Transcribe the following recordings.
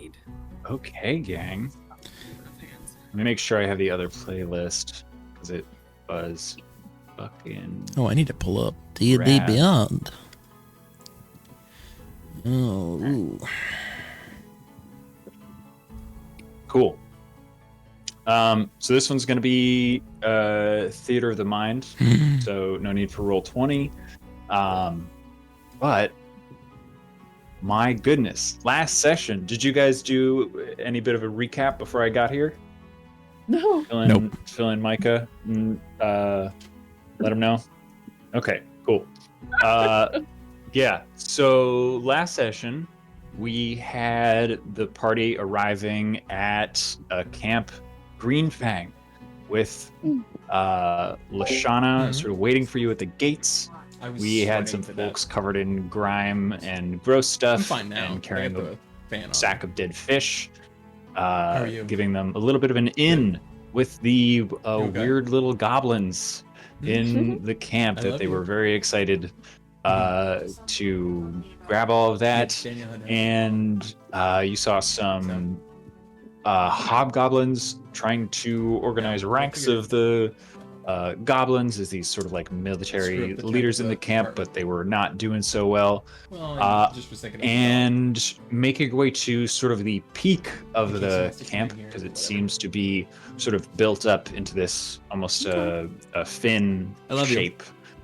need. Okay, gang. Let me make sure I have the other playlist because it was fucking. Oh, I need to pull up D&D Rad. Beyond. Oh, ooh. Cool. So this one's going to be Theater of the Mind. So no need for roll 20. But my goodness, last session, did you guys do any bit of a recap before I got here? No. Fill in Micah. Let him know. Okay, cool. Yeah, so last session, we had the party arriving at Camp Greenfang with Lashana sort of waiting for you at the gates. We had some folks covered in grime and gross stuff. I'm fine now. And carrying a sack of dead fish, are you? giving them a little bit of an in with the weird little goblins in the camp that they were very excited to grab all of that. And you saw some hobgoblins trying to organize ranks of the goblins as these sort of like military leaders in the camp, but they were not doing so well. And making your way to sort of the peak of the camp, because it seems to be sort of built up into this almost a fin shape.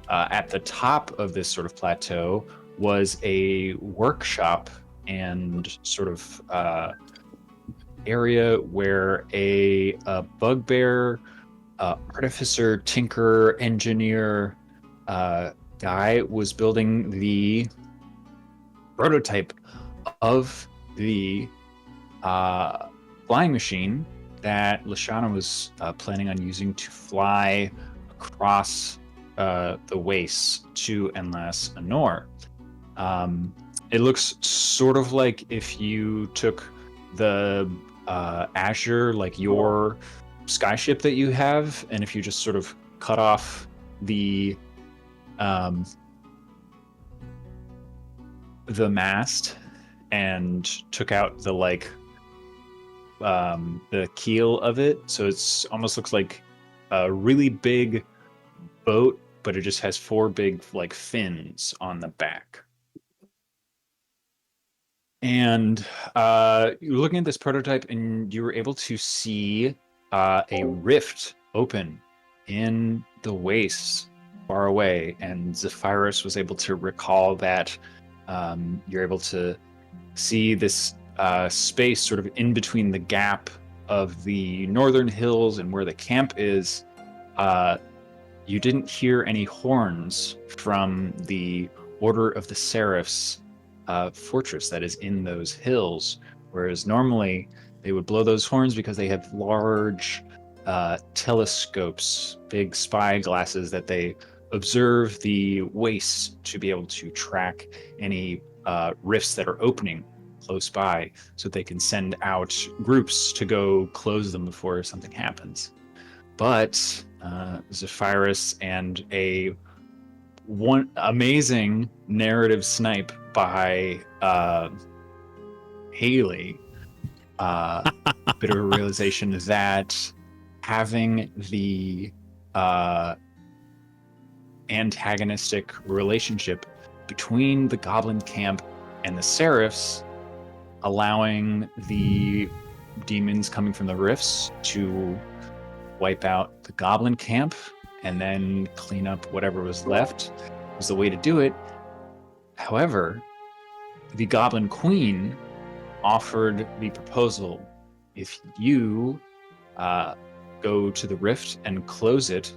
At the top of this sort of plateau was a workshop and sort of area where a bugbear artificer, tinker, engineer guy was building the prototype of the flying machine that Lashana was planning on using to fly across the wastes to Enlace Anor. It looks sort of like if you took the Azure, like your skyship that you have, and if you just sort of cut off the mast and took out the the keel of it, so it's almost looks like a really big boat, but it just has 4 big like fins on the back. And you're looking at this prototype, and you were able to see a rift open in the wastes far away, and Zephyrus was able to recall that you're able to see this space sort of in between the gap of the northern hills and where the camp is. You didn't hear any horns from the Order of the Seraphs fortress that is in those hills, whereas normally they would blow those horns because they have large telescopes, big spy glasses that they observe the wastes to be able to track any rifts that are opening close by, so they can send out groups to go close them before something happens. But Zephyrus and one amazing narrative snipe by Haley, bit of a realization that having the antagonistic relationship between the goblin camp and the Seraphs, allowing the demons coming from the rifts to wipe out the goblin camp and then clean up whatever was left, was the way to do it. However, the Goblin Queen offered the proposal: if you go to the rift and close it,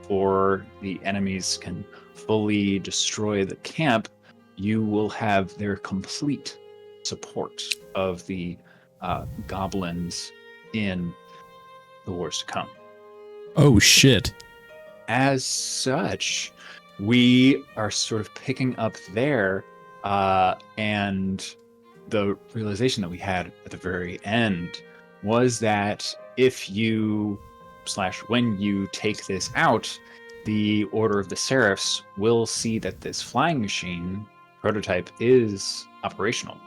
or the enemies can fully destroy the camp, you will have their complete support of the goblins in the wars to come. Oh, shit. As such, we are sort of picking up there, and the realization that we had at the very end was that if you when you take this out, the Order of the Seraphs will see that this flying machine prototype is operational,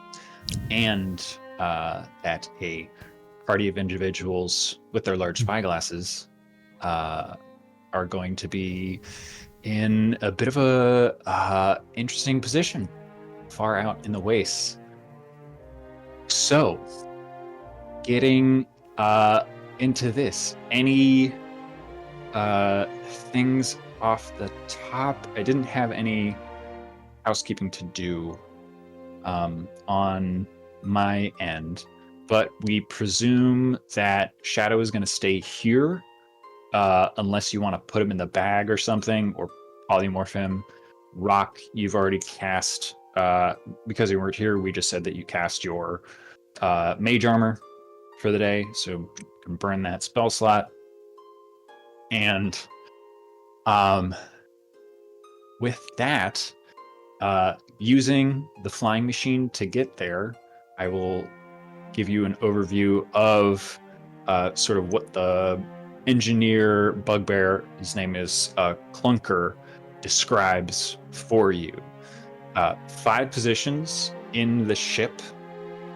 and that a party of individuals with their large spyglasses are going to be in a bit of a interesting position far out in the wastes. So, getting into this, any things off the top? I didn't have any housekeeping to do on my end, but we presume that Shadow is going to stay here unless you want to put him in the bag or something, or polymorph him. Rock, you've already cast, because you weren't here, we just said that you cast your mage armor for the day, so you can burn that spell slot. And with that, using the flying machine to get there, I will give you an overview of sort of what the engineer bugbear, his name is Clunker, describes for you. 5 positions in the ship.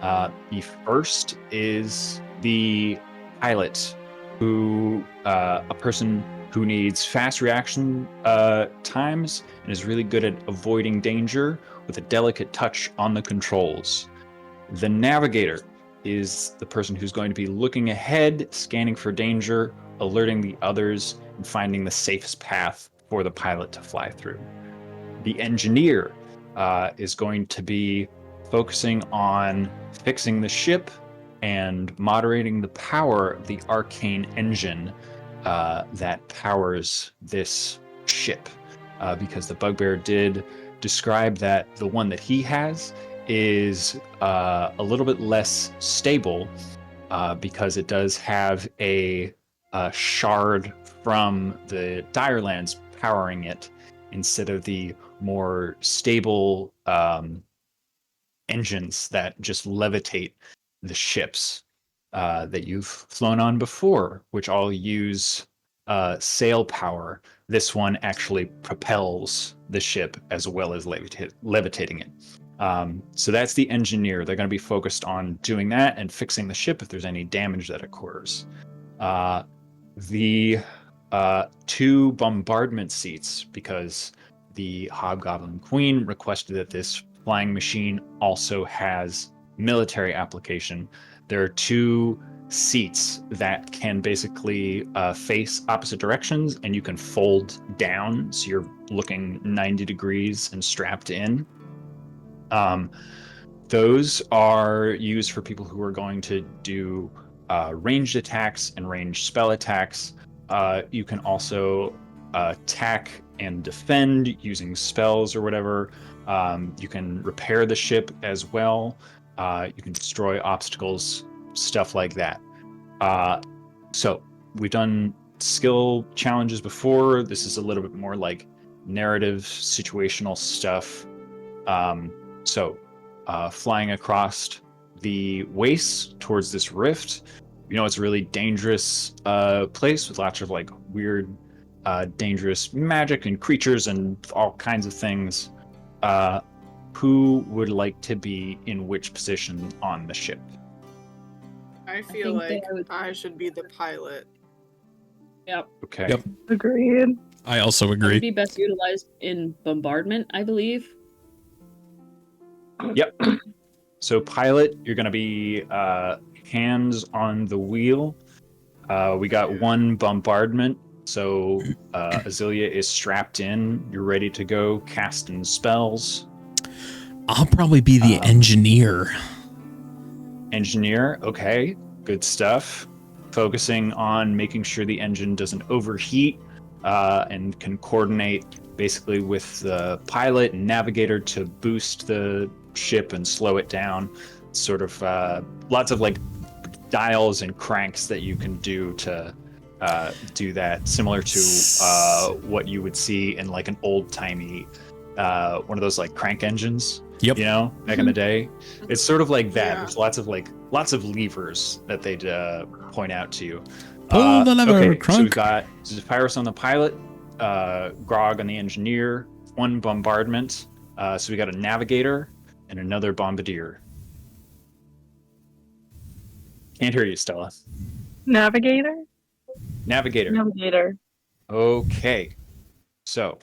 The first is the pilot, who a person who needs fast reaction times and is really good at avoiding danger with a delicate touch on the controls. The navigator is the person who's going to be looking ahead, scanning for danger, alerting the others, and finding the safest path for the pilot to fly through. The engineer is going to be focusing on fixing the ship and moderating the power of the arcane engine that powers this ship, because the bugbear did describe that the one that he has is a little bit less stable, because it does have a shard from the Direlands powering it instead of the more stable engines that just levitate the ships that you've flown on before, which all use sail power. This one actually propels the ship as well as levitating it. So that's the engineer. They're going to be focused on doing that and fixing the ship if there's any damage that occurs. The 2 bombardment seats, because the Hobgoblin Queen requested that this flying machine also has military application. There are 2 seats that can basically face opposite directions, and you can fold down, so you're looking 90 degrees and strapped in. Those are used for people who are going to do ranged attacks and ranged spell attacks. You can also attack and defend using spells or whatever. You can repair the ship as well. You can destroy obstacles, stuff like that. So we've done skill challenges before. This is a little bit more like narrative, situational stuff. So flying across the wastes towards this rift, it's a really dangerous place with lots of like weird, dangerous magic and creatures and all kinds of things. Who would like to be in which position on the ship? I feel like I should be the pilot. Yep. Okay. Yep. Agreed. I also It would agree. be best utilized in bombardment, I believe. Yep. So pilot, you're going to be hands on the wheel. We got 1 bombardment. So Azealia is strapped in. You're ready to go casting spells. I'll probably be the engineer. Engineer, okay, good stuff. Focusing on making sure the engine doesn't overheat and can coordinate basically with the pilot and navigator to boost the ship and slow it down. Sort of lots of like dials and cranks that you can do to do that, similar to what you would see in like an old-timey one of those like crank engines. Yep. Back in the day. It's sort of like that. Yeah. There's lots of levers that they'd point out to you. Pull the lever, okay, Crunk. so we've got Zephyrus on the pilot, Grog on the engineer, 1 bombardment. So we got a navigator and another bombardier. Can't hear you, Stella. Navigator? Navigator. Navigator. Okay. So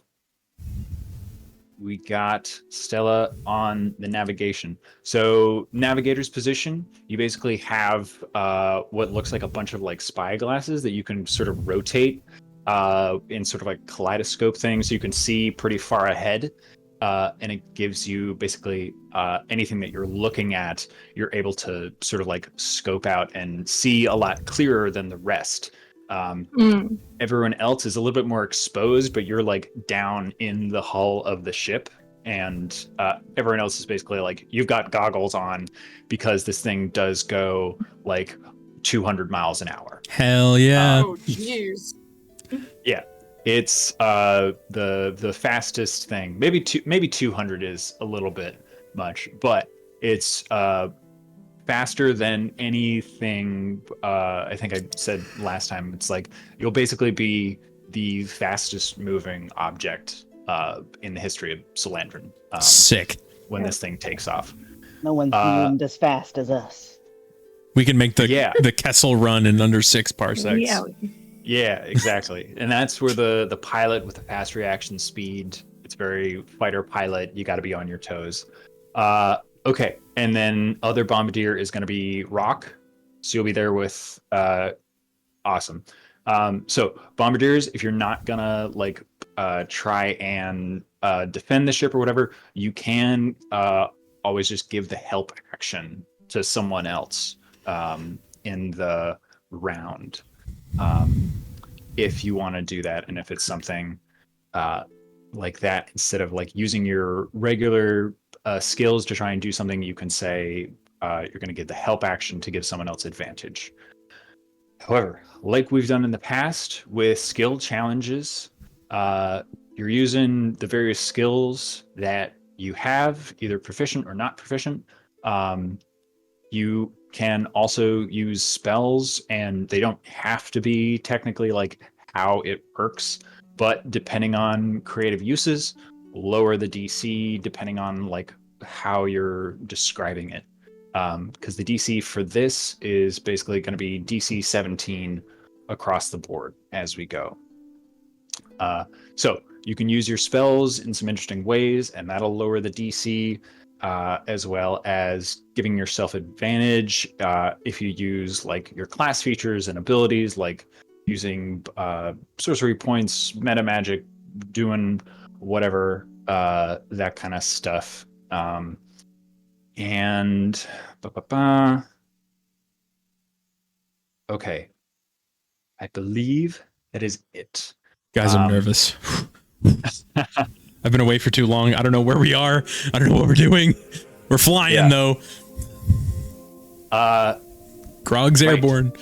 we got Stella on the navigation. So navigator's position, you basically have what looks like a bunch of like spy glasses that you can sort of rotate in sort of like kaleidoscope things. So you can see pretty far ahead. And it gives you basically anything that you're looking at, you're able to sort of like scope out and see a lot clearer than the rest. Everyone else is a little bit more exposed, but you're like down in the hull of the ship, and everyone else is basically like, you've got goggles on because this thing does go like 200 miles an hour. Hell yeah. Oh, jeez. Yeah, it's the fastest thing. Maybe 200 is a little bit much, but it's faster than anything. I think I said last time. It's like you'll basically be the fastest moving object in the history of Solandran. Sick. When this thing takes off. No one's moved as fast as us. We can make the Kessel run in under 6 parsecs. Yeah, exactly. And that's where the pilot with the fast reaction speed, it's very fighter pilot. You got to be on your toes. Okay, and then other bombardier is going to be Rock. So you'll be there with awesome. So bombardiers, if you're not gonna like try and defend the ship or whatever, you can always just give the help action to someone else in the round. If you want to do that, and if it's something like that, instead of like using your regular skills to try and do something, you can say you're going to give the help action to give someone else advantage. However, like we've done in the past with skill challenges, you're using the various skills that you have, either proficient or not proficient. You can also use spells, and they don't have to be technically like how it works, but depending on creative uses, lower the DC depending on like how you're describing it. Because the DC for this is basically going to be DC 17 across the board as we go. So you can use your spells in some interesting ways, and that'll lower the DC, as well as giving yourself advantage if you use like your class features and abilities, like using sorcery points, meta magic, doing whatever, that kind of stuff. And okay, I believe that is it. Guys, I'm nervous. I've been away for too long. I don't know where we are. I don't know what we're doing. We're flying though. Grog's airborne.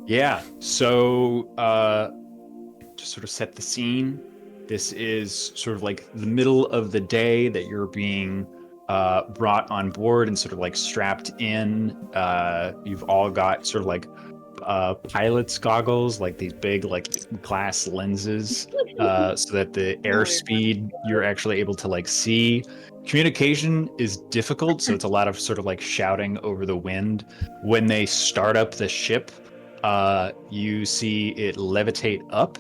Yeah. So to sort of set the scene, this is sort of like the middle of the day that you're being brought on board and sort of like strapped in. You've all got sort of like pilot's goggles, like these big like glass lenses, so that the airspeed you're actually able to like see. Communication is difficult, so it's a lot of sort of like shouting over the wind. When they start up the ship, you see it levitate up,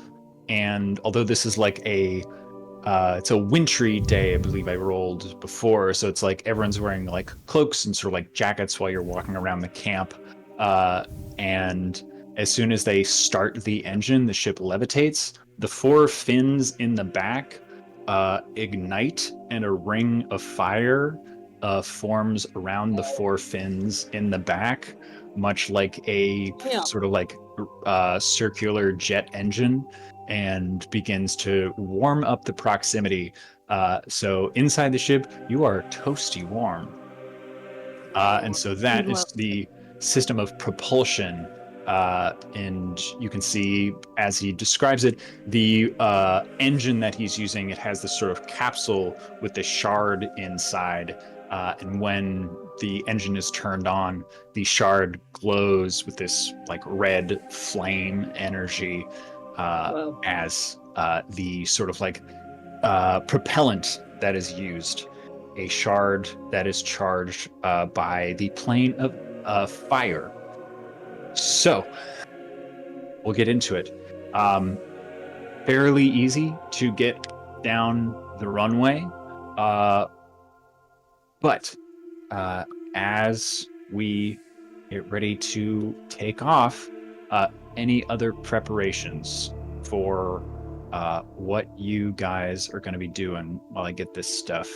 and although this is like it's a wintry day, I believe I rolled before, so it's like everyone's wearing like cloaks and sort of like jackets while you're walking around the camp. And as soon as they start the engine, the ship levitates. The 4 fins in the back ignite, and a ring of fire forms around the 4 fins in the back, much like a sort of like circular jet engine, and begins to warm up the proximity. So inside the ship, you are toasty warm. And so that is the system of propulsion. And you can see, as he describes it, the engine that he's using, it has this sort of capsule with the shard inside. And when the engine is turned on, the shard glows with this like red flame energy as the sort of like propellant that is used. A shard that is charged by the plane of fire So, we'll get into it. Fairly easy to get down the runway, but as we get ready to take off, any other preparations for what you guys are going to be doing while I get this stuff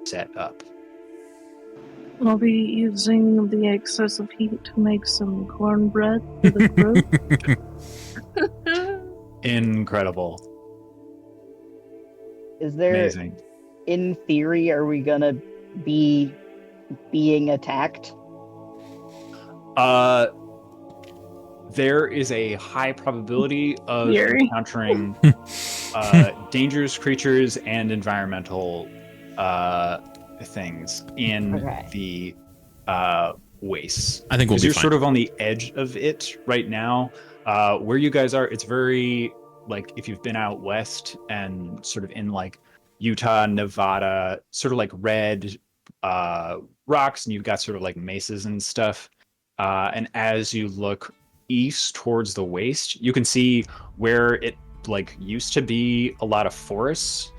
set up? I'll be using the excess of heat to make some cornbread for the crew. Incredible. Is there, Amazing. in theory, are we gonna be being attacked? There is a high probability of Fury. encountering dangerous creatures and environmental things in the wastes. I think we'll be you're fine. sort of on the edge of it right now. Where you guys are, it's very like if you've been out west and sort of in like Utah, Nevada, sort of like red rocks, and you've got sort of like mesas and stuff. And as you look east towards the waste, you can see where it like used to be a lot of forests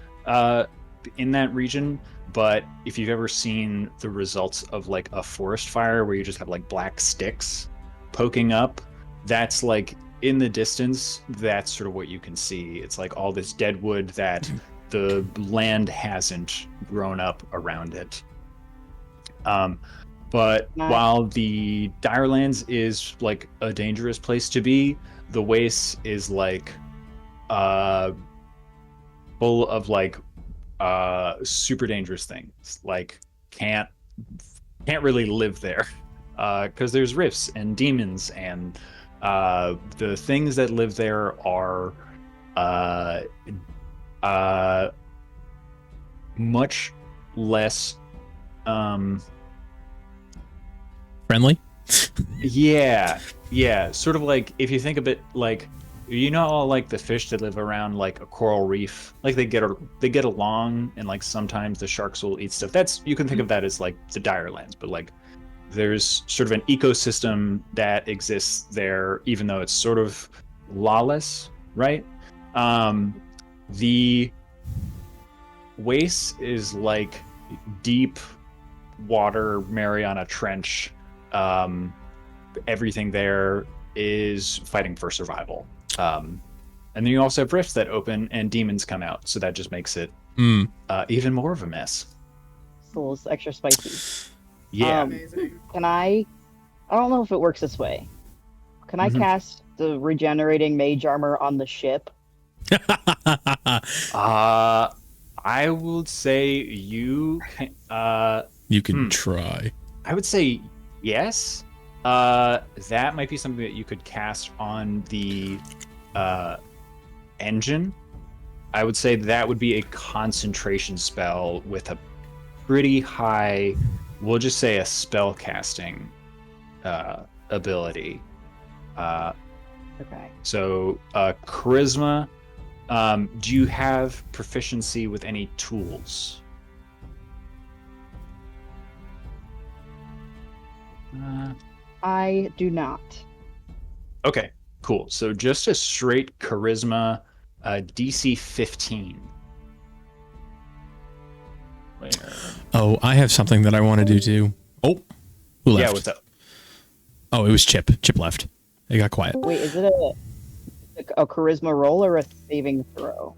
in that region. But if you've ever seen the results of like a forest fire where you just have like black sticks poking up, that's like in the distance, that's sort of what you can see. It's like all this dead wood that the land hasn't grown up around it. But while the Direlands is like a dangerous place to be, the waste is like full of like super dangerous things. Like can't really live there because there's rifts and demons, and the things that live there are much less friendly. Yeah, sort of like if you think of it like, you know, all like the fish that live around like a coral reef, like they get along, and like sometimes the sharks will eat stuff. That's, you can think of that as like the Direlands, but like there's sort of an ecosystem that exists there, even though it's sort of lawless, right? The waste is like deep water Mariana Trench. Everything there is fighting for survival. And then you also have rifts that open and demons come out, so that just makes it even more of a mess. So it's extra spicy. Yeah. Can I don't know if it works this way. Can I cast the regenerating mage armor on the ship? I would say you can. You can try. I would say yes. That might be something that you could cast on the engine. I would say that would be a concentration spell with a pretty high, we'll just say a spell casting ability. Okay. So charisma. Do you have proficiency with any tools? I do not. Okay, cool. So just a straight charisma, DC 15. Where? Oh, I have something that I want to do too. Oh, who left? Yeah, what's up? Oh, it was Chip. Chip left. It got quiet. Wait, is it a charisma roll or a saving throw?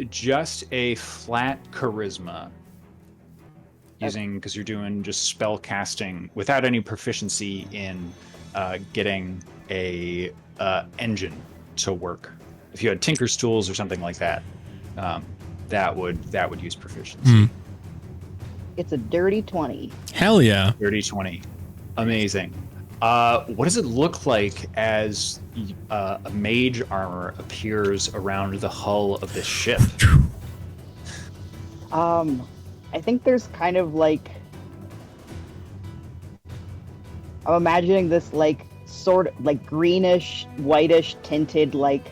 Just a flat charisma. Using, because you're doing just spell casting without any proficiency in getting a engine to work. If you had Tinker's tools or something like that, that would use proficiency. It's a dirty 20. Hell yeah. Dirty 20. Amazing. What does it look like as a mage armor appears around the hull of this ship? I think there's kind of like, I'm imagining this like sort of like greenish, whitish tinted like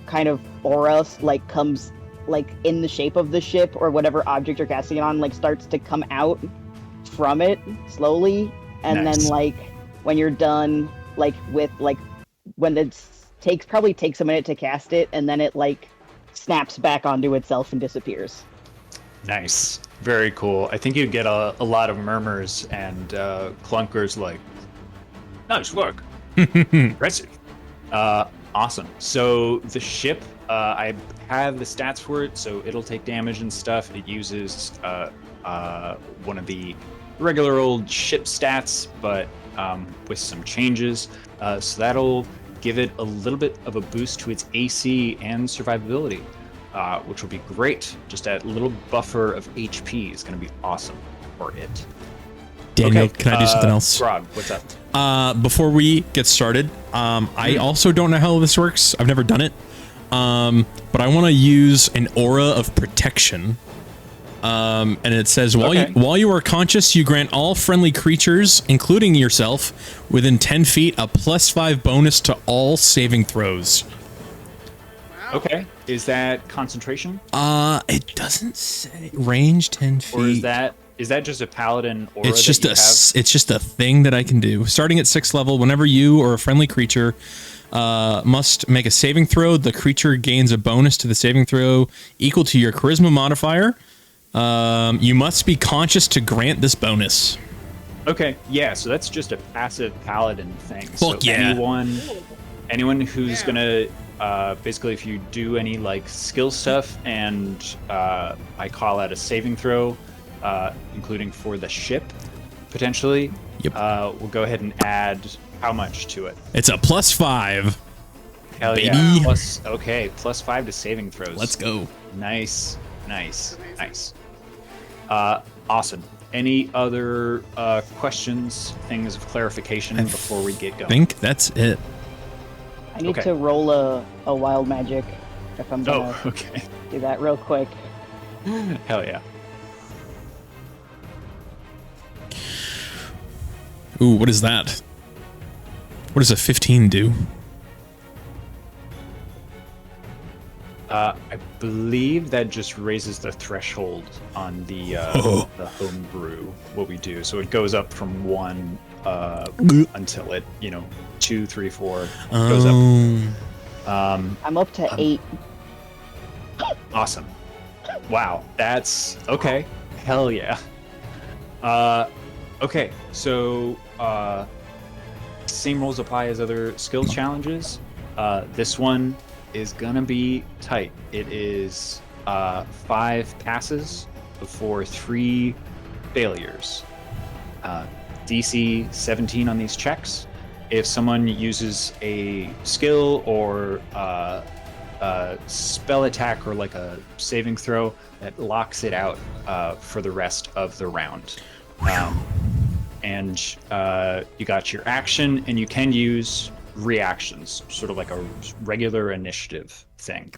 kind of aura like comes like in the shape of the ship, or whatever object you're casting it on like starts to come out from it slowly, and Nice. then like when you're done, like with like when it probably takes a minute to cast it, and then it like snaps back onto itself and disappears. Nice. Very cool. I think you get a lot of murmurs and clunkers like, nice work. Impressive. Awesome. So the ship, I have the stats for it, so it'll take damage and stuff. It uses one of the regular old ship stats, but with some changes. So that'll give it a little bit of a boost to its AC and survivability. Which will be great. Just that little buffer of HP is going to be awesome for it. Daniel, okay, can I do something else? Grog, what's up? Before we get started, I also don't know how this works. I've never done it. But I want to use an aura of protection. And it says, while you are conscious, you grant all friendly creatures, including yourself, within 10 feet, a +5 bonus to all saving throws. Okay. Is that concentration? It doesn't say range 10 feet. Or is that just a paladin aura? It's just a thing that I can do. Starting at 6th level, whenever you or a friendly creature must make a saving throw, the creature gains a bonus to the saving throw equal to your charisma modifier. You must be conscious to grant this bonus. Okay, yeah, so that's just a passive paladin thing. Fuck so yeah. anyone who's gonna basically, if you do any like skill stuff and I call out a saving throw, including for the ship, potentially, we'll go ahead and add how much to it? It's a +5. Hell baby. yeah. +5 to saving throws. Let's go. Nice. Awesome. Any other questions, things of clarification before we get going? I think that's it. I need to roll a wild magic if I'm gonna do that real quick. Hell yeah. Ooh, what is that? What does a 15 do? I believe that just raises the threshold on the homebrew, what we do. So it goes up from 1 until it, 2, 3, 4 goes up. I'm up to 8. Awesome. Wow, that's okay. Hell yeah. Okay, so same rules apply as other skill challenges. This one is gonna be tight. It is 5 passes before 3 failures. DC 17 on these checks. If someone uses a skill or a spell attack or like a saving throw, that locks it out for the rest of the round. And you got your action, and you can use reactions, sort of like a regular initiative thing.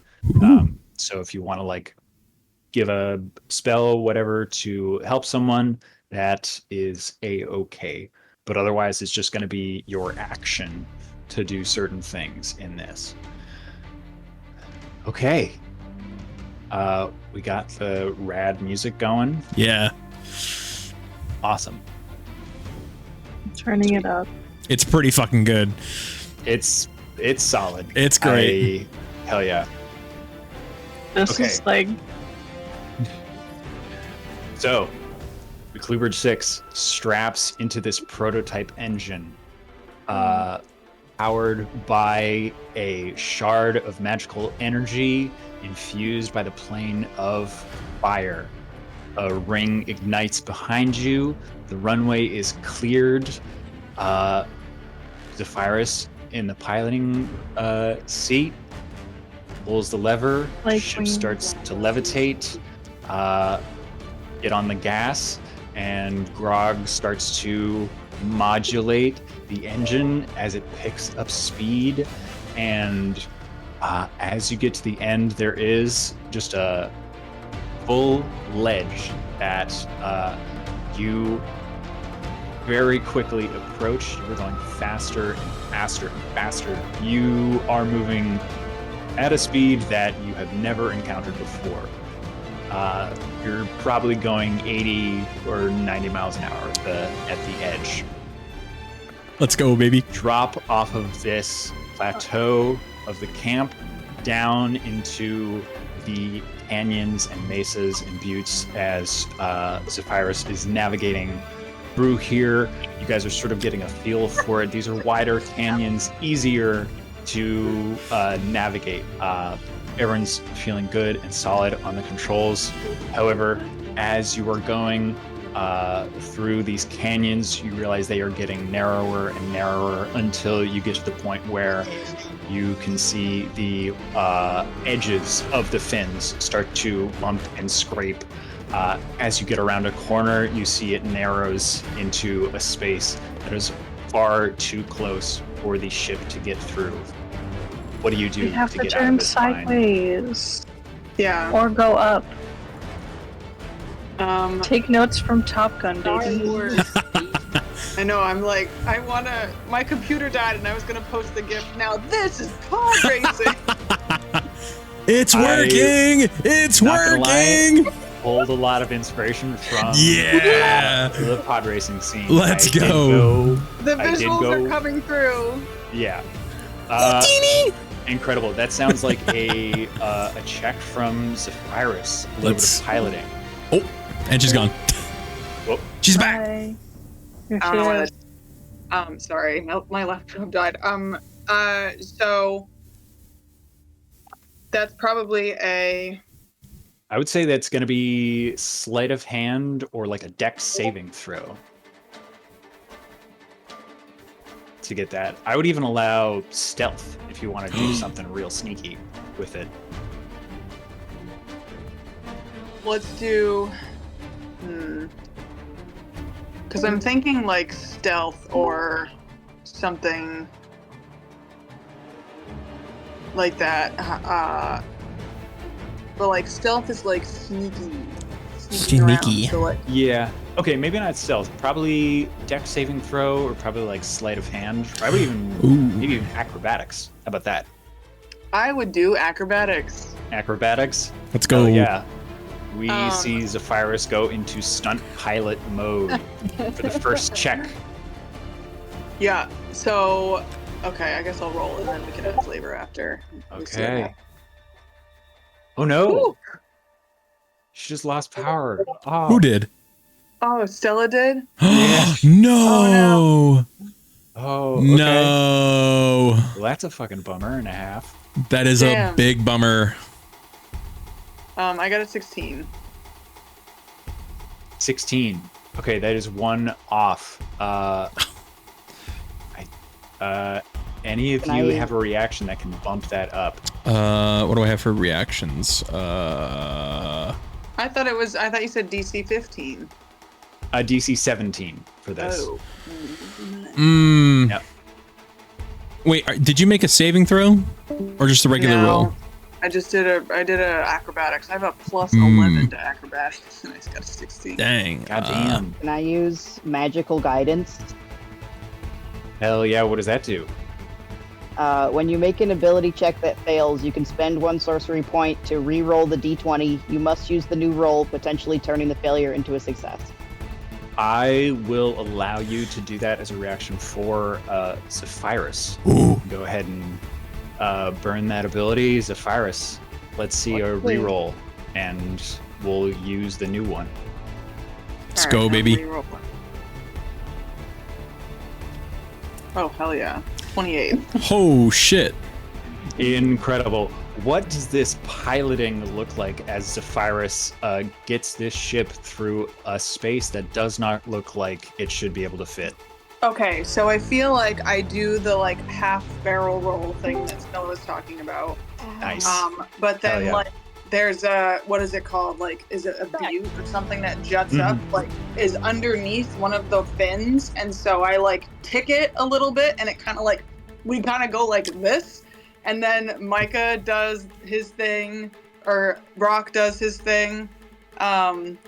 So if you want to like give a spell, whatever, to help someone, that is a-okay. But otherwise, it's just going to be your action to do certain things in this. Okay. We got the rad music going. Yeah. Awesome. Turning it up. It's pretty fucking good. It's solid. It's great. Hell yeah. This is like... So, the Cluehbridge Six straps into this prototype engine, powered by a shard of magical energy infused by the plane of fire. A ring ignites behind you. The runway is cleared. Zephyrus in the piloting seat pulls the lever. The ship starts to levitate. Get on the gas, and Grog starts to modulate the engine as it picks up speed. And as you get to the end, there is just a full ledge that you very quickly approach. You're going faster and faster and faster. You are moving at a speed that you have never encountered before. You're probably going 80 or 90 miles an hour at the edge. Let's go, baby. drop off of this plateau of the camp down into the canyons and mesas and buttes as Zephyrus is navigating through here. You guys are sort of getting a feel for it. These are wider canyons, easier to navigate. Everyone's feeling good and solid on the controls. However, as you are going through these canyons, you realize they are getting narrower and narrower until you get to the point where you can see the edges of the fins start to bump and scrape. As you get around a corner, you see it narrows into a space that is far too close for the ship to get through. What do you do We have to to get out of turn this bind? sideways. Yeah. Or go up. Um, Take notes from Top Gun, Star baby. Wars. I know, I'm like, I wanna, my computer died and I was gonna post the GIF. Now this is pod racing. It's working! It's Not gonna lie, working! pulled a lot of inspiration from Yeah! the pod racing scene. Let's I did go. The I did visuals go- are coming through. Yeah. Incredible. That sounds like a check from Zephyrus. A little bit Let's- of piloting. Oh, and she's gone. Whoop. She's back. Bye. Here I she don't know is. what sorry, my laptop died. So that's probably a, I would say that's going to be sleight of hand or like a dex saving throw to get that. I would even allow stealth if you want to do something real sneaky with it. let's do, because I'm thinking like stealth or something like that. But like stealth is like sneaky. Sneaky. So like, Yeah. Okay, maybe not stealth. Probably dex saving throw or probably like sleight of hand. Or I would even maybe even acrobatics. How about that? I would do acrobatics. Acrobatics? Let's go. Oh, yeah. We see Zephyrus go into stunt pilot mode for the first check. Yeah. So, okay, I guess I'll roll and then we can add flavor after. We see what Okay. happens. Oh no! Ooh. She just lost power. Oh. Who did? Oh, Stella did? Yeah. No! Oh, okay. No! Well, that's a fucking bummer and a half. That is Damn. a big bummer. I got a 16. 16. Okay, that is one off. Any of Can you I- have a reaction that can bump that up? What do I have for reactions? I thought you said DC 15. DC 17 for this. Oh. Yep. Wait, did you make a saving throw? Or just a regular No. roll? I did a acrobatics. I have a plus 11 to acrobatics and I just got a 16. Dang. God damn. Can I use magical guidance? Hell yeah, what does that do? When you make an ability check that fails, you can spend one sorcery point to re-roll the d20. You must use the new roll, potentially turning the failure into a success. I will allow you to do that as a reaction for Zephyrus. Ooh. Go ahead and burn that ability. Zephyrus, let's see a Okay. reroll, and we'll use the new one. Let's All go, I'll baby. re-roll one. Oh, hell yeah. 28. Oh, shit. Incredible. What does this piloting look like as Zephyrus gets this ship through a space that does not look like it should be able to fit? Okay, so I feel like I do the like half barrel roll thing that Stella was talking about. Nice. But then Hell yeah. like there's a, what is it called? Like, is it a butte or something that juts up, like is underneath one of the fins? And so I like tick it a little bit and it kind of like, we kind of go like this. And then Micah does his thing, or Brock does his thing. And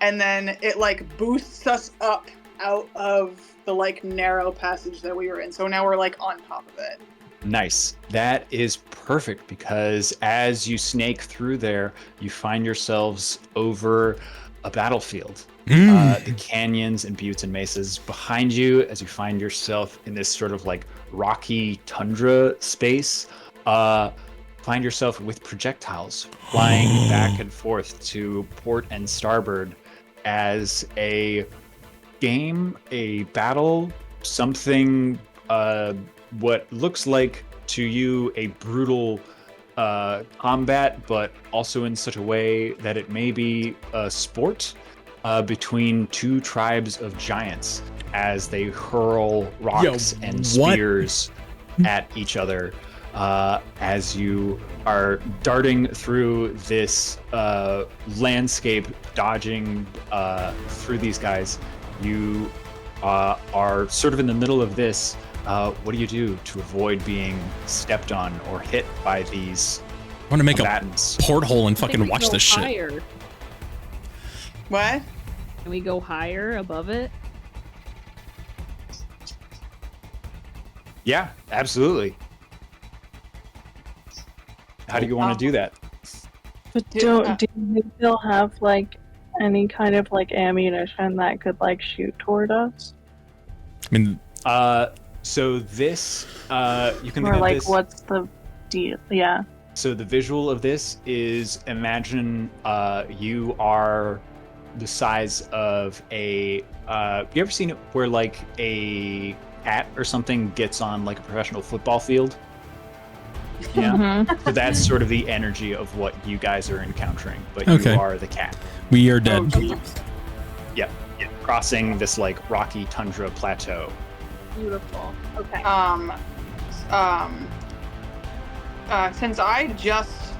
then it like boosts us up out of the like narrow passage that we were in. So now we're like on top of it. Nice. That is perfect because as you snake through there, you find yourselves over a battlefield. Mm. The canyons and buttes and mesas behind you as you find yourself in this sort of like rocky tundra space. Find yourself with projectiles flying back and forth to port and starboard as a battle, something, what looks like to you a brutal combat, but also in such a way that it may be a sport between two tribes of giants as they hurl rocks and spears at each other. As you are darting through this landscape, dodging through these guys, you are sort of in the middle of this. What do you do to avoid being stepped on or hit by these I want to make combatants? a porthole and I think fucking we watch go this shit. higher. What? Can we go higher above it? Yeah, absolutely. How do you want to do that? But do you still have like any kind of like ammunition that could like shoot toward us? I mean, So this, you can Or think of like this. what's the deal? Yeah. So the visual of this is, imagine you are the size of a. You ever seen it where like a cat or something gets on like a professional football field? Yeah. Mhm. So that's sort of the energy of what you guys are encountering, but Okay. you are the cat. we are dead. Yep. Crossing this like rocky tundra plateau. Beautiful. Okay. Since I just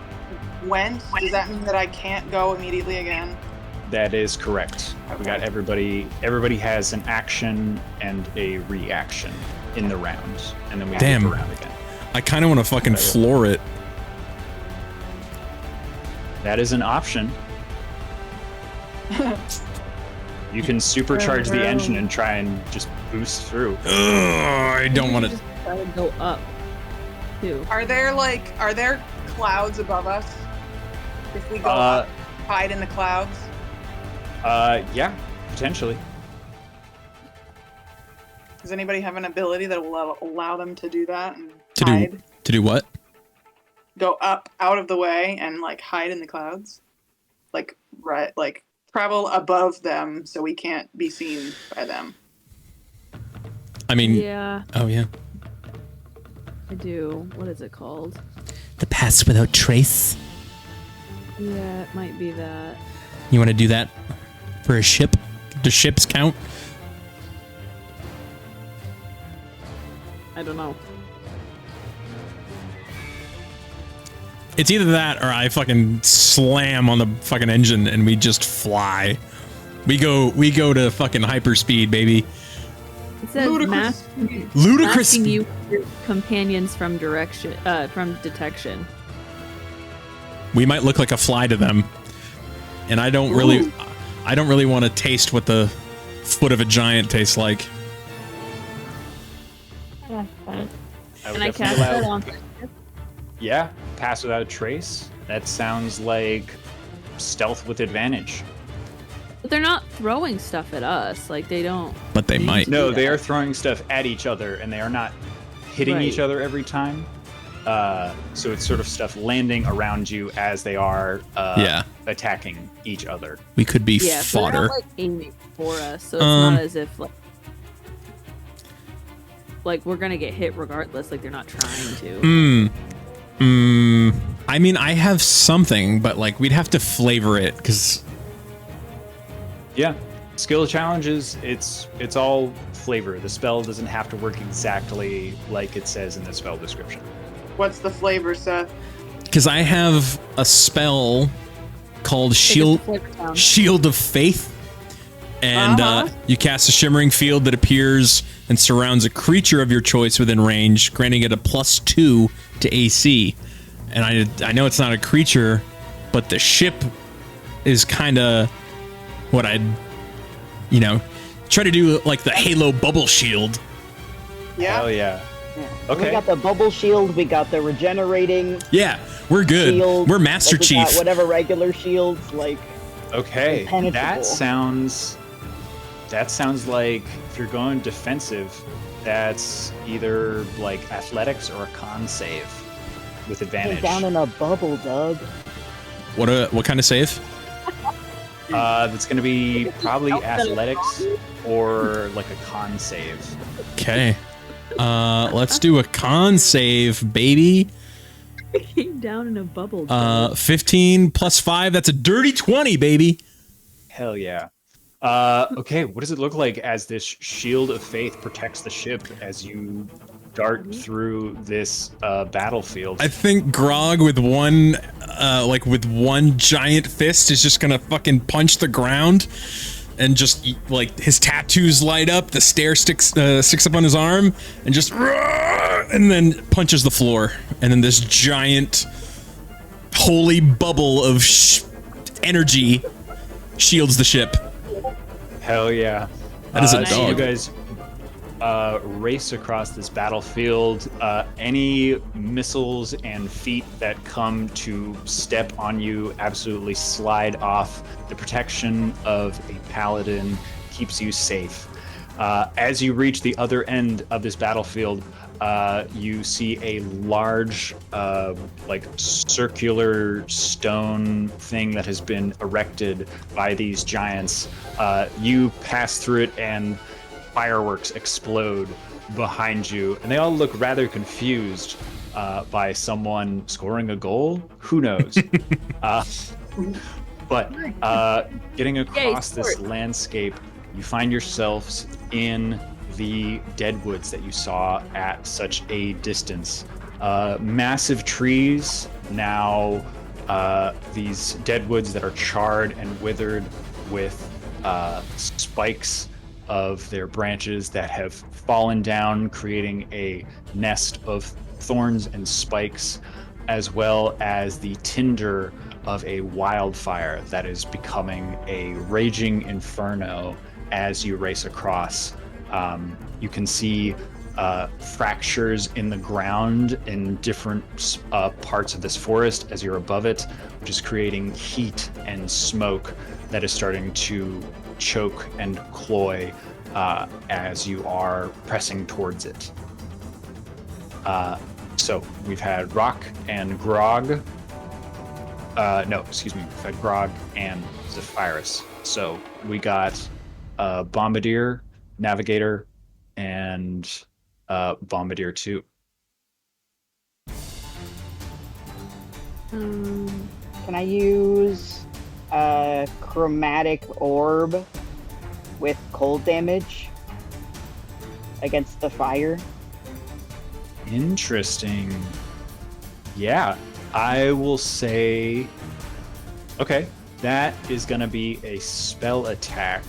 went, does that mean that I can't go immediately again? That is correct. We got everybody. Everybody has an action and a reaction in the round, and then we Damn. move around again. I kind of want to fucking floor it. That is an option. You can supercharge the engine and try and just boost through. Ugh, I don't want to. Just try to go up, too. Are there clouds above us? If we go up, hide in the clouds? Yeah, potentially. Does anybody have an ability that will allow them to do that and To hide? do what? Go up out of the way and like hide in the clouds? Like travel above them so we can't be seen by them. I mean, Yeah, oh yeah. I do. What is it called? The pass without trace. Yeah, it might be that. You want to do that for a ship? Do ships count? I don't know. It's either that or I fucking slam on the fucking engine and we just fly. We go to fucking hyperspeed, baby. It says Ludicrous. Ludicrous. masking you your companions from detection. We might look like a fly to them, and I don't really want to taste what the foot of a giant tastes like. I would Can I definitely cast allow- that on? Yeah, pass without a trace. That sounds like stealth with advantage. But they're not throwing stuff at us. Like they don't. But they might. No, do they that. are throwing stuff at each other, and they are not hitting each Right. other every time. So it's sort of stuff landing around you as they are attacking each other. We could be Yeah, so they're fodder. not, like aiming for us, so it's not as if like we're gonna get hit regardless. Like they're not trying to. I mean, I have something, but like we'd have to flavor it because Yeah, skill challenges. It's all flavor. The spell doesn't have to work exactly like it says in the spell description. What's the flavor, Seth? I have a spell called Shield of Faith, and you cast a shimmering field that appears and surrounds a creature of your choice within range, granting it a +2 to AC. And I know it's not a creature, but the ship is kind of what I'd, try to do like the Halo bubble shield. Yeah. Oh yeah. We Okay. got the bubble shield. We got the regenerating Yeah, we're good. shield. We're Master like, we got Chief. whatever regular shields like. Okay, Impenetrable. that sounds like if you're going defensive, that's either like athletics or a con save with advantage. Down in a bubble, Doug. What kind of save? That's going to be probably athletics or like a con save. Okay. Let's do a con save, baby. Came down in a bubble. 15 plus 5, that's a dirty 20, baby. Hell yeah. Okay, what does it look like as this shield of faith protects the ship as you dart through this battlefield? I think Grog with one giant fist is just gonna fucking punch the ground, and just like his tattoos light up, the stare sticks up on his arm, and just and then punches the floor, and then this giant holy bubble of energy shields the ship. Hell yeah. That is a so you dog. guys race across this battlefield. Any missiles and feet that come to step on you absolutely slide off. The protection of a paladin keeps you safe. As you reach the other end of this battlefield, you see a large, like circular stone thing that has been erected by these giants. You pass through it and fireworks explode behind you, and they all look rather confused by someone scoring a goal. Who knows? But getting across this landscape, you find yourselves in the deadwoods that you saw at such a distance. Massive trees, now these deadwoods that are charred and withered with spikes of their branches that have fallen down, creating a nest of thorns and spikes, as well as the tinder of a wildfire that is becoming a raging inferno as you race across. You can see fractures in the ground in different parts of this forest as you're above it, which is creating heat and smoke that is starting to choke and cloy as you are pressing towards it. So we've had Rock and Grog. We've had Grog and Zephyrus. So we got Bombardier, Navigator, and Bombardier 2. Can I use a chromatic orb with cold damage against the fire? Interesting. Yeah, I will say... Okay, that is going to be a spell attack.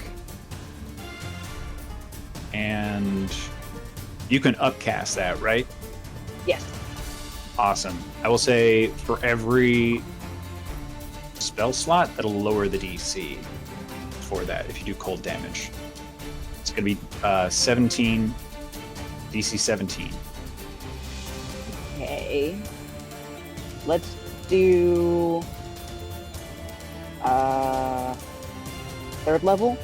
And you can upcast that, right? Yes. Awesome. I will say for every spell slot, that'll lower the DC for that if you do cold damage. It's going to be 17, DC 17. Okay. Let's do third level.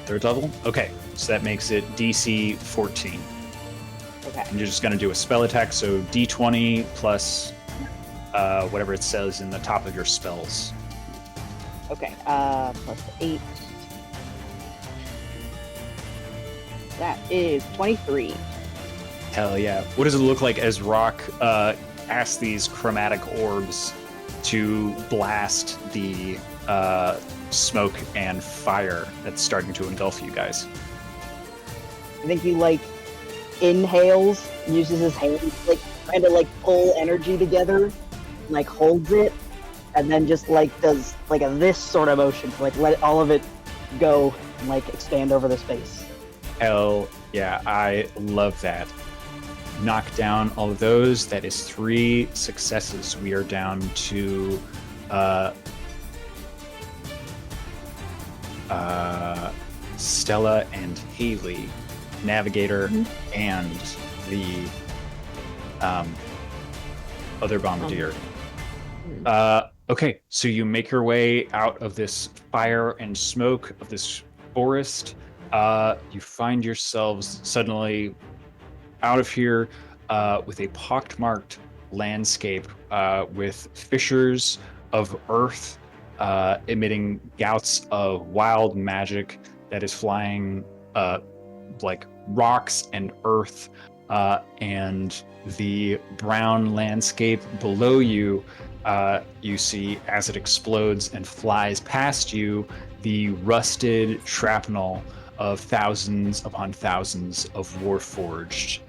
Third level? Okay. So that makes it DC 14. Okay. And you're just going to do a spell attack, so D20 plus whatever it says in the top of your spells. Okay. Plus 8. That is 23. Hell yeah. What does it look like as Rock casts these chromatic orbs to blast the smoke and fire that's starting to engulf you guys? I think he inhales, uses his hands trying to pull energy together, holds it, and then just does a this sort of motion to let all of it go and expand over the space. Hell yeah, I love that. Knock down all of those. That is 3 successes. We are down to Stella and Haley, Navigator, and the other Bombardier. Okay, so you make your way out of this fire and smoke of this forest. You find yourselves suddenly out of here with a pockmarked landscape with fissures of earth emitting gouts of wild magic that is flying like rocks and earth, and the brown landscape below you. You see as it explodes and flies past you the rusted shrapnel of thousands upon thousands of Warforged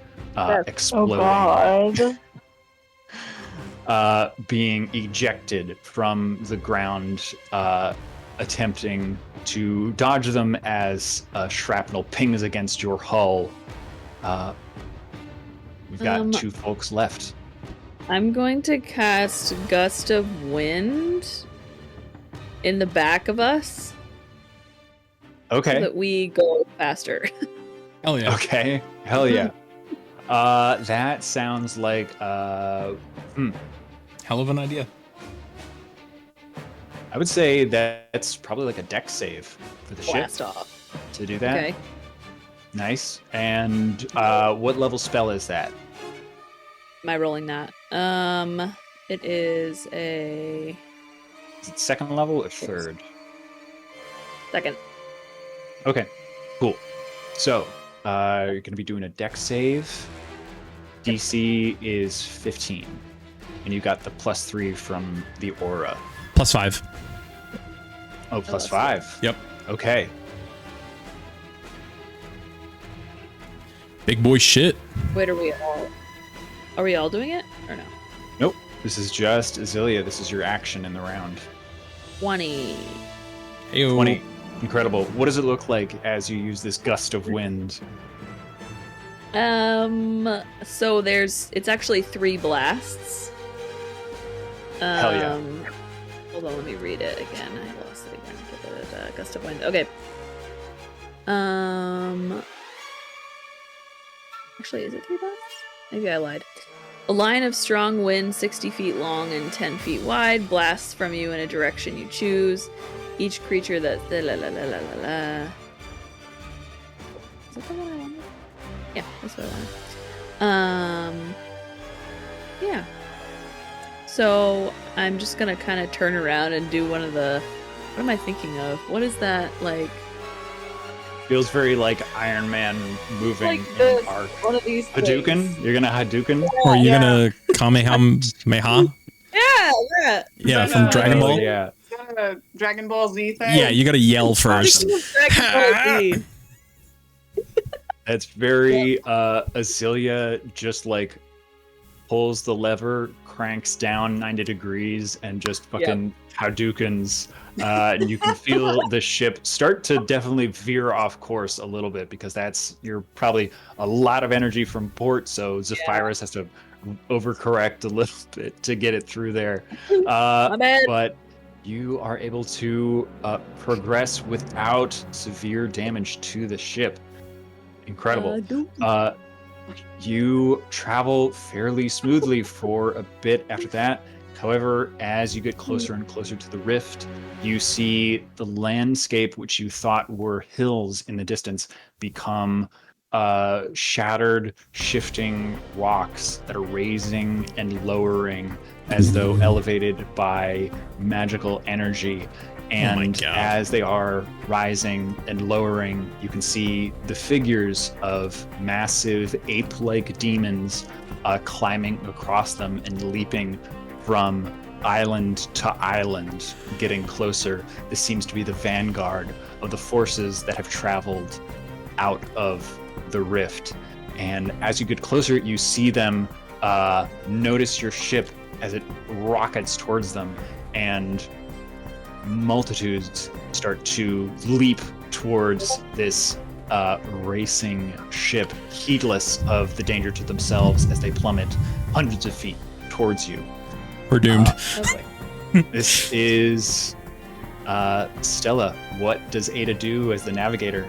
exploding, being ejected from the ground, attempting to dodge them as shrapnel pings against your hull. We've got 2 folks left. I'm going to cast Gust of Wind in the back of us. Okay. So that we go faster. Hell yeah. Okay. Hell yeah. That sounds like hell of an idea. I would say that's probably like a dex save for the Blast ship off. to do that. Okay. Nice. And what level spell is that? Am I rolling that? It is a... Is it 2nd level or 3rd? 2nd. Okay, cool. So, you're going to be doing a dex save. DC is 15. And you got the +3 from the aura. +5. Oh, +5. Yep. Okay. Big boy shit. Wait, are we all doing it? Or no? Nope. This is just Azilia. This is your action in the round. 20. Heyo. 20. Incredible. What does it look like as you use this gust of wind? So it's actually 3 blasts. Hell yeah. Hold on, let me read it again. I lost it again. Gust of wind. Okay. Actually, is it 3 blasts? Maybe I lied. A line of strong wind 60 feet long and 10 feet wide blasts from you in a direction you choose. Each creature that... Is that the one I wanted? Yeah, that's what I wanted. Yeah. So, I'm just gonna kind of turn around and do one of the... What am I thinking of? What is that, like... Feels very like Iron Man moving Like in this, arc. one of these Hadouken? things. You're gonna Hadouken? Or are you gonna Kamehameha? Yeah! Yeah, from Dragon Ball? Yeah. Dragon Ball Z thing? Yeah, you gotta yell first. That's very Azilia just like pulls the lever, cranks down 90 degrees, and just fucking Hadoukens. And you can feel the ship start to definitely veer off course a little bit because you're probably a lot of energy from port, so Zephyrus has to overcorrect a little bit to get it through there. But you are able to progress without severe damage to the ship. Incredible. You travel fairly smoothly for a bit after that. However, as you get closer and closer to the rift, you see the landscape, which you thought were hills in the distance, become shattered, shifting rocks that are raising and lowering as though elevated by magical energy. And as they are rising and lowering, you can see the figures of massive ape-like demons climbing across them and leaping from island to island, getting closer. This seems to be the vanguard of the forces that have traveled out of the rift. And as you get closer, you see them notice your ship as it rockets towards them, and multitudes start to leap towards this racing ship, heedless of the danger to themselves as they plummet hundreds of feet towards you. We're doomed. This is Stella. What does Ada do as the navigator?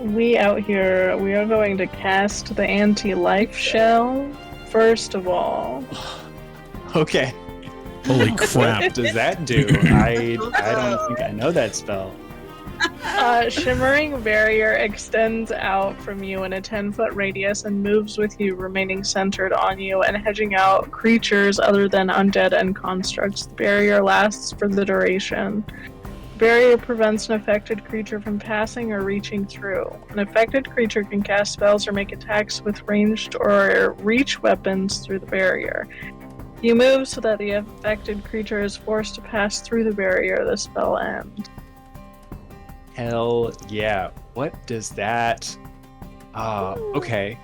We out here, we are going to cast the anti-life shell, first of all. Okay. Holy crap. What does that do? I don't think I know that spell. Shimmering barrier extends out from you in a 10-foot radius and moves with you, remaining centered on you and hedging out creatures other than undead and constructs. The barrier lasts for the duration. The barrier prevents an affected creature from passing or reaching through. An affected creature can cast spells or make attacks with ranged or reach weapons through the barrier. You move so that the affected creature is forced to pass through the barrier. The spell ends. Hell yeah. What does that... okay.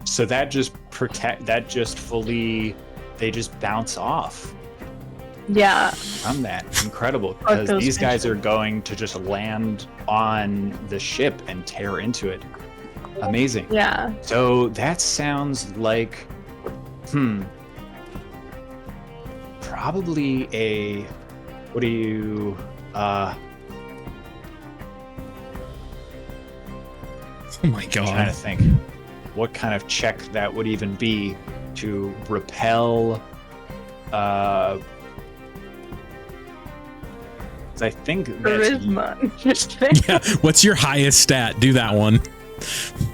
So that just fully... They just bounce off Yeah. from that. Incredible. Because these guys are going to just land on the ship and tear into it. Amazing. Yeah. So that sounds like... Probably a... What do you... Oh my I'm trying to god. think what kind of check that would even be to repel. 'Cause I think that's, Charisma. Just kidding. Yeah, what's your highest stat? Do that one.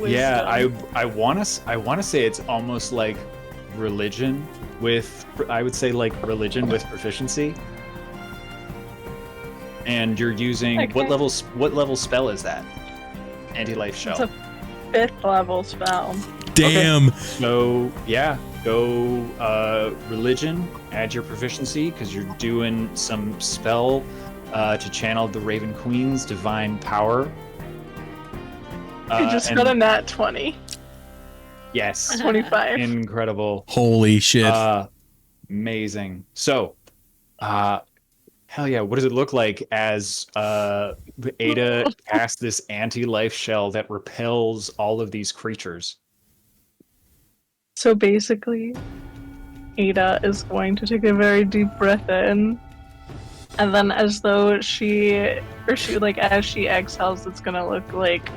yeah. Wisdom. I want to say it's almost like religion with, I would say like religion with proficiency. And you're using Okay. what level spell is that? Anti-life shell. It's a 5th level spell. Damn. So yeah, go religion, add your proficiency because you're doing some spell to channel the Raven Queen's divine power. I just got a nat 20. Yes, 25. incredible, Holy shit. amazing. So, hell yeah, what does it look like as Ada casts this anti-life shell that repels all of these creatures? So basically, Ada is going to take a very deep breath in, and then as though as she exhales, it's gonna look like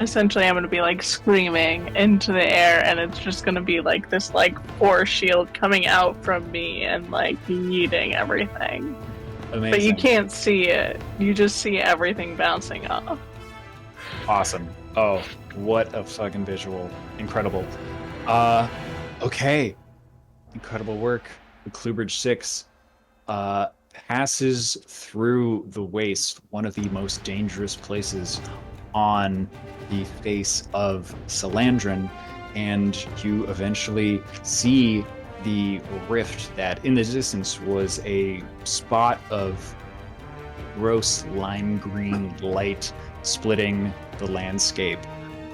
essentially I'm gonna be like screaming into the air, and it's just gonna be like this like force shield coming out from me and like yeeting everything. Amazing. But you can't see it. You just see everything bouncing off. Awesome. Oh, what a fucking visual. Incredible. Okay. Incredible work. The Cluehbridge Six passes through the waste, one of the most dangerous places on the face of Salandran, and you eventually see the rift that in the distance was a spot of gross lime green light splitting the landscape.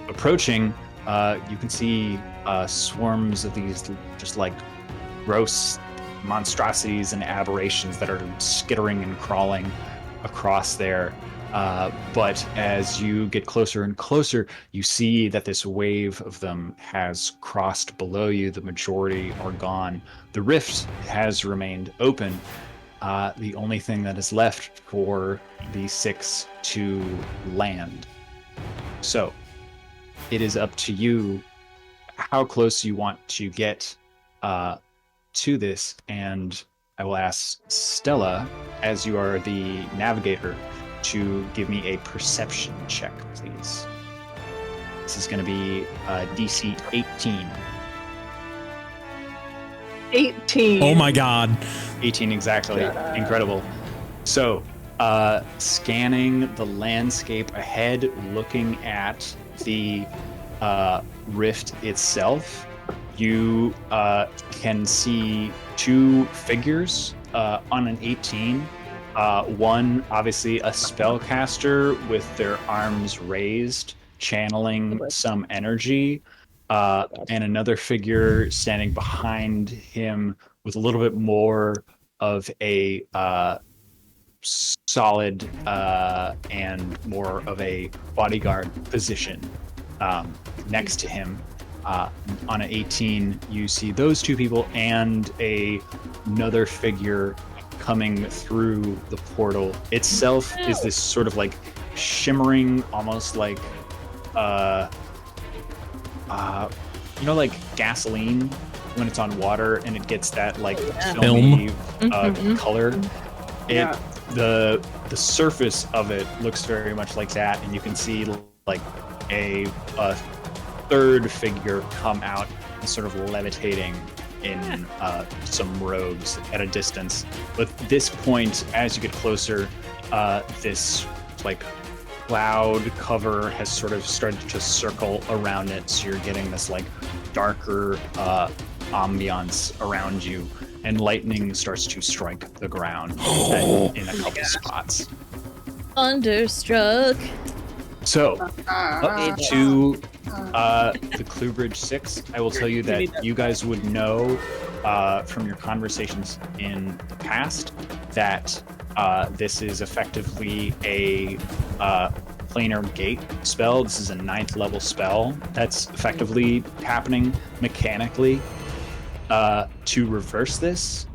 Approaching, you can see swarms of these just like gross monstrosities and aberrations that are skittering and crawling across there. But as you get closer and closer, you see that this wave of them has crossed below you. The majority are gone. The rift has remained open. The only thing that is left for the six to land. So it is up to you how close you want to get to this, and I will ask Stella, as you are the navigator, to give me a perception check, please. This is going to be DC 18. 18. Oh my god. 18 exactly. Incredible. So, scanning the landscape ahead, looking at the rift itself, you can see two figures on an 18. One, obviously, a spellcaster with their arms raised, channeling some energy, and another figure standing behind him with a little bit more of a solid and more of a bodyguard position next to him. On an 18, you see those two people and another figure coming through the portal. Itself is this sort of like shimmering, almost like like gasoline when it's on water and it gets that like Film. filmy color. The surface of it looks very much like that, and you can see like a third figure come out and sort of levitating in some robes at a distance. But at this point, as you get closer, this like cloud cover has sort of started to circle around it, so you're getting this like darker ambiance around you, and lightning starts to strike the ground in a couple spots. Thunderstruck. So, up to the Cluehbridge Six, I will tell you that you guys would know from your conversations in the past that this is effectively a planar gate spell. This is a 9th level spell that's effectively happening mechanically. To reverse this,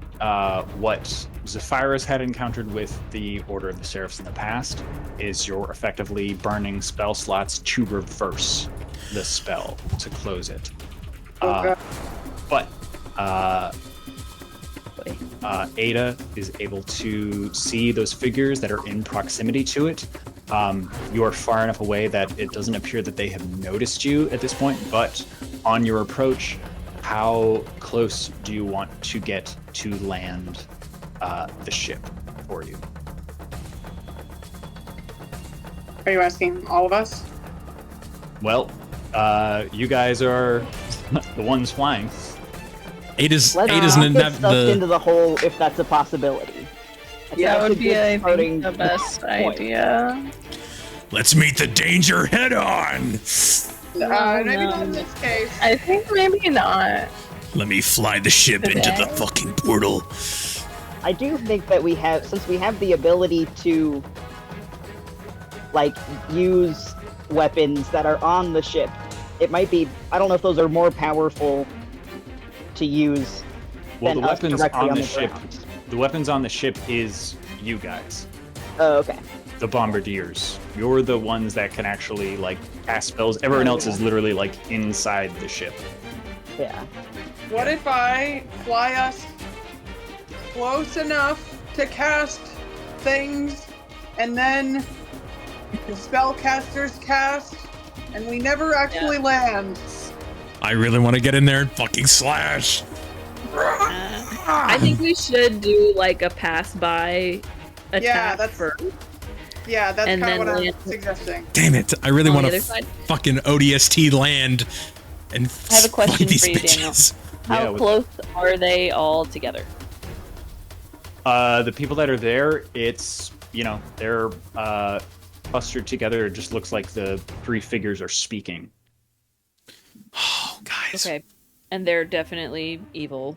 what Zephyrus had encountered with the Order of the Seraphs in the past is you're effectively burning spell slots to reverse the spell to close it. But Ada is able to see those figures that are in proximity to it. You are far enough away that it doesn't appear that they have noticed you at this point, but on your approach, how close do you want to get to land the ship for you? Are you asking all of us? Well, you guys are the ones flying. Let's not get sucked into the hole if that's a possibility. That would be, I think, the best idea. Let's meet the danger head on. Maybe not in this case. I think maybe not. Let me fly the ship into the fucking portal. I do think that since we have the ability to, like, use weapons that are on the ship, it might be, I don't know if those are more powerful to use than us directly on the ship. The weapons on the ship is you guys. Oh, okay. The bombardiers. You're the ones that can actually like cast spells. Everyone else is literally like inside the ship. Yeah. What if I fly us close enough to cast things, and then the spellcasters cast, and we never actually land? I really want to get in there and fucking slash. I think we should do like a pass-by attack first. Yeah, that's and kind of what I'm land. suggesting. Damn it! I really want to fucking ODST land and I have a question these for you, Daniel. bitches. How close are they all together? The people that are there, it's, they're clustered together. It just looks like the 3 figures are speaking. Oh, guys. Okay. And they're definitely evil.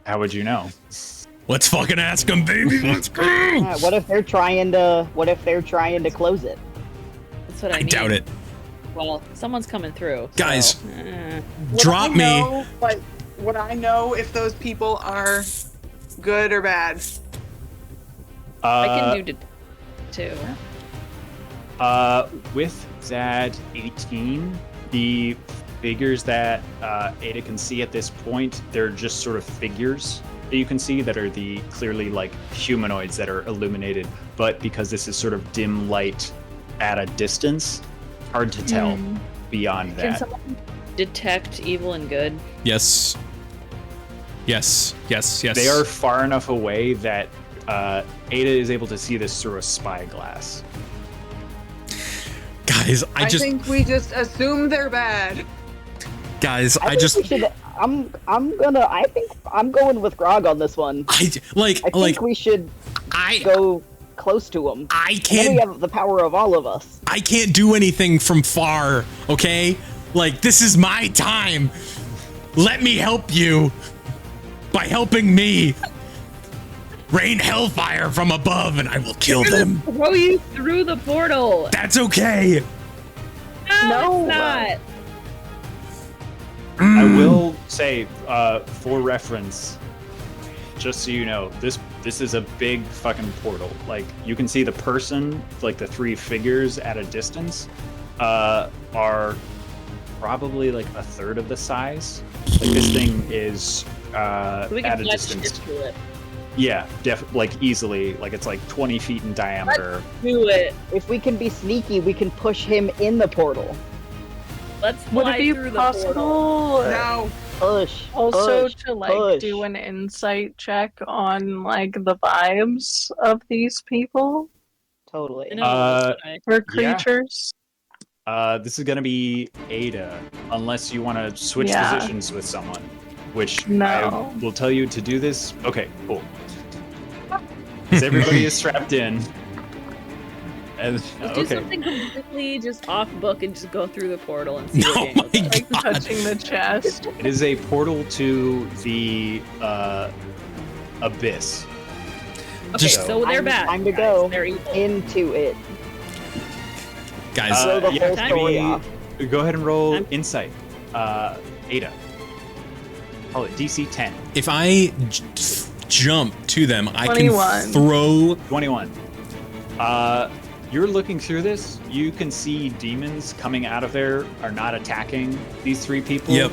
How would you know? Let's fucking ask them, baby. Let's go. Yeah, what if they're trying to close it? That's what I mean. I doubt it. Well, someone's coming through. Guys, so, drop me. Would I know if those people are good or bad? I can do too. With Zad 18, the figures that Ada can see at this point, they're just sort of figures that you can see that are the clearly like humanoids that are illuminated, but because this is sort of dim light at a distance, hard to tell beyond that. Can someone detect evil and good? Yes. Yes. They are far enough away that Ada is able to see this through a spyglass. Guys, I think we just assume they're bad. Guys, I'm going with Grog on this one. I think we should go close to him. I can't. And then we have the power of all of us. I can't do anything from far, okay? Like, this is my time. Let me help you by helping me. Rain hellfire from above and I will kill them. Throw you through the portal. That's okay. No, it's not. I will say, for reference, just so you know, this is a big fucking portal. Like, you can see the person, like the 3 figures at a distance, are probably like a third of the size. Like this thing is So we can at a flash distance. to it. Yeah, like easily. Like it's like 20 feet in diameter. Do it. If we can be sneaky, we can push him in the portal. Let's Would fly it be through the portal. possible No. Push. also push, to like push. do an insight check on like the vibes of these people Totally. I know, that's what I- or Yeah. creatures? This is gonna be Ada, unless you want to switch Yeah. positions with someone, which No. I will tell you to do this. Okay, cool. Because everybody is strapped in. And Let's do okay, something completely just off book and just go through the portal and see Oh what Daniel my does. Like God. touching the chest. it is a portal to the abyss. Okay, Just- so they're bad. Time to guys. go They're evil. into it. Guys, Throw the yeah, whole give story me- off. Go ahead and roll I'm- insight. Ada. Call it DC 10. if I jump to them, I 21. can throw. 21. You're looking through this. You can see demons coming out of there are not attacking these three people. Yep.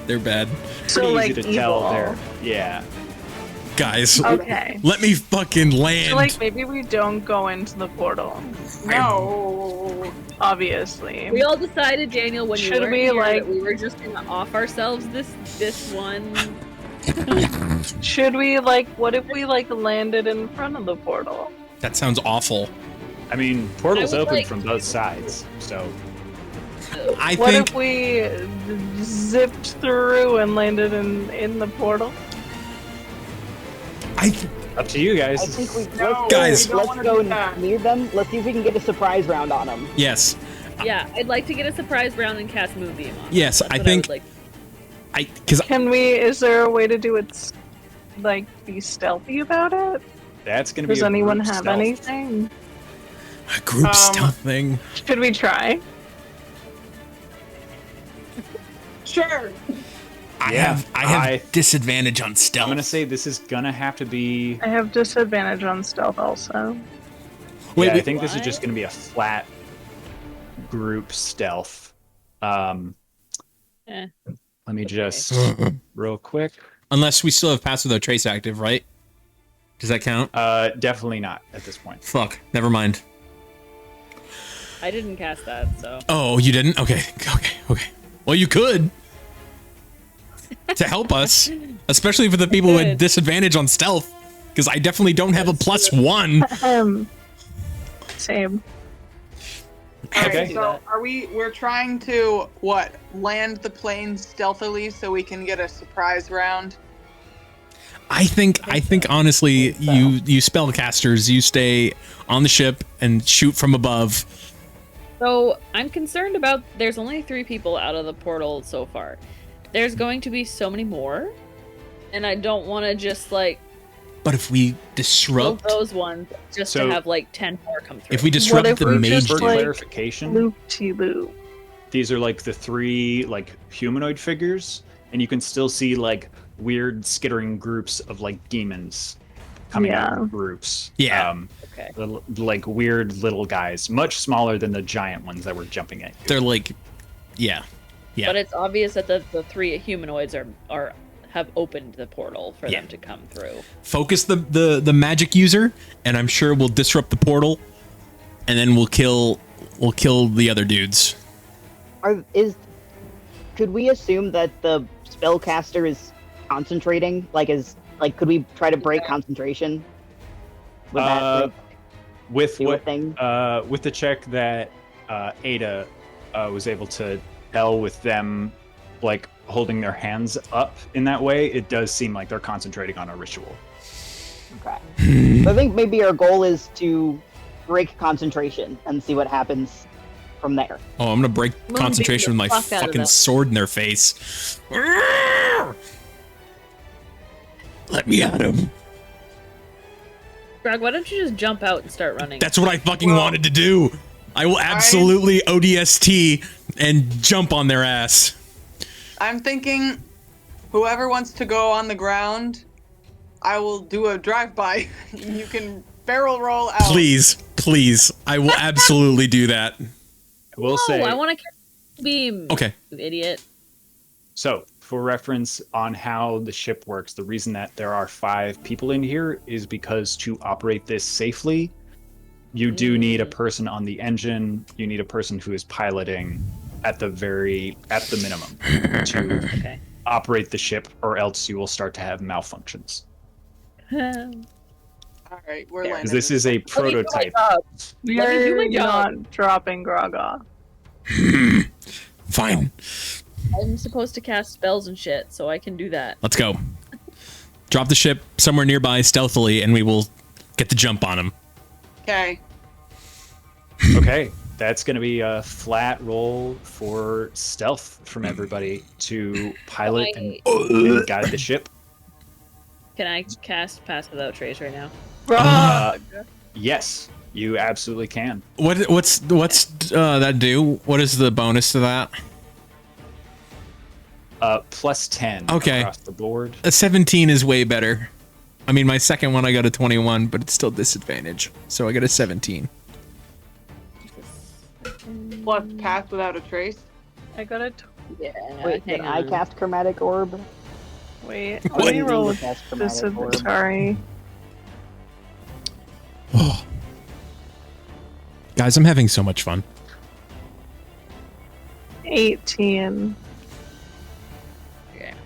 They're bad. So Pretty like easy to evil. tell there. Yeah. Guys, Okay. let me fucking land. So like maybe we don't go into the portal. No. Obviously. We all decided, Daniel, when you Should weren't we, here, like- that we were just gonna off ourselves this one. Should we like what if we like landed in front of the portal? That sounds awful. I mean, portal's I would open like- from both sides, so I What think if we zipped through and landed in the portal? up to you guys. I think we No. Guys. we don't let's wanna go do that. near them. Let's see if we can get a surprise round on them. yes, Yeah, I'd like to get a surprise round and cast Moonbeam on. Yes, That's I what think- would like. because Can we? Is there a way to do it? Like be stealthy about it? That's gonna be. Does a anyone group have stealth. anything? a group stealth thing. Should we try? Sure. I Yeah, have disadvantage on stealth. I'm gonna say this is gonna have to be. I have disadvantage on stealth also. Wait, yeah, I wait, think this is just gonna be a flat group stealth. Eh. Let me just real quick. unless we still have pass without trace active, right? Does that count? Definitely not at this point. Fuck. Never mind. I didn't cast that, so. Oh, you didn't? Okay. Well, you could. To help us, especially for the people with Good. disadvantage on stealth, because I definitely don't have a +1. Same. Okay. Alright, so we're trying to what? Land the plane stealthily so we can get a surprise round. I think honestly, you spellcasters, you stay on the ship and shoot from above. So I'm concerned about. There's only 3 people out of the portal so far. There's going to be so many more, and I don't want to just like But if we kill disrupt, those ones just So- to have like 10 more come through. if we disrupt if the we mage, just, For like, clarification, Loop-de-loop. these are like the 3 like humanoid figures, and you can still see like weird skittering groups of like demons coming out Yeah. of groups. Yeah. Okay. Like weird little guys, much smaller than the giant ones that were jumping at you. they're like, yeah. But it's obvious that the 3 humanoids are have opened the portal for them to come through. Focus the magic user, and I'm sure we'll disrupt the portal, and then we'll kill the other dudes. Could we assume that the spellcaster is concentrating? Could we try to break concentration? Would that like, With do a what thing? with the check that Ada was able to tell with them like holding their hands up in that way, it does seem like they're concentrating on a ritual. Okay. So I think maybe our goal is to break concentration and see what happens from there. Oh, I'm gonna break Moonbeam concentration with my the fuck out of fucking them. sword in their face. Let me at him. Greg, why don't you just jump out and start running? That's what I fucking wanted to do. I will absolutely ODST and jump on their ass. I'm thinking whoever wants to go on the ground, I will do a drive-by. You can barrel roll out. Please, I will absolutely do that. I will No, say I want to. Beam. Okay. You idiot. So, for reference on how the ship works, the reason that there are 5 people in here is because to operate this safely, you do need a person on the engine. You need a person who is piloting at the minimum to operate the ship, or else you will start to have malfunctions. All right, we're landing. Because this is a prototype. We Let me do my are job. not dropping Graga. Fine. I'm supposed to cast spells and shit, so I can do that. Let's go. Drop the ship somewhere nearby stealthily, and we will get the jump on him. Okay. Okay, that's going to be a flat roll for stealth from everybody to pilot and guide the ship. Can I cast Pass Without Trace right now? Yes, you absolutely can. What's that do? What is the bonus to that? Plus 10 Okay. across the board. A 17 is way better. I mean, my second one I got a 21, but it's still disadvantage. So I got a 17. Plus Pass Without a Trace. I got a. Yeah. Wait, hang can I on. cast Chromatic Orb? Wait, I let me didn't roll think with to cast Chromatic Orb. Sorry. Oh. Guys, I'm having so much fun. 18.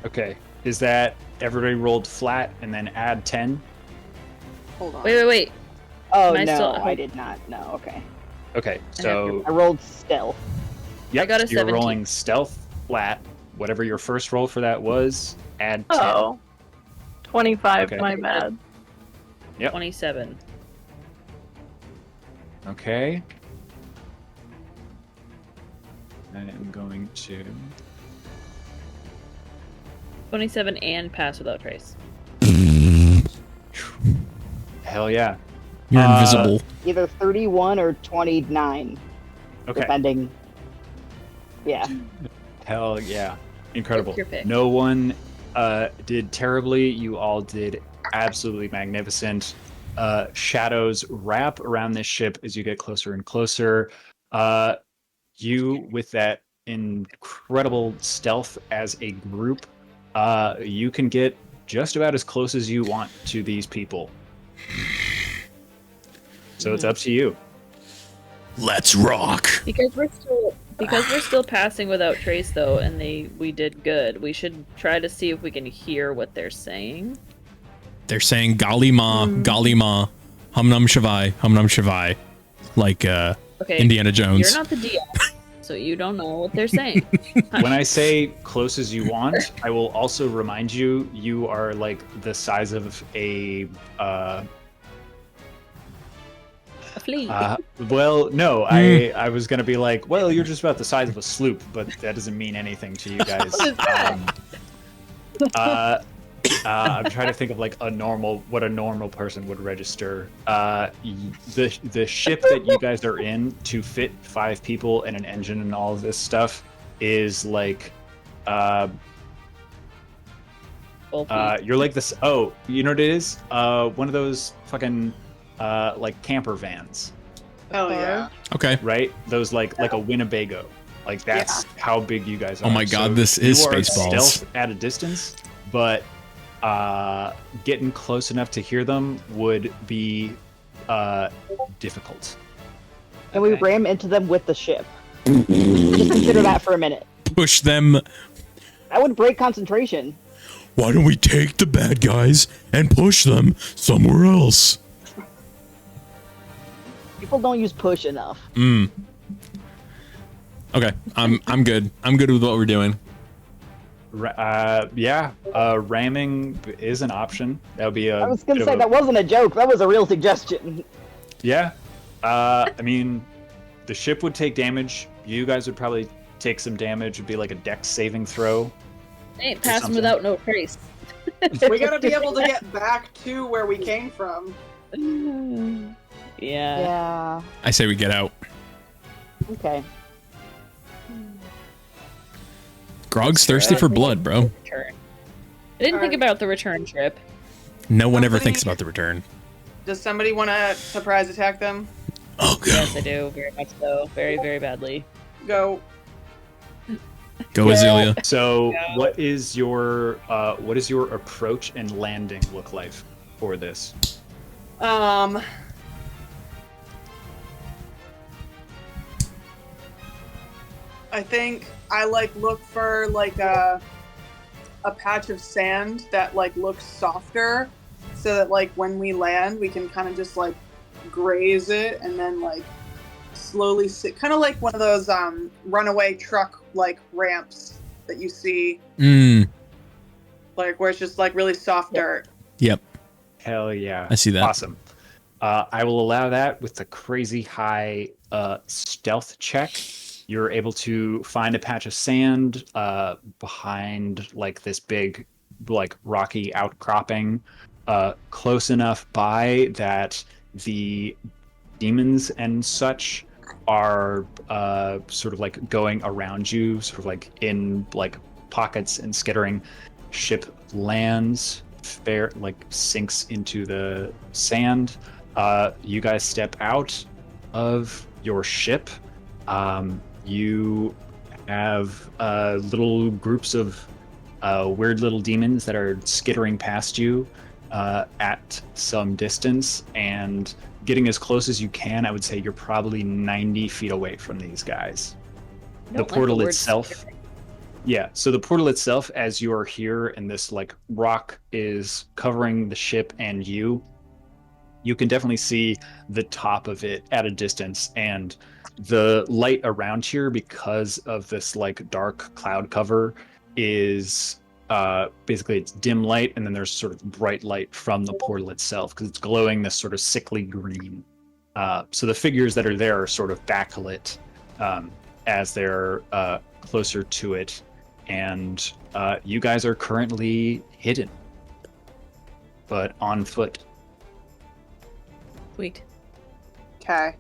Okay, is that everybody rolled flat and then add 10? Hold on. Wait. Oh, Am I no, still- I did not. No, okay. Okay, so I rolled Stealth. yep, I got a you're 17. rolling stealth flat. Whatever your first roll for that was, add 10. Oh. 25, Okay. my bad. Yep. 27. Okay. I am going to... 27 and Pass Without Trace. Hell yeah. You're invisible. Either 31 or 29, Okay. depending. Yeah. Hell yeah. Incredible. Pick your pick. No one did terribly. You all did absolutely magnificent. Shadows wrap around this ship as you get closer and closer. You, with that incredible stealth as a group, you can get just about as close as you want to these people. So it's up to you. Let's rock. Because we're still passing without trace though, and we did good. We should try to see if we can hear what they're saying. They're saying Gali Ma, Hum Num Shavai, like Okay, Indiana Jones. You're not the DM, so you don't know what they're saying. When I say close as you want, I will also remind you, you are like the size of a flea. well, no, I was gonna be like, well, you're just about the size of a sloop, but that doesn't mean anything to you guys. I'm trying to think of like what a normal person would register. The ship that you guys are in to fit 5 people and an engine and all of this stuff is like, you're like this. Oh, you know what it is? One of those fucking like camper vans. Hell yeah. Okay. Right? Those like a Winnebago. Like that's how big you guys are. Oh my god, So this is you are Spaceballs. stealth at a distance, but getting close enough to hear them would be difficult. And we ram into them with the ship. Just consider that for a minute. Push them. That would break concentration. Why don't we take the bad guys and push them somewhere else? People don't use push enough. Okay, I'm good. I'm good with what we're doing. Ramming is an option. That would be a. I was gonna bit say of that wasn't a joke. That was a real suggestion. Yeah. I mean, the ship would take damage. You guys would probably take some damage. It'd be like a dex saving throw. Ain't passing something. without no trace. We gotta be able to get back to where we came from. Yeah. Yeah. I say we get out. Okay. Grog's thirsty for blood, bro. Return. I didn't think about the return trip. No one ever thinks about the return. Does somebody want to surprise attack them? Oh god. Yes, I do. Very much so. Very, very badly. Go. Go, Azealia. So, what is your approach and landing look like for this? I think I look for a patch of sand that looks softer, so that when we land, we can kind of just graze it and then slowly sit, kind of like one of those runaway truck ramps that you see, where it's just really soft dirt. Yep. Hell yeah! I see that. Awesome. I will allow that with the crazy high stealth check. You're able to find a patch of sand behind this big rocky outcropping, close enough by that the demons and such are sort of going around you, sort of in pockets and skittering. Ship lands, sinks into the sand. You guys step out of your ship. You have little groups of weird little demons that are skittering past you at some distance, and getting as close as you can. I would say you're probably 90 feet away from these guys. The portal itself. Yeah, so the portal itself, as you are here and this rock is covering the ship and you can definitely see the top of it at a distance, and the light around here, because of this dark cloud cover, is basically it's dim light, and then there's sort of bright light from the portal itself because it's glowing this sort of sickly green. So the figures that are there are sort of backlit as they're closer to it, and you guys are currently hidden, but on foot. Sweet. Okay.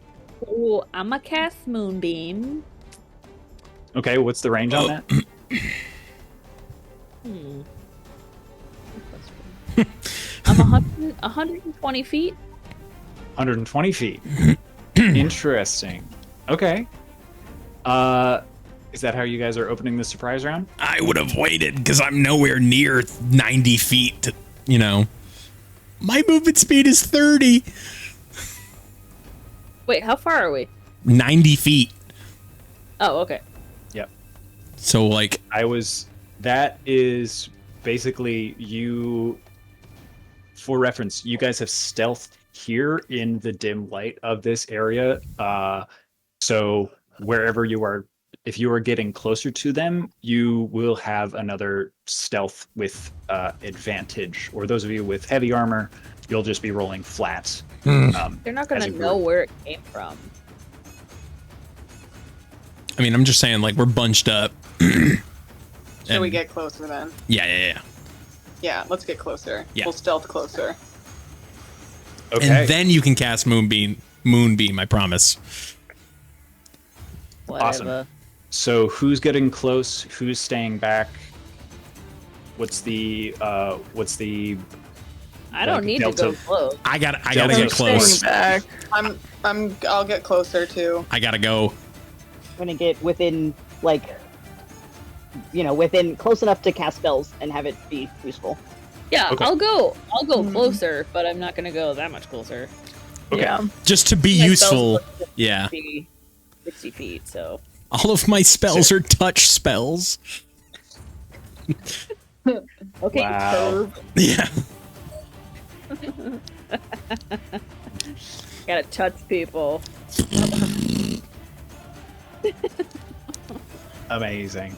Oh, I'm a cast Moonbeam. Okay, what's the range on that? I'm 120 feet. 120 feet. Interesting. Okay. Is that how you guys are opening the surprise round? I would have waited because I'm nowhere near 90 feet to, my movement speed is 30. Wait, how far are we? 90 feet. Oh, okay. Yep. So that is basically you, for reference, you guys have stealthed here in the dim light of this area. So wherever you are, if you are getting closer to them, you will have another stealth with advantage. Or those of you with heavy armor, you'll just be rolling flat. They're not going to know where it came from. I mean, I'm just saying, we're bunched up. Should we get closer then? Yeah. Yeah, let's get closer. Yeah. We'll stealth closer. Okay. And then you can cast Moonbeam, I promise. Whatever. Awesome. So who's getting close? Who's staying back? What's the I don't need to go close. I gotta Delta get close. Back. I'll get closer too. I gotta go. I'm gonna get within within close enough to cast spells and have it be useful. Yeah, Okay. I'll go closer, but I'm not gonna go that much closer. Okay. Yeah. Just to be My useful. spells look Yeah. 60 feet, so. All of my spells are touch spells. Okay, Wow. curve. Yeah. Gotta touch people. Amazing.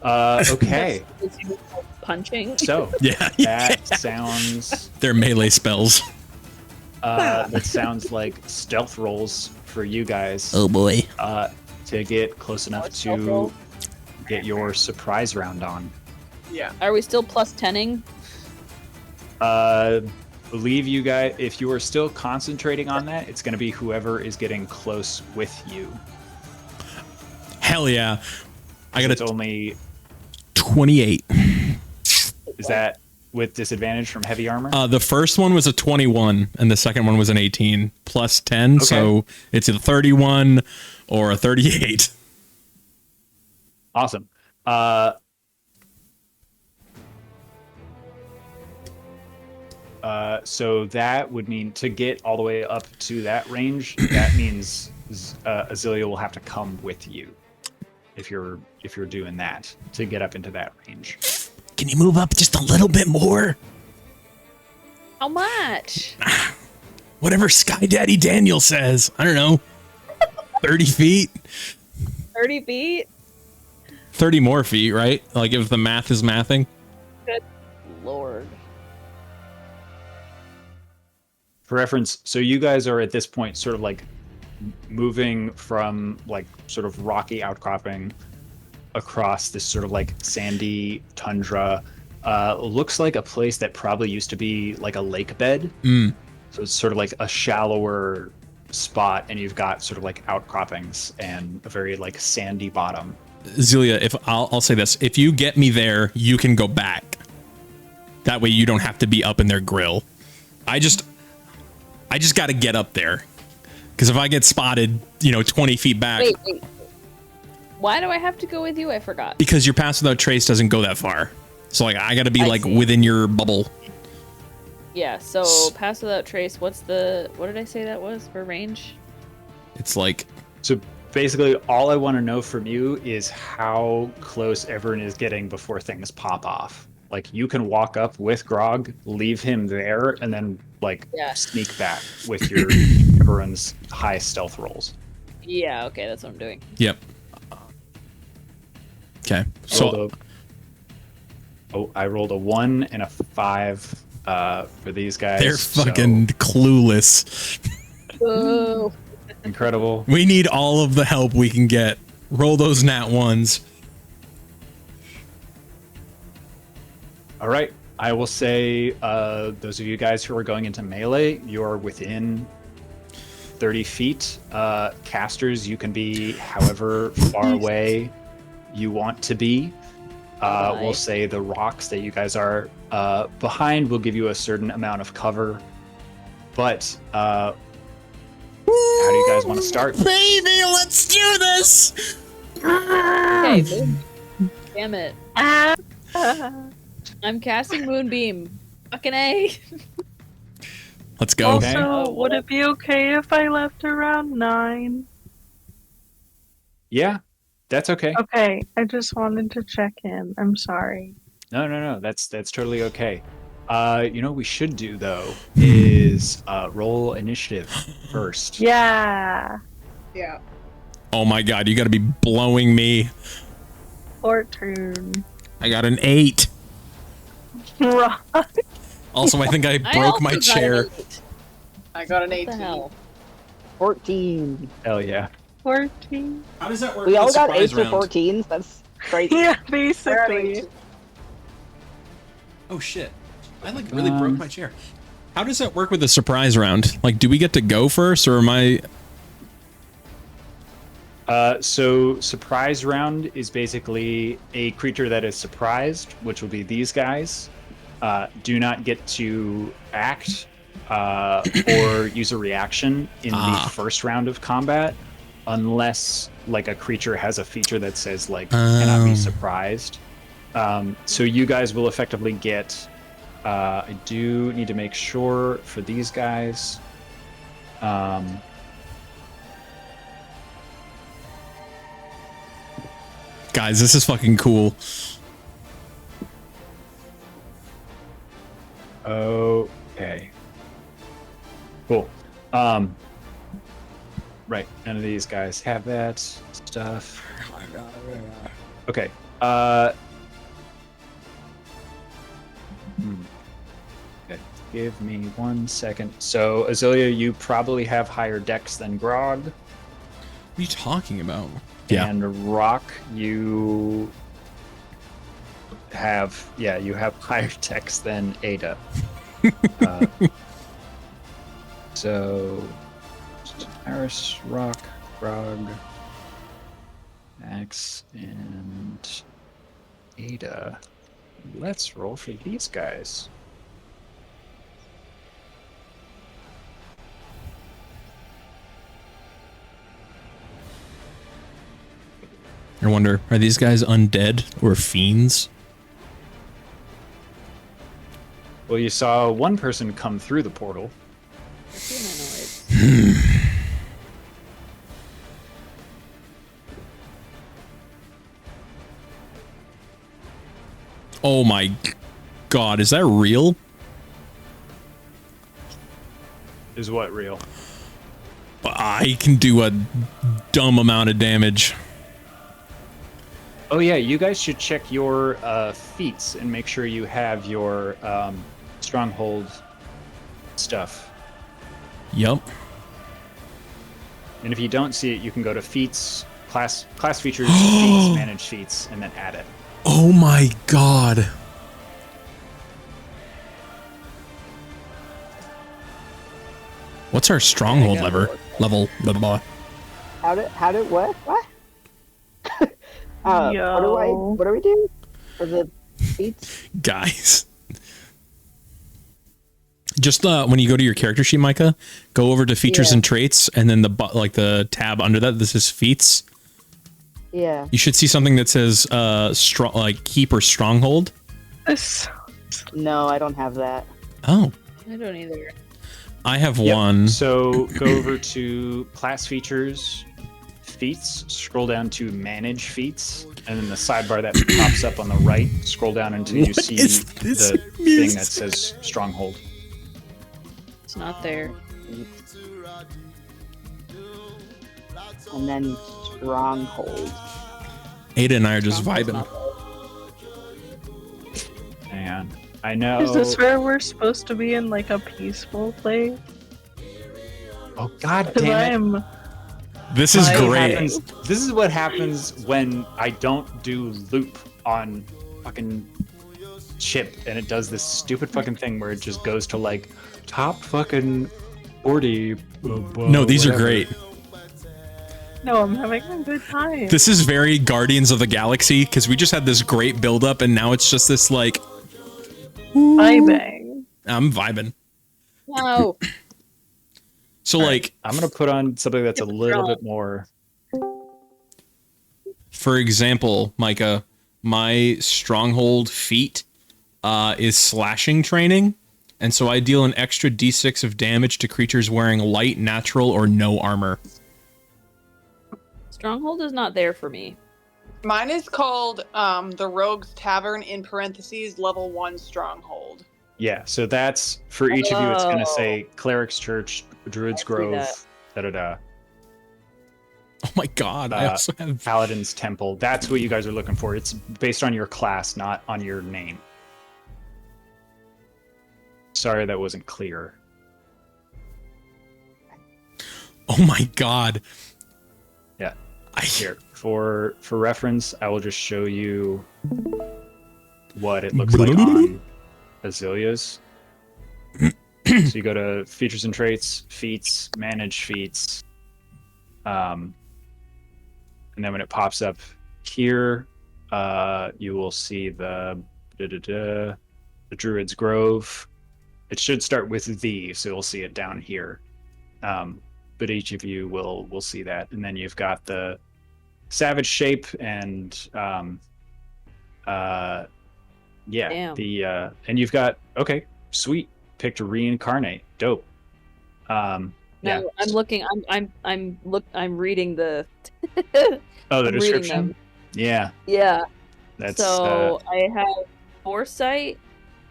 Okay. Punching. So Yeah. that sounds They're melee spells. that sounds like stealth rolls for you guys. Oh boy. To get close enough stealth to roll? get your surprise round on. Yeah. Are we still plus 10ing? Believe you guys, if you are still concentrating on that, it's going to be whoever is getting close with you. Hell yeah. I got It's a only 28. is that with disadvantage from heavy armor? The first one was a 21 and the second one was an 18 plus 10. Okay. So it's a 31 or a 38. Awesome. So that would mean to get all the way up to that range, that means Azealia will have to come with you if you're doing that to get up into that range. Can you move up just a little bit more? How much? Whatever Sky Daddy Daniel says. I don't know. 30 feet? 30 feet? 30 more feet, right? Like if the math is mathing. Good Lord. For reference, so you guys are at this point sort of like moving from like sort of rocky outcropping across this sort of like sandy tundra. Looks like a place that probably used to be like a lake bed. So it's sort of like a shallower spot, and you've got sort of like outcroppings and a very like sandy bottom. Zelia, if I'll say this, if you get me there, you can go back. That way you don't have to be up in their grill. I just got to get up there. Because if I get spotted, 20 feet back. Wait. Why do I have to go with you? I forgot. Because your pass without trace doesn't go that far. So like I got to be within your bubble. Yeah, so pass without trace, what did I say that was for range? It's like... So basically all I want to know from you is how close everyone is getting before things pop off. Like you can walk up with Grog, leave him there, and then sneak back with your everyone's high stealth rolls. Yeah, okay, that's what I'm doing. Yep. Okay. So I rolled a 1 and a 5 for these guys. They're fucking clueless. Whoa. Incredible. We need all of the help we can get. Roll those nat ones. All right. I will say those of you guys who are going into melee, you're within 30 feet. Casters, you can be however far away you want to be. We'll say the rocks that you guys are behind will give you a certain amount of cover. But how do you guys want to start? Baby, let's do this! Okay, damn it. I'm casting Moonbeam. Fucking A. Let's go. Also, would it be okay if I left around 9? Yeah, that's okay. Okay, I just wanted to check in. I'm sorry. No. That's totally okay. What we should do though is roll initiative first. Yeah. Yeah. Oh my god, you gotta be blowing me. 14. I got an 8. Right. Also, I think I broke my chair. I got an What 18. the hell? 14. Hell yeah. 14. How does that work? We all got 8s or 14s. That's crazy. Yeah, basically. Oh shit. I really broke my chair. How does that work with the surprise round? Like, do we get to go first, or am I... So surprise round is basically a creature that is surprised, which will be these guys. Do not get to act or use a reaction in the first round of combat unless a creature has a feature that says cannot be surprised. So you guys will effectively get I do need to make sure for these guys Guys, this is fucking cool. Okay. Cool. Right. None of these guys have that stuff. Okay. Okay. Give me 1 second. So, Azealia, you probably have higher dex than Grog. What are you talking about? And Rock, you have higher dex than Ada. So Iris, Rock, Grog, Max, and Ada. Let's roll for these guys. I wonder, are these guys undead or fiends? Well, you saw one person come through the portal. Oh my god, is that real? Is what real? I can do a dumb amount of damage. Oh yeah, you guys should check your feats and make sure you have your stronghold stuff. Yep. And if you don't see it, you can go to feats, class features, feats, manage feats, and then add it. Oh my god. What's our stronghold level? Blah, blah, blah. How did what? What? What do we do for the feats? Guys. Just when you go to your character sheet, Micah, go over to features and traits, and then the tab under that. This is feats. Yeah. You should see something that says keep or stronghold. No, I don't have that. Oh. I don't either. I have one. So go over to class features, feats, scroll down to manage feats, and then the sidebar that pops up on the right, scroll down until you see the thing that says stronghold. It's not there. And then stronghold. Ada and I are just vibing. And I know. Is this where we're supposed to be in like a peaceful place? Oh god Because damn it. This is great. This is what happens when I don't do loop on fucking chip and it does this stupid fucking thing where it just goes to like top fucking 40. No, these are great. No, I'm having a good time. This is very Guardians of the Galaxy because we just had this great build up and now it's just this like vibing. I'm vibing. Wow. So like I'm gonna put on something that's a little bit more. For example, Micah, my stronghold feat is slashing training, and so I deal an extra d6 of damage to creatures wearing light, natural, or no armor. Stronghold is not there for me. Mine is called the Rogue's Tavern in parentheses level 1 stronghold. Yeah, so that's for each of you. It's gonna say Cleric's Church, Druid's Grove, da da da. Oh my god! I also have Paladin's Temple. That's what you guys are looking for. It's based on your class, not on your name. Sorry, that wasn't clear. Oh my god! Yeah. Here for reference, I will just show you what it looks like on Azalea's. So you go to features and traits, feats, manage feats, and then when it pops up here, you will see the Druid's Grove. It should start with the, so you'll see it down here. But each of you will see that, and then you've got the Savage Shape and and you've got sweet, picked Reincarnate, dope. No, yeah. I'm looking. I'm reading the. Oh, the I'm description. Yeah. Yeah. That's so I have Foresight,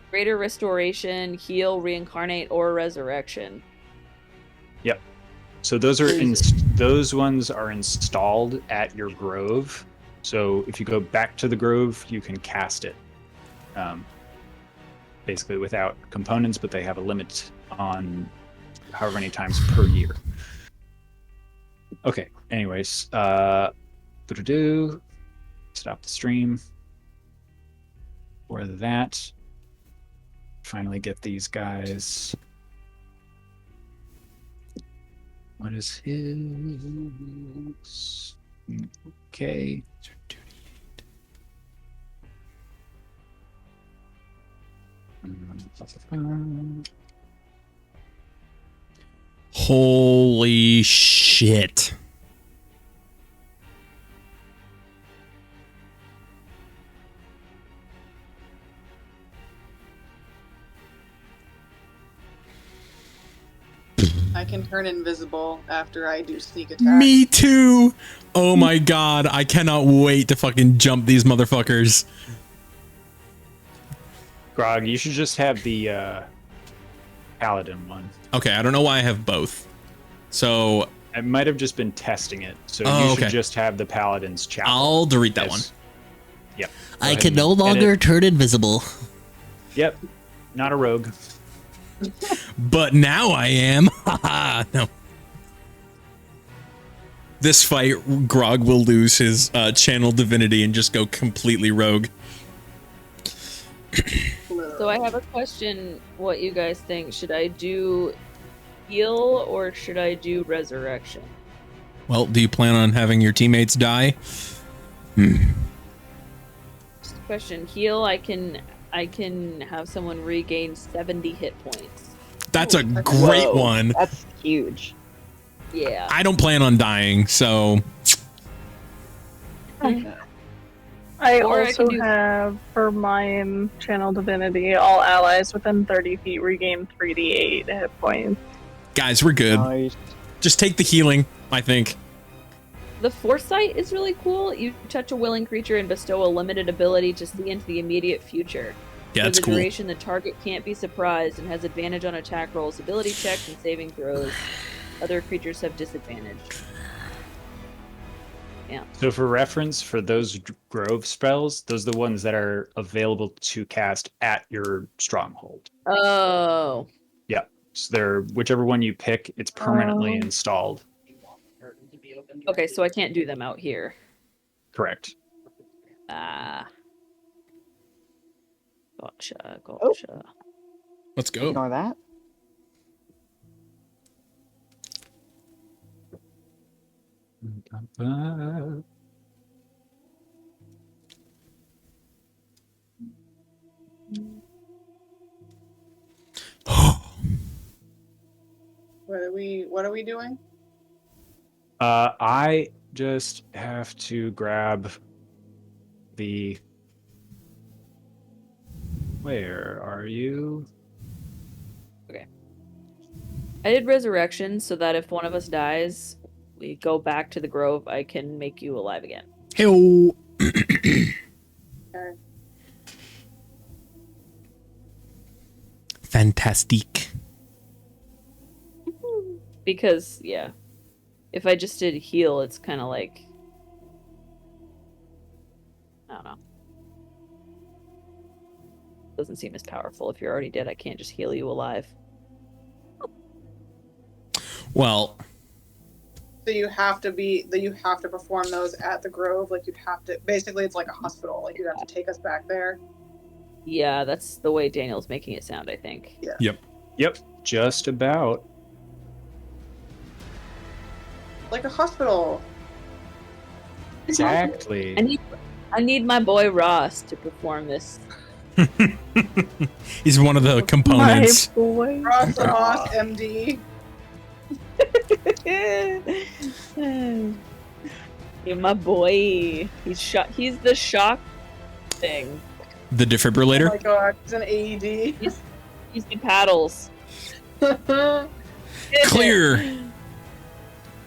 Greater Restoration, Heal, Reincarnate, or Resurrection. Yep. So those ones are installed at your grove. So if you go back to the grove, you can cast it. Basically without components, but they have a limit on however many times per year. Okay. Anyways, stop the stream for that. Finally get these guys. What is his? Okay. Holy shit. I can turn invisible after I do sneak attack. Me too. Oh my god, I cannot wait to fucking jump these motherfuckers. Grog, you should just have the paladin one. Okay, I don't know why I have both. So I might have just been testing it, so Oh, you should okay. just have the paladin's chapel. I'll delete that one. Yep. I can no longer turn invisible. Yep. Not a rogue. But now I am. Haha, no. This fight, Grog will lose his channel divinity and just go completely rogue. So I have a question. What you guys think? Should I do heal or should I do resurrection? Well, do you plan on having your teammates die? Just a question. Heal. I can have someone regain 70 hit points. That's a great Whoa, one. That's huge. Yeah. I don't plan on dying, so I Or I also can do- have, for mine, Channel Divinity, all allies within 30 feet regain 3d8 hit points. guys, we're good. Nice. Just take the healing, I think. The foresight is really cool. You touch a willing creature and bestow a limited ability to see into the immediate future. Yeah, For that's the cool. duration, the target can't be surprised and has advantage on attack rolls, ability checks, and saving throws. Other creatures have disadvantage. Yeah. So for reference, for those grove spells, those are the ones that are available to cast at your stronghold. Oh. Yeah. So they're whichever one you pick, it's permanently installed. Okay, so I can't do them out here. Correct. Ah. Gotcha. Oh. Let's go. Ignore that. What are we doing? I just have to grab the. Where are you? I did resurrection so that if one of us dies, we go back to the grove, I can make you alive again. Hey-o. Okay. Fantastic. Because, yeah. If I just did heal, it's kind of like... I don't know. Doesn't seem as powerful. If you're already dead, I can't just heal you alive. Well, So you have to perform those at the Grove. Like you'd have to. Basically, it's like a hospital. Like you have to take us back there. Yeah, that's the way Daniel's making it sound, I think. Yeah. Yep. Just about. Like a hospital. Exactly. I need my boy Ross to perform this. he's one of the components. My boy. Ross MD. Yeah, my boy. He's the shock thing. The Oh defibrillator. my god, he's an AED. He's the paddles. Clear.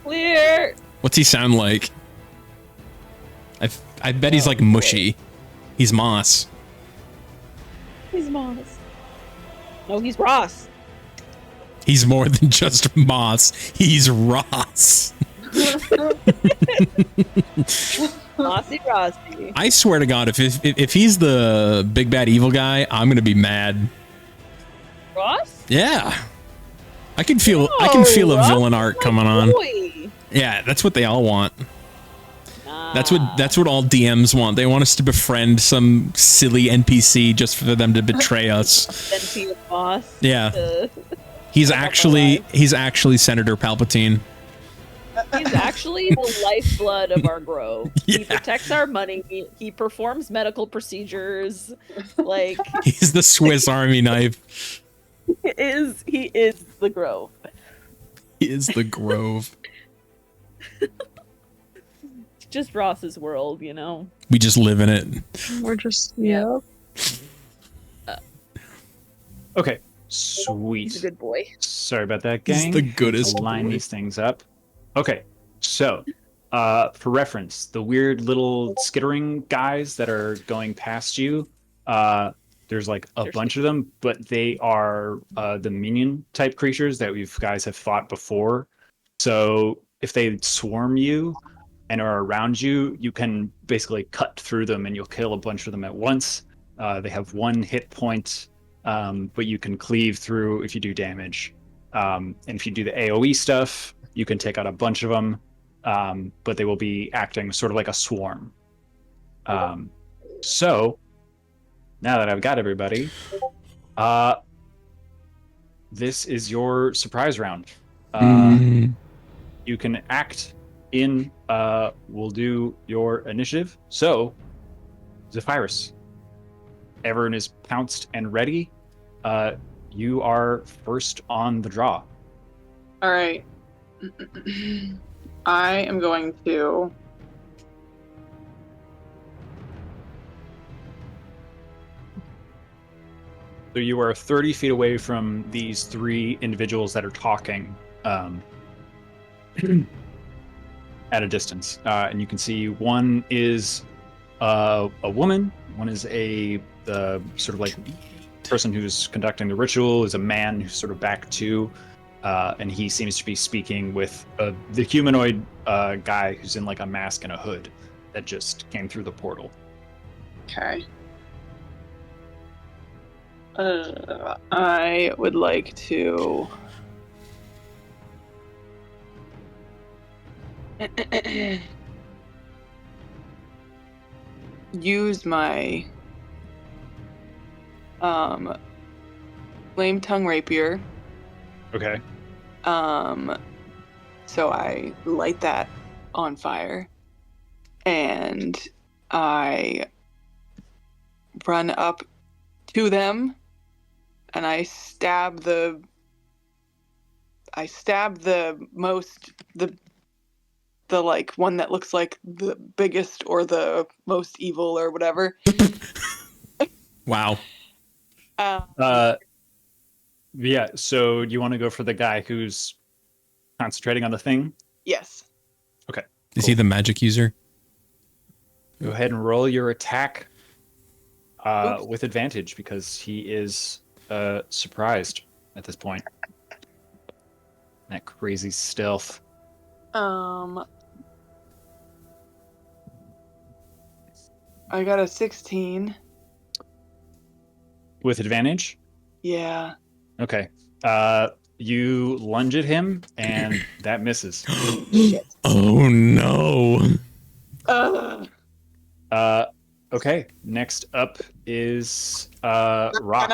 Clear. What's he sound like? I bet he's like mushy. He's Moss. He's Moss. No, he's Ross. He's more than just Moss. He's Ross. Mossy Rossi. I swear to God, if he's the big bad evil guy, I'm gonna be mad. Ross? Yeah, I can feel a Ross villain is arc my coming on. boy. Yeah, that's what they all want. Nah. That's what all DMs want. They want us to befriend some silly NPC just for them to betray us. Then see the boss. Yeah. He's actually Senator Palpatine. He's actually the lifeblood of our grove. He Yeah. protects our money. He performs medical procedures. Like He's the Swiss Army knife. he is the grove. He is the Grove. It's just Ross's world, you know. We just live in it. We're just, Yeah. Okay. Sweet. He's a good boy. Sorry about that, He's gang. the goodest Line boy. these things up. Okay, so for reference, the weird little skittering guys that are going past you, there's like a bunch of them, but they are the minion type creatures that you guys have fought before. So if they swarm you and are around you, you can basically cut through them and you'll kill a bunch of them at once. They have 1 hit point, but you can cleave through if you do damage. And if you do the AoE stuff, you can take out a bunch of them, but they will be acting sort of like a swarm. So, now that I've got everybody, this is your surprise round. You can act in, we'll do your initiative. So, Zephyrus, everyone is pounced and ready. You are first on the draw. All right. I am going to So you are 30 feet away from these 3 individuals that are talking at a distance. And you can see one is a woman, one is a sort of like person who's conducting the ritual, is a man who's sort of back to, and he seems to be speaking with the humanoid guy who's in like a mask and a hood that just came through the portal. Okay. I would like to use my flame tongue rapier. Okay. So I light that on fire, and I run up to them, and I stab the like one that looks like the biggest or the most evil or whatever. Wow. Yeah, so do you want to go for the guy who's concentrating on the thing? Yes. Okay. Is he the magic user? Go ahead and roll your attack with advantage because he is surprised at this point. That crazy stealth. I got a 16. With advantage? Yeah. Okay. You lunge at him, and that misses. Oh no. Okay. Next up is Rock.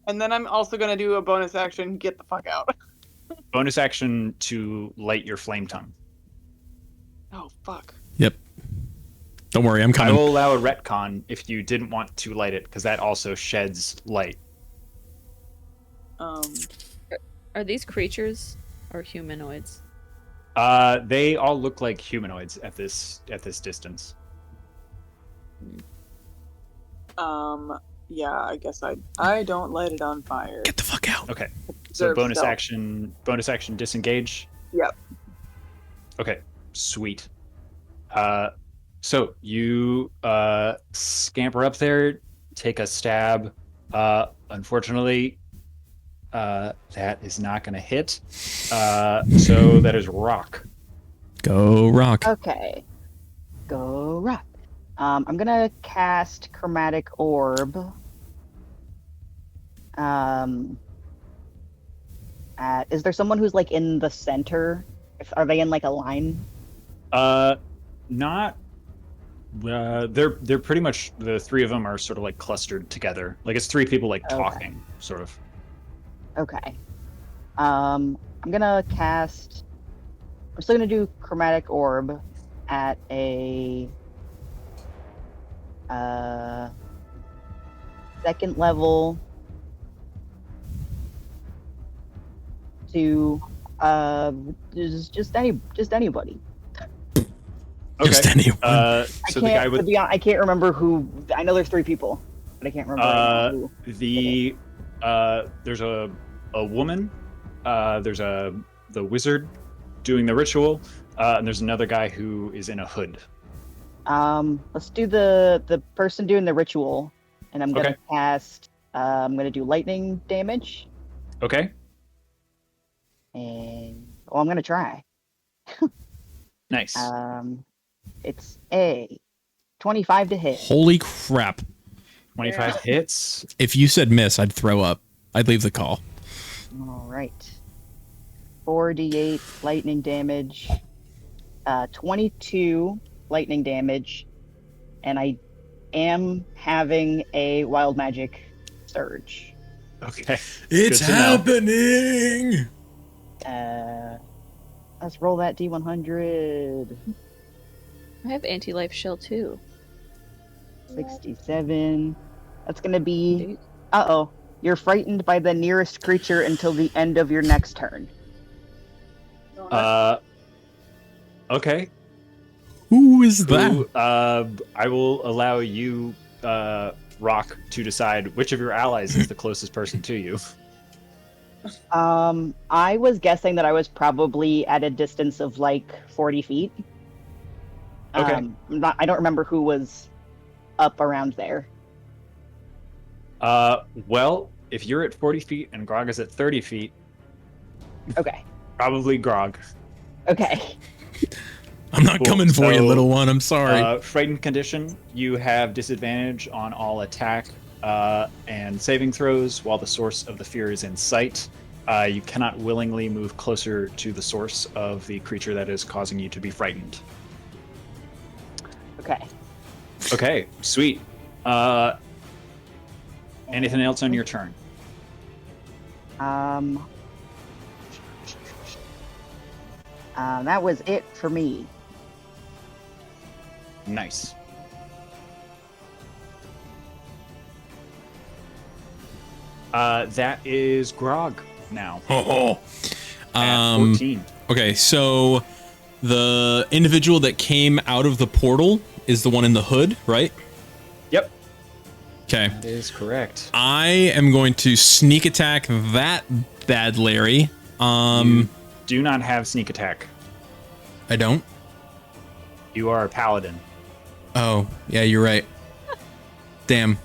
And then I'm also gonna do a bonus action. Get the fuck out. Bonus action to light your flame tongue. Oh fuck. Yep. Don't worry, I'm I coming. will allow a retcon if you didn't want to light it, because that also sheds light. Are these creatures or humanoids? They all look like humanoids at this distance. Yeah, I guess I don't light it on fire. Get the fuck out. Okay. So bonus stealth. action disengage. Yep. Okay, sweet. So you scamper up there, take a stab. Unfortunately, that is not going to hit. So that is Rock. Go Rock. Okay. Go Rock. I'm gonna cast Chromatic Orb. Is there someone who's like in the center? Are they in like a line? Not. They're pretty much, the 3 of them are sort of like clustered together. Like it's 3 people like talking, sort of. Okay. I'm still gonna do Chromatic Orb at a second level to just anybody. Okay. Just anyone. So the guy with I can't remember who. I know there's 3 people, but I can't remember right now who. there's a woman. There's the wizard doing the ritual, and there's another guy who is in a hood. Let's do the person doing the ritual, and I'm gonna cast. I'm gonna do lightning damage. Okay. And I'm gonna try. Nice. It's a 25 to hit. Holy crap! 25 hits. If you said miss, I'd throw up. I'd leave the call. All right. 4d8 lightning damage. 22 lightning damage, and I am having a wild magic surge. Okay. It's happening. Let's roll that d100. I have anti-life shell too. 67. That's gonna be. Uh-oh. You're frightened by the nearest creature until the end of your next turn. Okay. Who is that? I will allow you, Rock, to decide which of your allies is the closest person to you. I was guessing that I was probably at a distance of like 40 feet. Okay. I don't remember who was up around there. Well, if you're at 40 feet and Grog is at 30 feet. Okay. Probably Grog. Okay. I'm not coming for you, little one. I'm sorry. Frightened condition. You have disadvantage on all attack and saving throws while the source of the fear is in sight. You cannot willingly move closer to the source of the creature that is causing you to be frightened. Okay. Okay, sweet. Anything else on your turn? That was it for me. Nice. That is Grog now. At 14. Okay, so the individual that came out of the portal is the one in the hood, right? Yep. Okay. That is correct. I am going to sneak attack that bad Larry. You do not have sneak attack. I don't? You are a paladin. Oh, yeah, you're right. Damn.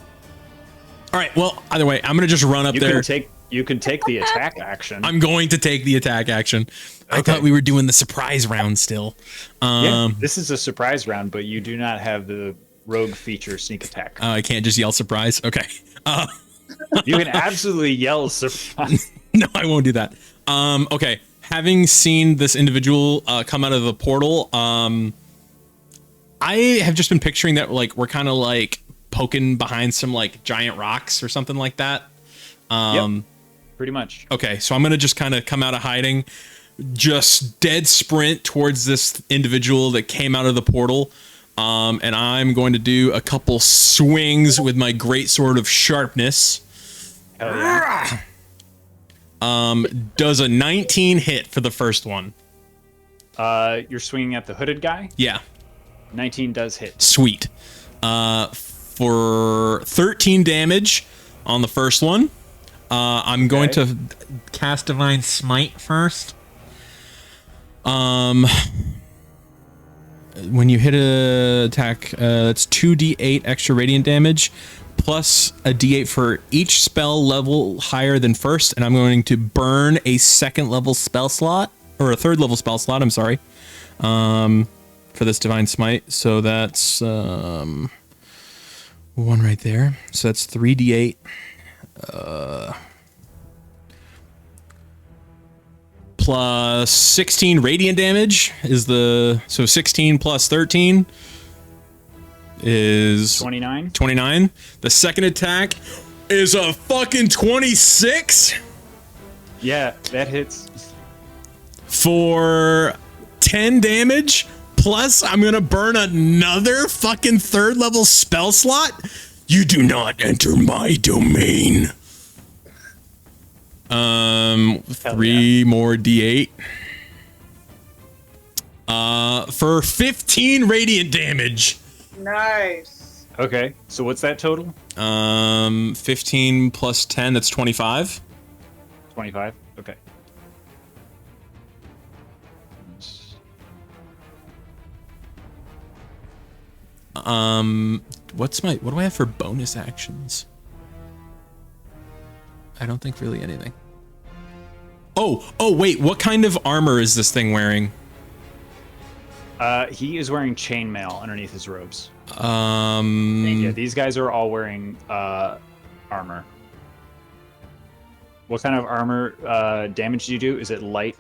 All right, well, either way, I'm going to just run up there. You can take the attack action. I'm going to take the attack action. Okay. I thought we were doing the surprise round still. Yeah, this is a surprise round, but you do not have the rogue feature sneak attack. I can't just yell surprise? Okay. You can absolutely yell surprise. No, I won't do that. Okay. Having seen this individual come out of the portal, I have just been picturing that like we're kind of like poking behind some like giant rocks or something like that. Yep, pretty much. Okay, so I'm gonna just kind of come out of hiding, just dead sprint towards this individual that came out of the portal, and I'm going to do a couple swings with my great sword of sharpness. Hell yeah. Does a 19 hit for the first one? You're swinging at the hooded guy? Yeah. 19 does hit. Sweet. For 13 damage on the first one, I'm going to cast Divine Smite first. When you hit a attack, that's 2d8 extra radiant damage, plus a d8 for each spell level higher than first, and I'm going to burn a second level spell slot, or a third level spell slot, I'm sorry, for this Divine Smite. So that's one right there. So that's 3d8. Plus 16 radiant damage is so 16 plus 13 is 29. The second attack is a fucking 26. Yeah, that hits. For 10 damage, plus I'm gonna burn another fucking third level spell slot. You do not enter my domain. 3 more d8. For 15 radiant damage. Nice. Okay, so what's that total? 15 plus 10, that's 25. 25. Okay. What do I have for bonus actions? I don't think really anything. Oh, wait, what kind of armor is this thing wearing? He is wearing chainmail underneath his robes. Yeah, Yeah, these guys are all wearing armor. What kind of armor damage do you do? Is it light,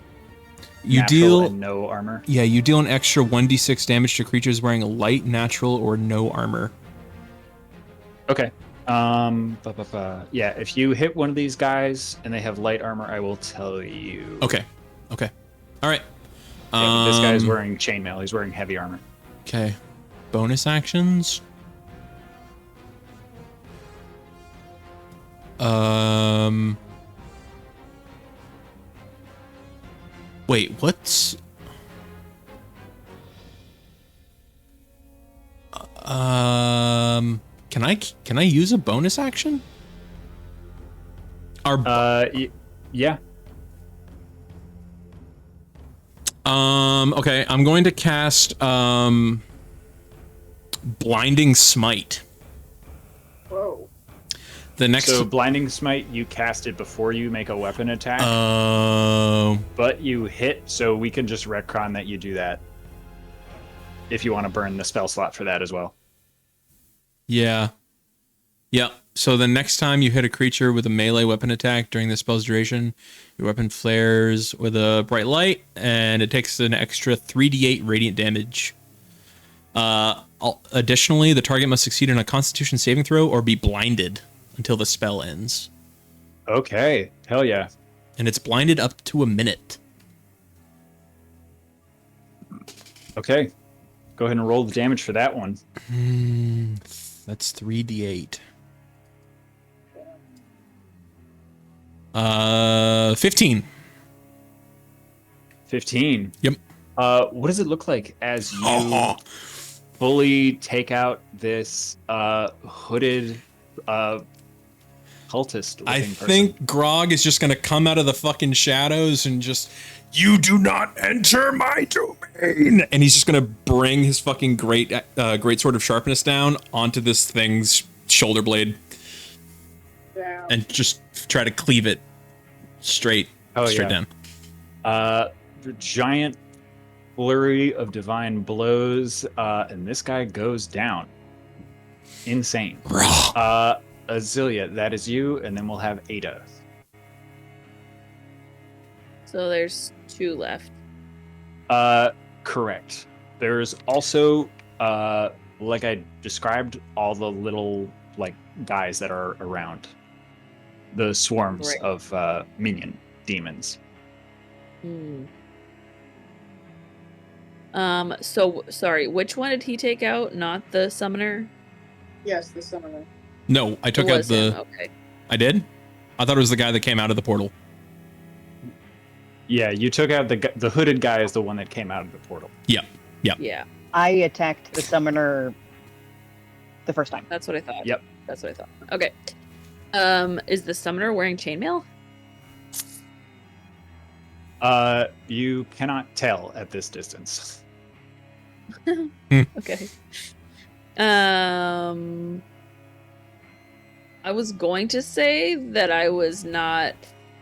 you natural, deal and no armor? Yeah, you deal an extra 1d6 damage to creatures wearing light, natural, or no armor. Okay. Yeah, if you hit one of these guys and they have light armor, I will tell you. Okay. All right. Yeah, but this guy's wearing chainmail. He's wearing heavy armor. Okay. Bonus actions. Wait, what's... Can I use a bonus action? Yeah. Okay, I'm going to cast Blinding Smite. Whoa. The next So Blinding Smite, you cast it before you make a weapon attack. But you hit, so we can just retcon that you do that. If you want to burn the spell slot for that as well. Yeah. So the next time you hit a creature with a melee weapon attack during the spell's duration, your weapon flares with a bright light, and it takes an extra 3d8 radiant damage. Additionally, the target must succeed in a Constitution saving throw or be blinded until the spell ends. Okay, hell yeah. And it's blinded up to a minute. Okay, go ahead and roll the damage for that one. That's 3d8. 15. 15. Yep. What does it look like as you fully take out this hooded cultist? I think Grog is just going to come out of the fucking shadows and just, you do not enter my domain. And he's just going to bring his fucking great sword of sharpness down onto this thing's shoulder blade. Yeah. And just try to cleave it straight down. The giant flurry of divine blows, and this guy goes down. Insane. Azilia, that is you, and then we'll have Ada. So there's 2 left. Correct. There's also, like I described, all the little guys that are around. The swarms of minion demons. So sorry, which one did he take out? Not the summoner? Yes, the summoner. No, I took out the... Okay. I did? I thought it was the guy that came out of the portal. Yeah, you took out the hooded guy is the one that came out of the portal. Yeah. I attacked the summoner the first time. That's what I thought. Yep. That's what I thought. Okay. Is the summoner wearing chainmail? You cannot tell at this distance. Okay. I was going to say that I was not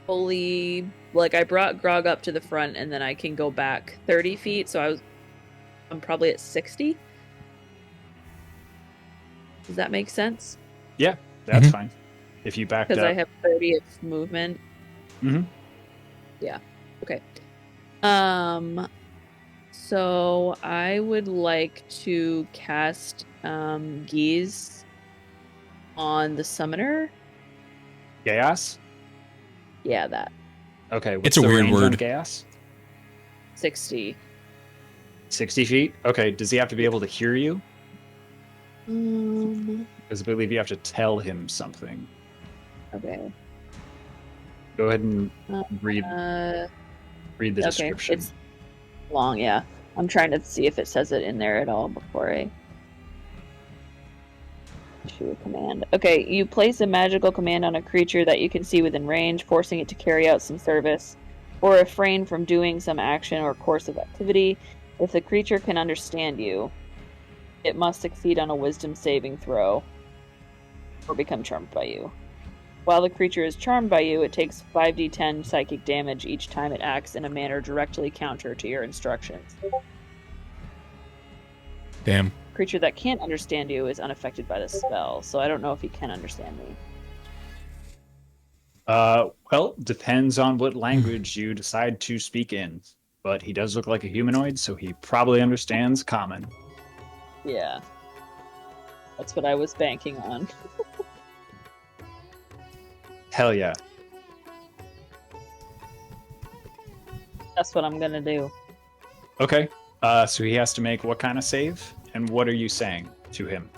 fully... I brought Grog up to the front, and then I can go back 30 feet, so I'm probably at 60. Does that make sense? Yeah, that's fine. If you backed up. Because I have 30 of movement. Mm-hmm. Yeah. Okay. So I would like to cast Geese on the summoner. Chaos? Yeah, that. Okay, it's a weird word. Chaos? 60. 60 feet? Okay, does he have to be able to hear you? Because I believe you have to tell him something. Okay. Go ahead and read the description. It's long, yeah. I'm trying to see if it says it in there at all before I... Issue a command. Okay, you place a magical command on a creature that you can see within range, forcing it to carry out some service or refrain from doing some action or course of activity. If the creature can understand you, it must succeed on a wisdom saving throw or become charmed by you. While the creature is charmed by you, it takes 5d10 psychic damage each time it acts in a manner directly counter to your instructions. Damn. Creature that can't understand you is unaffected by the spell, so I don't know if he can understand me. Well, depends on what language you decide to speak in. But he does look like a humanoid, so he probably understands common. Yeah. That's what I was banking on. Hell yeah. That's what I'm gonna do. Okay. So he has to make what kind of save? And what are you saying to him?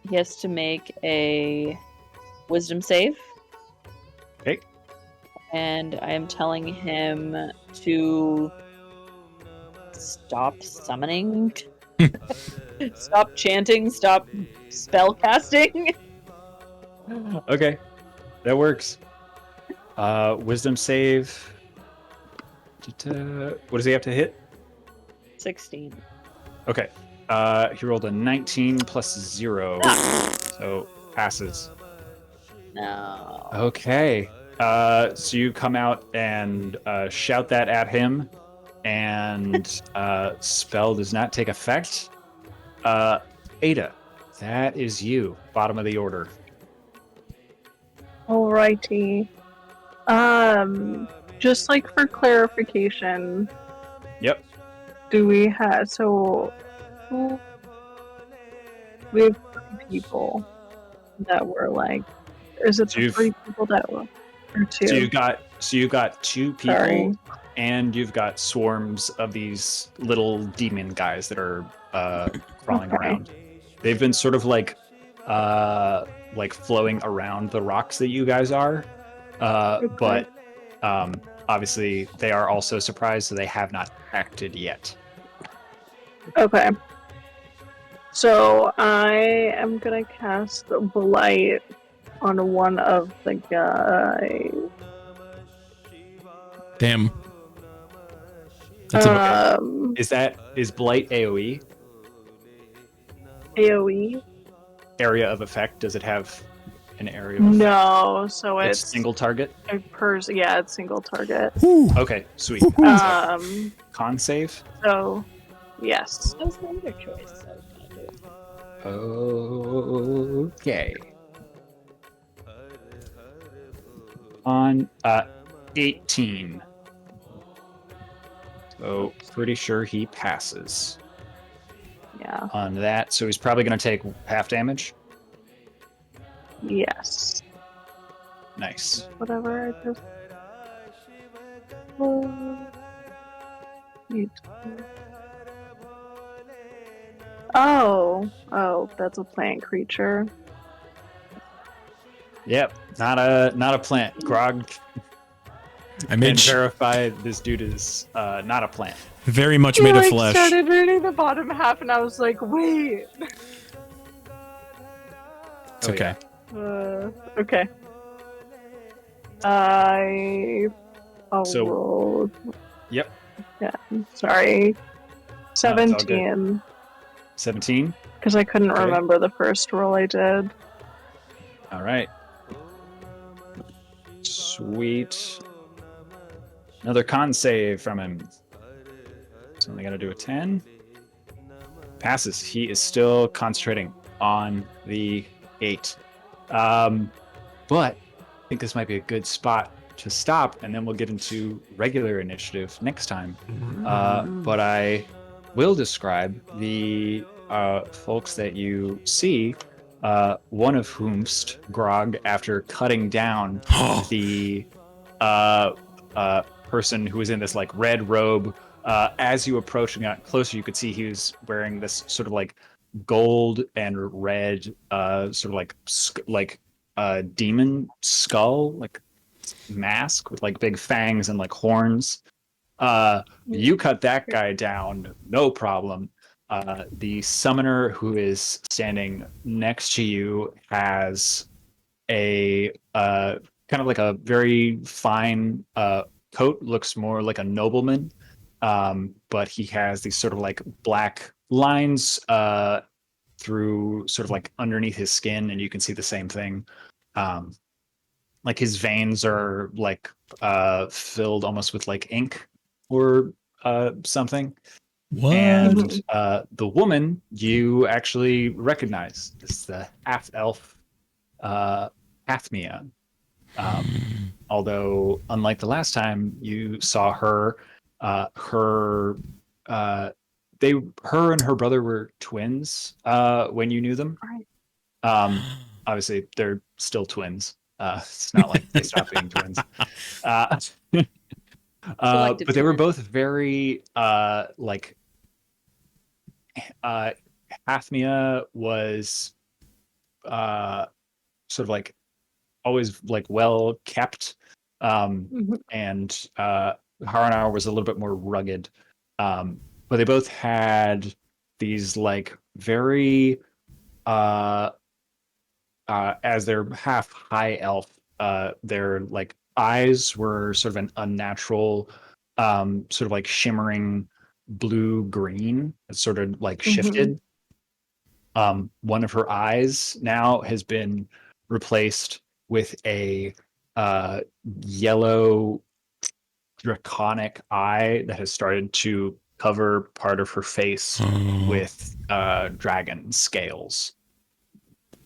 He has to make a wisdom save. Okay. And I am telling him to stop summoning. Stop chanting, stop spell casting. Okay. That works. Wisdom save. What does he have to hit? 16. Okay. He rolled a 19 plus 0. So passes. No. Okay. So you come out and shout that at him, and spell does not take effect. Ada, that is you, bottom of the order. Alrighty. Just like for clarification, Yep. do we have we have 3 people that were like, is it the 3 people that were, or 2? So you've got 2 people, Sorry. and you've got swarms of these little demon guys that are crawling around. They've been sort of like flowing around the rocks that you guys are, but obviously they are also surprised, so they have not acted yet. Okay. So I am gonna cast Blight on one of the guys. Damn. That's is Blight AoE? AoE? Area of effect? Does it have an area of No, so it's single target? Yeah, it's single target. Okay, sweet. Con save? So yes. That was my other choice. I was gonna do. Okay. On 18. So pretty sure he passes Yeah. on that. So he's probably going to take half damage. Yes. Nice. Whatever I just. Oh, that's a plant creature. Yep, not a plant. Grog I made verify this dude is not a plant. Very much made of flesh. I started reading the bottom half and I was like, wait. It's okay. Okay. I'll roll. Yep. Yeah. Sorry. 17. 17? Because I couldn't remember the first roll I did. All right. Sweet. Another con save from him. He's only going to do a 10. Passes. He is still concentrating on the 8. But I think this might be a good spot to stop, and then we'll get into regular initiative next time. But I will describe the folks that you see, one of whomst, Grog, after cutting down the person who was in this like red robe. As you approached and got closer, you could see he was wearing this sort of like gold and red, sort of like demon skull, like mask with like big fangs and like horns. You cut that guy down, no problem. the summoner who is standing next to you has a kind of like a very fine coat, looks more like a nobleman, but he has these sort of like black lines through sort of like underneath his skin, and you can see the same thing. Um, like his veins are like filled almost with like ink or something. What? And the woman you actually recognize is the half elf Hathmia. Although, unlike the last time you saw her, her her and her brother were twins when you knew them. Obviously, they're still twins. It's not like they stopped being twins. But they were both very like Hathmia was sort of like always like well kept, and Haranau was a little bit more rugged. But they both had these like very as they're half high elf, their like eyes were sort of an unnatural, sort of like shimmering blue green. It sort of like shifted. One of her eyes now has been replaced with a yellow draconic eye that has started to cover part of her face with dragon scales.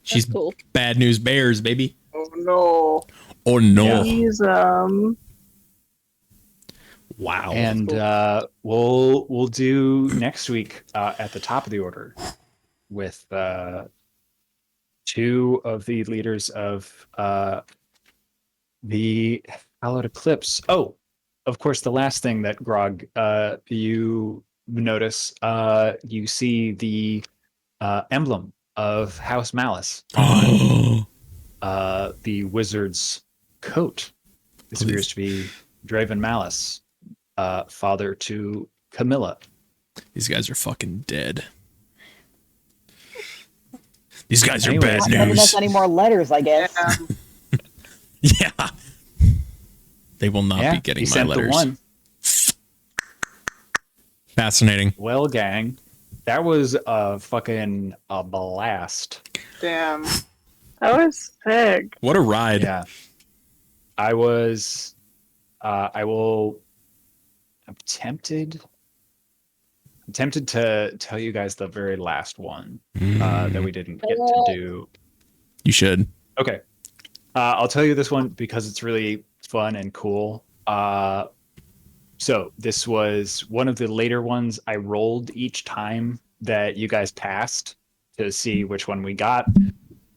She's cool. Bad news bears, baby. Oh no. Oh no. Yeah. Wow. And we'll do next week at the top of the order with two of the leaders of the Hallowed Eclipse. Oh, of course, the last thing that Grog you notice, you see the emblem of House Malice on the wizard's coat. This appears to be Draven Malice, father to Camilla. These guys are fucking dead. These guys are Anyways, bad Not sending us news. any more letters, I guess. Yeah. They will not be getting he my sent letters. The one. Fascinating. Well, gang, that was a fucking a blast. Damn. That was sick. What a ride. Yeah. I was I'm tempted to tell you guys the very last one that we didn't get to do. You should. Okay. I'll tell you this one because it's really fun and cool. So this was one of the later ones I rolled each time that you guys passed to see which one we got.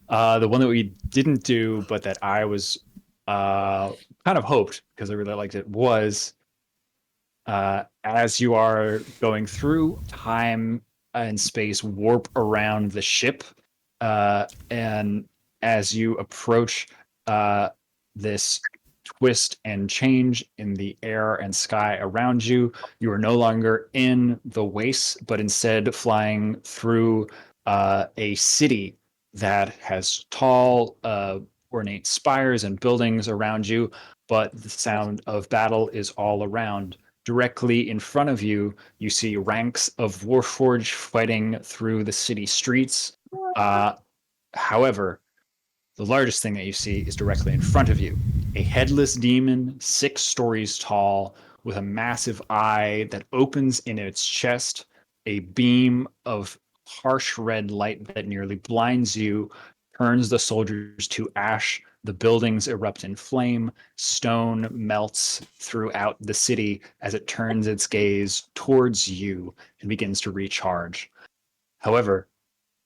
The one that we didn't do, but that I was kind of hoped because I really liked it, was as you are going through, time and space warp around the ship, and as you approach this twist and change in the air and sky around you, you are no longer in the waste, but instead flying through a city that has tall, ornate spires and buildings around you, but the sound of battle is all around. Directly in front of you, you see ranks of Warforged fighting through the city streets. However, the largest thing that you see is directly in front of you. A headless demon, 6 stories tall, with a massive eye that opens in its chest, a beam of harsh red light that nearly blinds you, turns the soldiers to ash. The buildings erupt in flame. Stone melts throughout the city as it turns its gaze towards you and begins to recharge. However,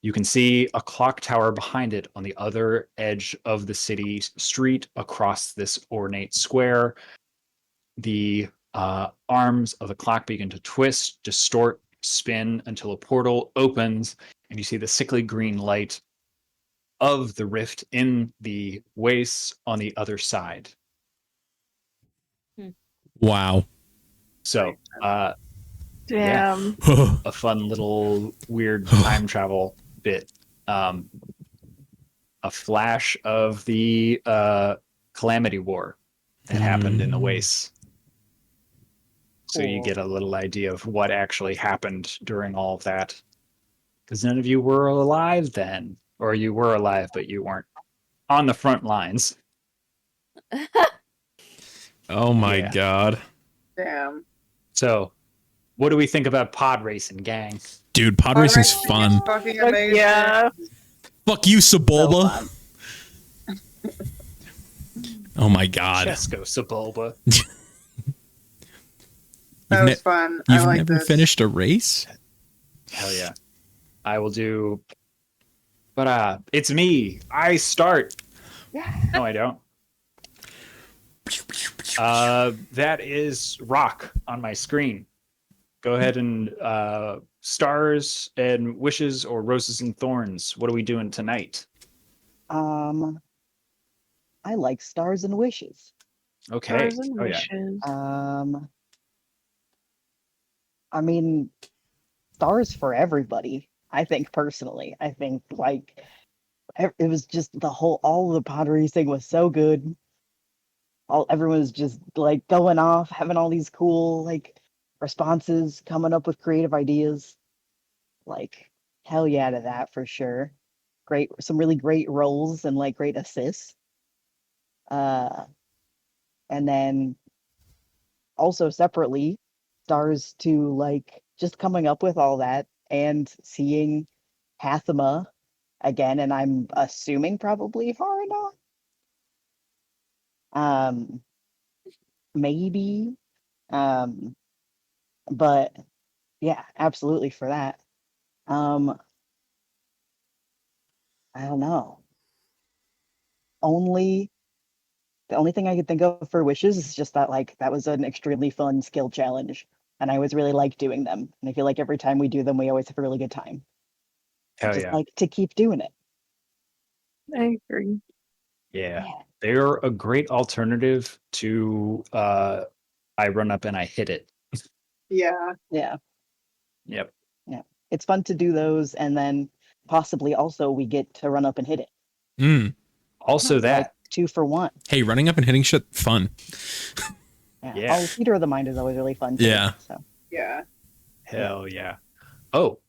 you can see a clock tower behind it on the other edge of the city street across this ornate square. The arms of the clock begin to twist, distort, spin until a portal opens, and you see the sickly green light of the rift in the wastes on the other side. Wow. So Damn. a fun little weird time travel bit. A flash of the Calamity War that happened in the Wastes. So you get a little idea of what actually happened during all of that. Because none of you were alive then. Or you were alive, but you weren't on the front lines. Oh my god. Damn. So, what do we think about pod racing, gang? Dude, pod racing's fun. Fucking Fuck amazing. yeah. Fuck you, Sebulba. Oh my god. Chesco Sebulba. That was fun. You've I like never this. finished a race? Hell yeah. I will do. But it's me. I start. No, I don't. That is rock on my screen. Go ahead and stars and wishes or roses and thorns. What are we doing tonight? I like stars and wishes. Okay. Stars and Oh yeah. wishes. I mean, stars for everybody. I think personally, I think like it was just all the pod racing was so good. Everyone was just like going off, having all these cool like responses, coming up with creative ideas. Like hell yeah to that for sure. Some really great rolls and like great assists. And then also separately, stars to like just coming up with all that and seeing Hathama again, and I'm assuming probably Harna. Maybe. But yeah, absolutely for that. I don't know. Only the only thing I could think of for wishes is just that like that was an extremely fun skill challenge, and I always really like doing them. And I feel like every time we do them, we always have a really good time. Hell Just yeah. like to keep doing it. I agree. Yeah. They're a great alternative to I run up and I hit it. Yeah. Yeah. Yep. Yeah. It's fun to do those, and then possibly also we get to run up and hit it. Mm. Also that. Like 2 for 1. Hey, running up and hitting shit, fun. Yeah. Oh, Theater of the Mind is always really fun too. Yeah. So. Yeah. Hell yeah. Oh,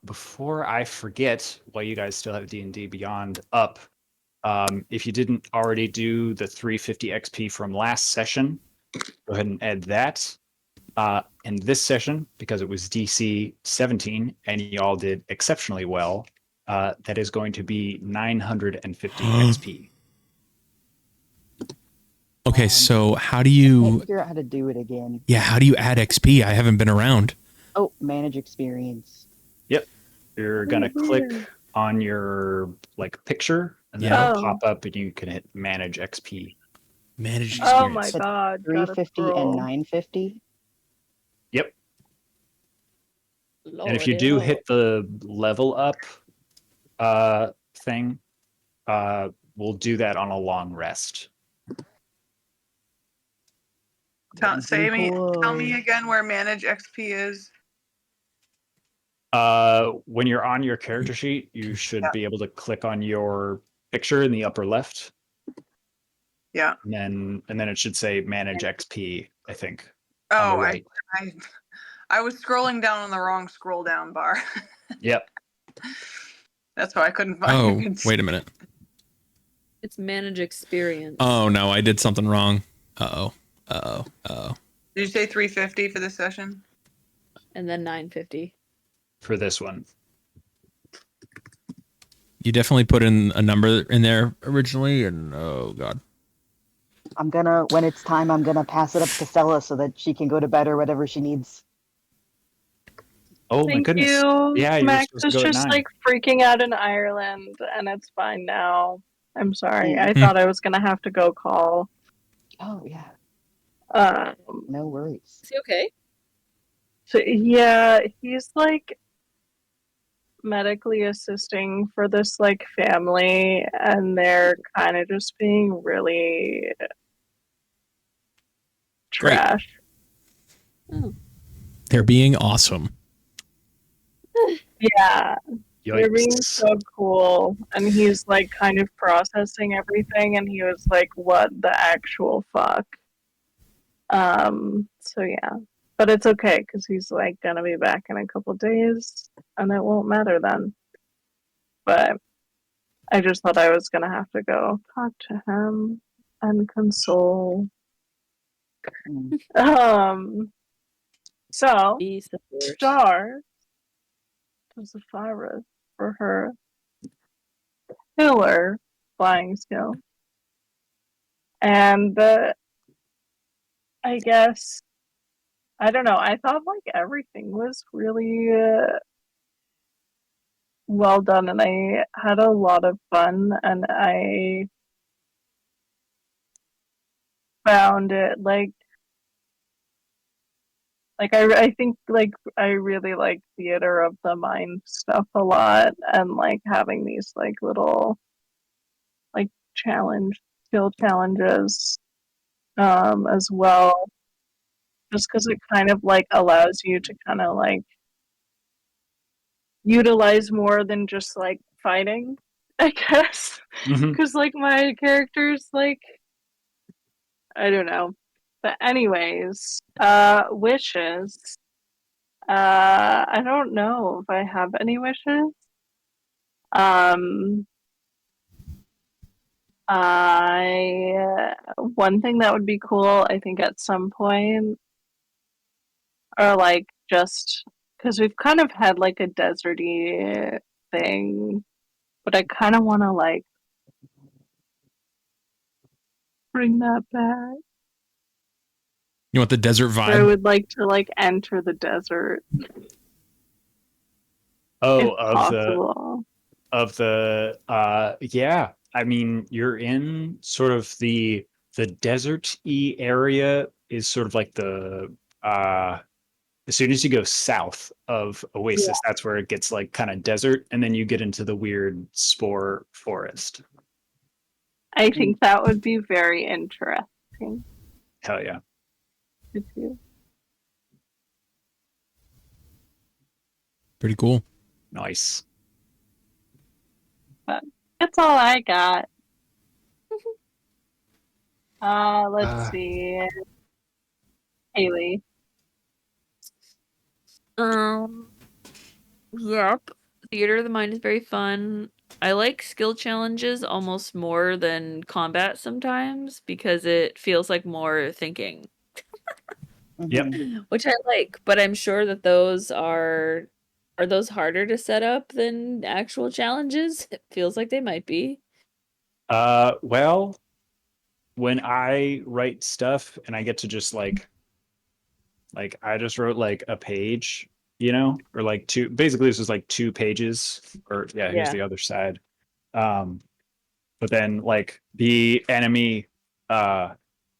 before I forget, while you guys still have D&D Beyond up, if you didn't already do the 350 XP from last session, go ahead and add that. In this session, because it was DC 17 and y'all did exceptionally well, that is going to be 950 XP. Okay, so how do I you can't figure out how to do it again. Yeah, how do you add XP? I haven't been around. Oh, manage experience. Yep. You're gonna click on your like picture and then Yeah. it'll pop up and you can hit manage XP. Manage Oh experience. my god. 350 and 950. Yep. Lord, And if you do hit the level up thing, we'll do that on a long rest. Tell me again where manage XP is. When you're on your character sheet, you should be able to click on your picture in the upper left. Yeah. And then it should say manage XP, I think. Oh, on the right. I was scrolling down on the wrong scroll down bar. Yep. That's why I couldn't find it. Wait a minute. It's manage experience. Oh no, I did something wrong. Uh-oh. Uh-oh. Uh-oh. Did you say 350 for this session? And then 950. For this one. You definitely put in a number in there originally, and oh god. When it's time, I'm gonna pass it up to Stella so that she can go to bed or whatever she needs. Oh my Thank goodness. you. Yeah, you were Max supposed to is go at just 9. like freaking out in Ireland, and it's fine now. I'm sorry. Mm. I thought I was gonna have to go call. Oh yeah. Um, No worries. Is he okay? So yeah, he's like medically assisting for this like family, and they're kind of just being really Great. trash. Oh. They're being awesome. Yeah, they're being Yikes. so cool. And he's like kind of processing everything, and he was like, "What the actual fuck?" So yeah, but it's okay because he's like gonna be back in a couple days, and it won't matter then. But I just thought I was gonna have to go talk to him and console. So Be support. Star does the virus for her killer flying skill, and I guess I don't know. I thought like everything was really well done, and I had a lot of fun, and I found it I think like I really like theater of the mind stuff a lot, and like having these like little like skill challenges as well, just because it kind of like allows you to kind of like utilize more than just like fighting, I guess. Mhm. Because like my characters like I don't know. But anyways, wishes. I don't know if I have any wishes. Um, I one thing that would be cool, I think, at some point, or like just because we've kind of had like a deserty thing, but I kind of want to like bring that back. You want the desert Where I vibe? would like to like enter the desert if Oh, possible. yeah. I mean, you're in sort of the desert-y area is sort of like the as soon as you go south of Yeah, Oasis, that's where it gets like kind of desert, and then you get into the weird spore forest. I think that would be very interesting Hell yeah. to do. Pretty cool. Nice. But that's all I got. Let's Uh, see. Haley. Um, yep. Theater of the mind is very fun. I like skill challenges almost more than combat sometimes because it feels like more thinking, yep. which I like, but I'm sure that those are those harder to set up than actual challenges? It feels like they might be. Well, when I write stuff and I get to just like I just wrote like a page, or like two, basically this was like 2 pages, or yeah, here's Yeah. the other side. Um, but then like the enemy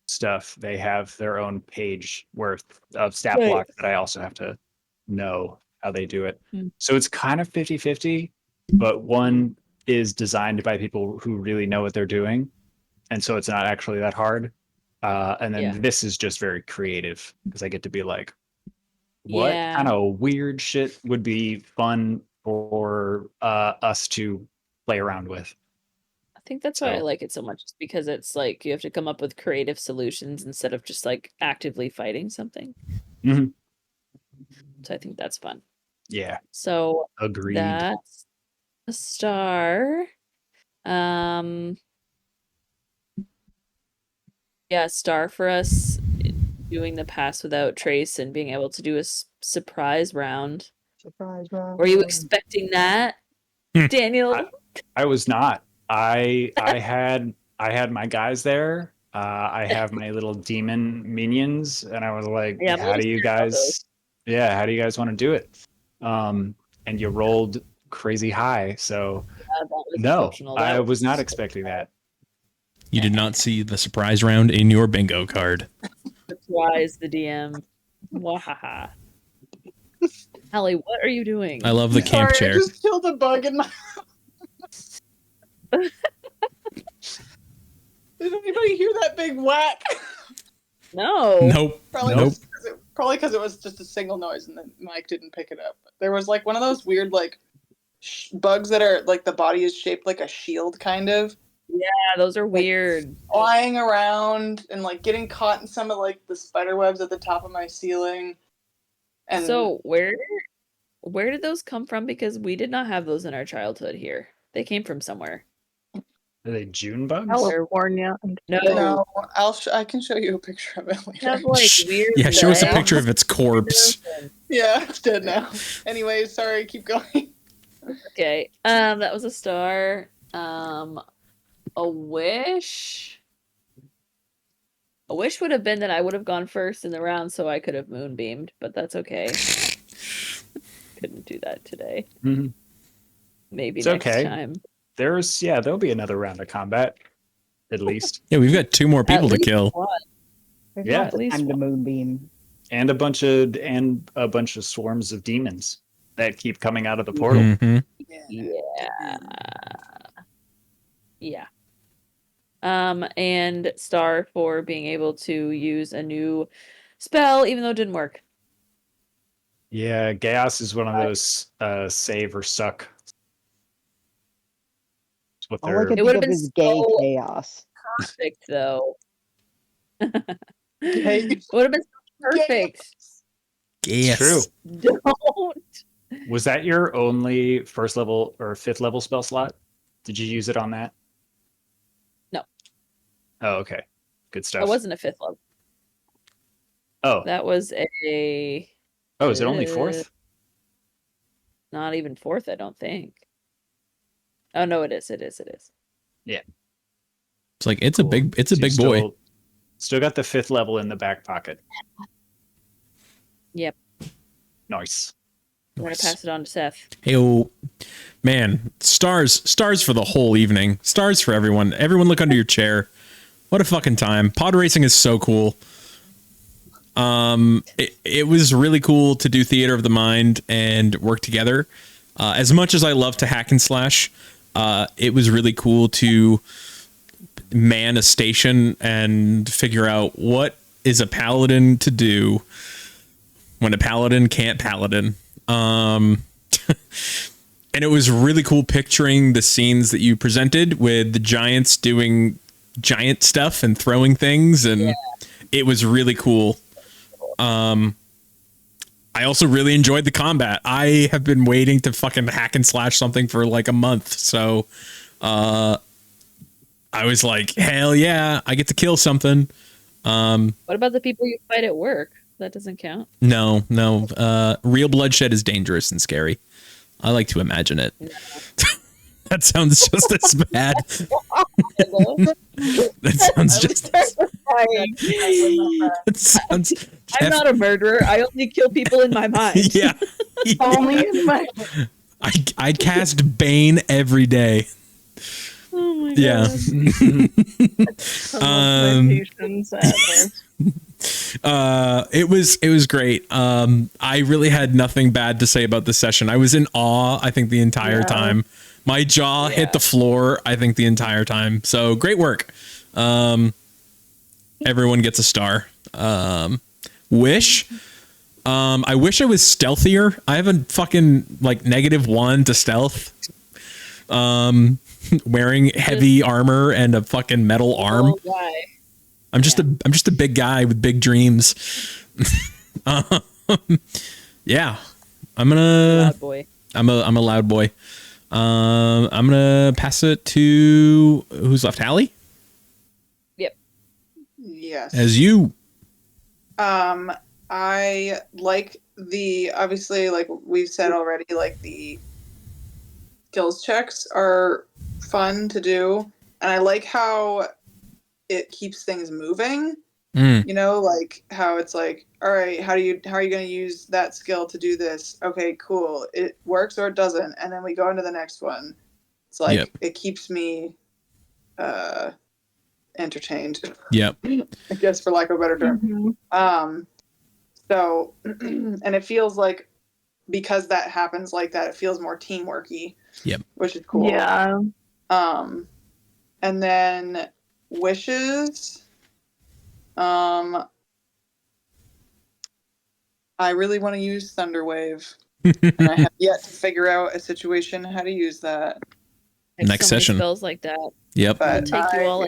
stuff, they have their own page worth of stat Right. block that I also have to know how they do it. Hmm. So it's kind of 50-50, but one is designed by people who really know what they're doing, and so it's not actually that hard. And then Yeah. this is just very creative because I get to be like, what Yeah. kind of weird shit would be fun for us to play around with? I think that's why I So, like it so much, is because it's like you have to come up with creative solutions instead of just like actively fighting something. mhm, So I think that's fun. yeah, So agreed. that's a star. Um, yeah, star for us doing the pass without trace and being able to do a surprise round. Surprise round. Were you expecting that, Daniel? I was not. I had my guys there. I have my little demon minions, and I was like, Yeah, I'm a how little do you scared about those. guys? Yeah, how do you guys want to do it? And you rolled crazy high, so That was no, exceptional. I That was not was expecting that. You did not see the surprise round in your bingo card. surprise the DM. Wahaha. Hallie, what are you doing? I love the camp Sorry, I chair. just killed a bug in my. Did anybody hear that big whack? No. Nope. Probably Nope. just because it Probably because it was just a single noise and the mic didn't pick it up. There was like one of those weird like bugs that are like the body is shaped like a shield kind of. Yeah, those are weird. Flying around and like getting caught in some of like the spider webs at the top of my ceiling. And so where did those come from? Because we did not have those in our childhood here. They came from somewhere. Are they June bugs? California. No, I can show you a picture of it later. Have like weird. Yeah, show us a legs. picture of its corpse. Yeah, it's dead now. Anyway, sorry, keep going. Okay. That was a star. A wish. A wish would have been that I would have gone first in the round so I could have moonbeamed, but that's okay. Couldn't do that today. Mm-hmm. Maybe It's next okay. time. There'll be another round of combat, at least. Yeah, we've got 2 more people to kill. There's Yeah. lots of time to moonbeam. And a bunch of swarms of demons that keep coming out of the portal. Mhm. Yeah. And star for being able to use a new spell, even though it didn't work. Yeah, Chaos is one of those save or suck. It's what All I they're. can It would think have of been is gay so chaos. perfect, though. Gay. It would have been so perfect. Yes. True. Don't. Was that your only first level or fifth level spell slot? Did you use it on that? No. Oh, okay. Good stuff. That wasn't a 5th level. Oh. That was a. Oh, is it only 4th? Not even 4th, I don't think. Oh no, it is. It is. Yeah. It's like it's Cool. a big So you big boy. Still got the 5th level in the back pocket. Yep. Nice. I'm gonna pass it on to Seth. Hey, man, stars for the whole evening. Stars for everyone. Everyone look under your chair. What a fucking time. Pod racing is so cool. It was really cool to do Theater of the Mind and work together. As much as I love to hack and slash, it was really cool to man a station and figure out what is a paladin to do when a paladin can't paladin. And it was really cool picturing the scenes that you presented with the giants doing giant stuff and throwing things, and it was really cool. I also really enjoyed the combat. I have been waiting to fucking hack and slash something for like a month, so I was like, hell yeah, I get to kill something. What about the people you fight at work? That doesn't count. No. Real bloodshed is dangerous and scary. I like to imagine it. That sounds just as bad. That sounds just. That sounds. I'm not a murderer. I only kill people in my mind. Yeah. Only in my. I cast Bane every day. Oh my Yeah. It was great. I really had nothing bad to say about this session. I was in awe, I think, the entire time. My jaw hit the floor, I think, the entire time. So great work. Everyone gets a star. Wish. I wish I was stealthier. I have a fucking like -1 to stealth. Wearing heavy armor and a fucking metal arm. I'm just a big guy with big dreams. Yeah. I'm a loud boy. I'm a loud boy. I'm gonna pass it to who's left? Hallie? Yep. Yes. As you. I like obviously, like we've said already, like the skills checks are fun to do, and I like how it keeps things moving. You know, like how it's like, all right, how are you going to use that skill to do this? Okay, cool. It works or it doesn't, and then we go into the next one. It's like it keeps me entertained. Yep. I guess, for lack of a better term. So, and it feels like, because that happens like that, it feels more teamworky. Yep. Which is cool. Yeah. And then wishes. I really want to use Thunderwave, and I have yet to figure out a situation how to use that. Next so many session. spells like that. Yep. But It'll take you all.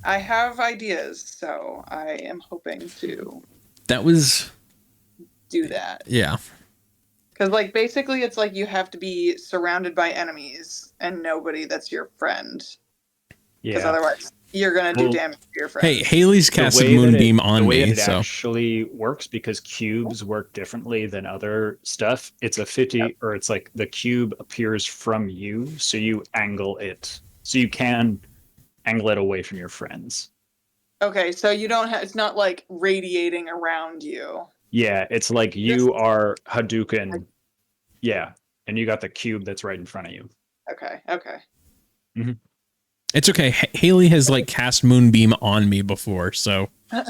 I have ideas, so I am hoping to That was do that. yeah. Because, like, basically, it's like you have to be surrounded by enemies and nobody that's your friend. Because otherwise, you're gonna do damage to your friend. Hey, Haley's casted Moonbeam on the way me, that it so actually works, because cubes work differently than other stuff. It's a 50, or it's like the cube appears from you, so you angle it, so you can angle it away from your friends. Okay, so you don't have. It's not like radiating around you. Yeah, it's like you are Hadouken. Yeah, and you got the cube that's right in front of you. Okay. Okay. Mm-hmm. it's okay. Haley has like cast Moonbeam on me before, so Oh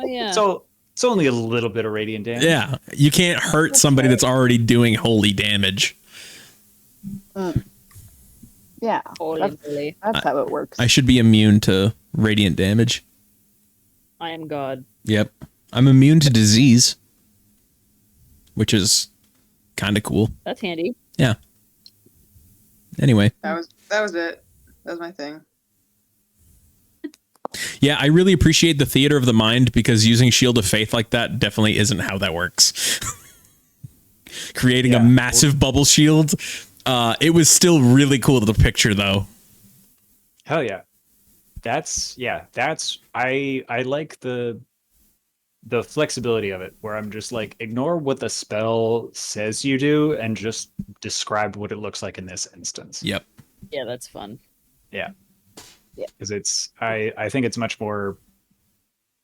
yeah. So it's only a little bit of radiant damage. yeah, you can't hurt somebody that's already doing holy damage. Yeah, Holy. that's how it works. I should be immune to radiant damage. I am God. Yep, I'm immune to disease, which is kind of cool. That's handy. Yeah. Anyway. That was it. That was my thing. Yeah, I really appreciate the theater of the mind, because using Shield of Faith like that definitely isn't how that works. Creating a massive bubble shield. It was still really cool to picture, though. Hell yeah. That's I like the flexibility of it, where I'm just like, ignore what the spell says you do and just describe what it looks like in this instance. Yep. Yeah, that's fun. Yeah. Because I think it's much more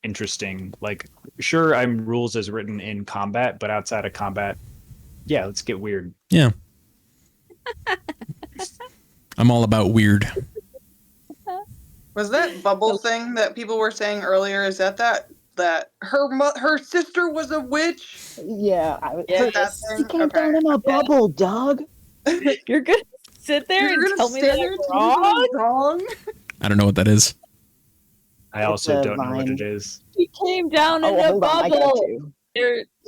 interesting. Like, sure, I'm rules as written in combat, but outside of combat, yeah, let's get weird. Yeah. I'm all about weird. Was that bubble thing that people were saying earlier? Is that her sister was a witch? Yeah, She came down in a bubble, dog. You're gonna sit there You're and gonna tell me stand that there I'm and tell me wrong? I'm wrong? I don't know what that is. I also don't know what it is. He came down in a hold on, I got bubble. you.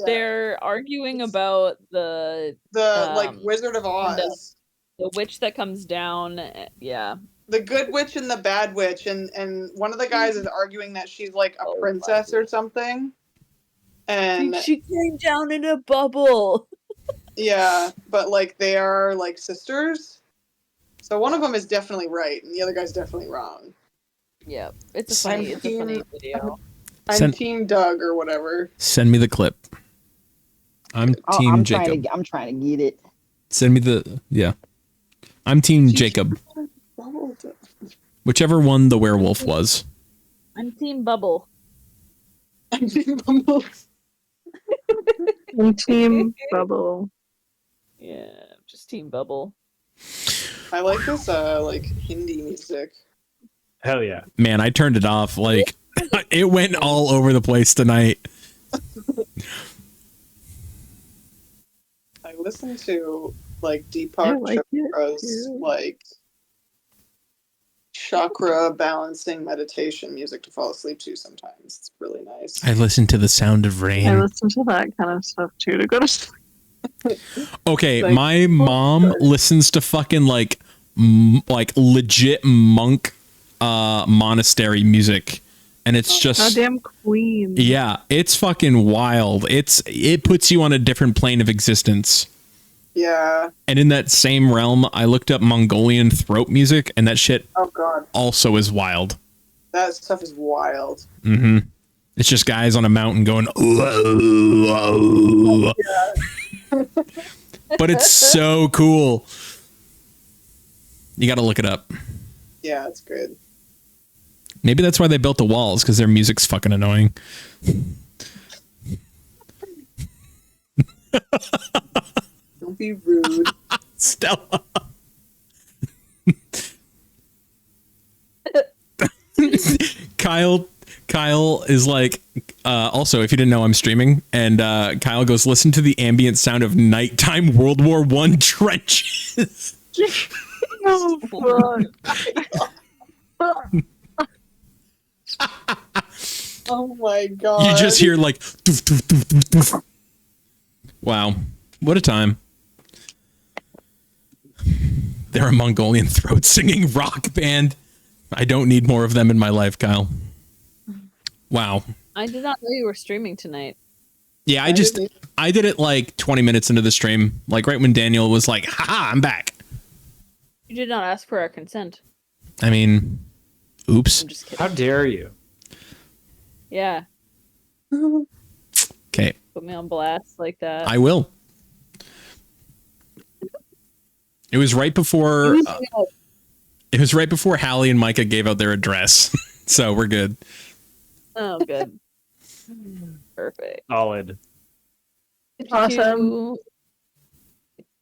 They're arguing about the like Wizard of Oz. The witch that comes down. Yeah. The good witch and the bad witch, and one of the guys is arguing that she's like a princess or something. And she came down in a bubble. Yeah, but like they are like sisters. So one of them is definitely right, and the other guy's definitely wrong. Yeah, it's a funny video. I'm Team Doug or whatever. Send me the clip. I'm Team Jacob. I'm trying to get it. Send me the I'm Team Jacob. Whichever one the werewolf was. I'm Team Bubble. I'm Team Bubble. I'm Team Bubble. Yeah, just Team Bubble. I like this like Hindi music. Hell yeah. Man, I turned it off. Like, it went all over the place tonight. I listen to like Deepak Chopra's like chakra balancing meditation music to fall asleep to sometimes. It's really nice. I listen to the sound of rain. I listen to that kind of stuff too to go to sleep. Okay, Like, my mom listens to fucking like legit monk monastery music, and it's just goddamn queen. Yeah, it's fucking wild. It puts you on a different plane of existence. Yeah. And in that same realm, I looked up Mongolian throat music, and that shit also is wild. That stuff is wild. Mm-hmm. It's just guys on a mountain going, "Whoa." But it's so cool. You got to look it up. Yeah, it's good. Maybe that's why they built the walls, because their music's fucking annoying. Don't be rude. Stella. Kyle is like, also, if you didn't know, I'm streaming, and Kyle goes, listen to the ambient sound of nighttime World War I trenches. Oh, fuck. Oh my god. You just hear like doof, doof, doof, doof, doof. Wow, what a time. They're a Mongolian throat singing rock band. I don't need more of them in my life, Kyle. Wow. I did not know you were streaming tonight. Yeah, I did it like 20 minutes into the stream, like right when Daniel was like, haha, I'm back. You did not ask for our consent. I mean, oops. I'm just kidding. How dare you? Yeah. Okay. Put me on blast like that. I will. It was right before it was right before Hallie and Micah gave out their address. So we're good. Oh, good. Perfect. Solid. Awesome.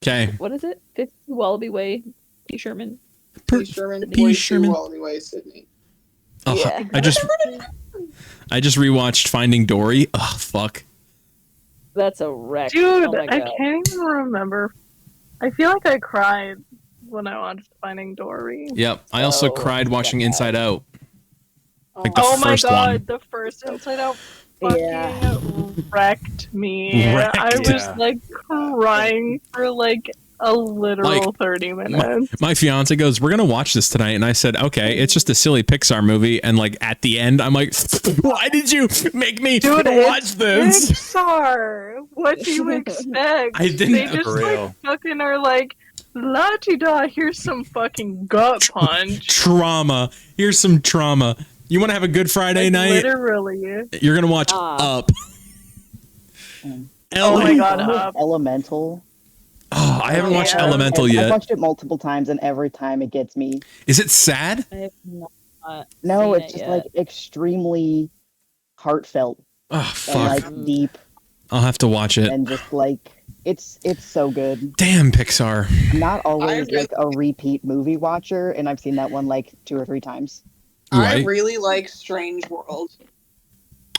Okay. What is it? 52 Wallaby Way, P. Sherman. P. Sherman, P. Sherman. Wallaby Way, Sydney. Oh, Yeah. I just rewatched Finding Dory. Oh, fuck. That's a wreck. Dude, Oh my I God. can't even remember. I feel like I cried when I watched Finding Dory. Yep. I also Oh, cried watching Inside Out. Like the Oh my first god, one. the first Inside Out fucking Yeah. wrecked me. Wrecked. I was Yeah. like crying for like a literal Like, 30 minutes. My fiance goes, "We're gonna watch this tonight," and I said, "Okay, it's just a silly Pixar movie." And like at the end, I'm like, "Why did you make me Dude, watch it's this?" Pixar. What do you expect? I didn't- They just For real. like fucking are like, la-di-da, here's some fucking gut punch. Trauma. Here's some trauma. You want to have a good Friday Like, night? literally. You're gonna watch Ah. Up. Oh my god, Remember Up. Elemental. Oh, I haven't watched Yeah. Elemental I've yet. watched it multiple times, and every time it gets me. Is it sad? I have not No, seen it's it just yet. like extremely heartfelt Oh, and fuck. like deep, I'll have to watch it. and just like it's so good. Damn, Pixar. I'm not always I like a repeat movie watcher, and I've seen that one like 2 or 3 times. Ooh, I really like Strange World.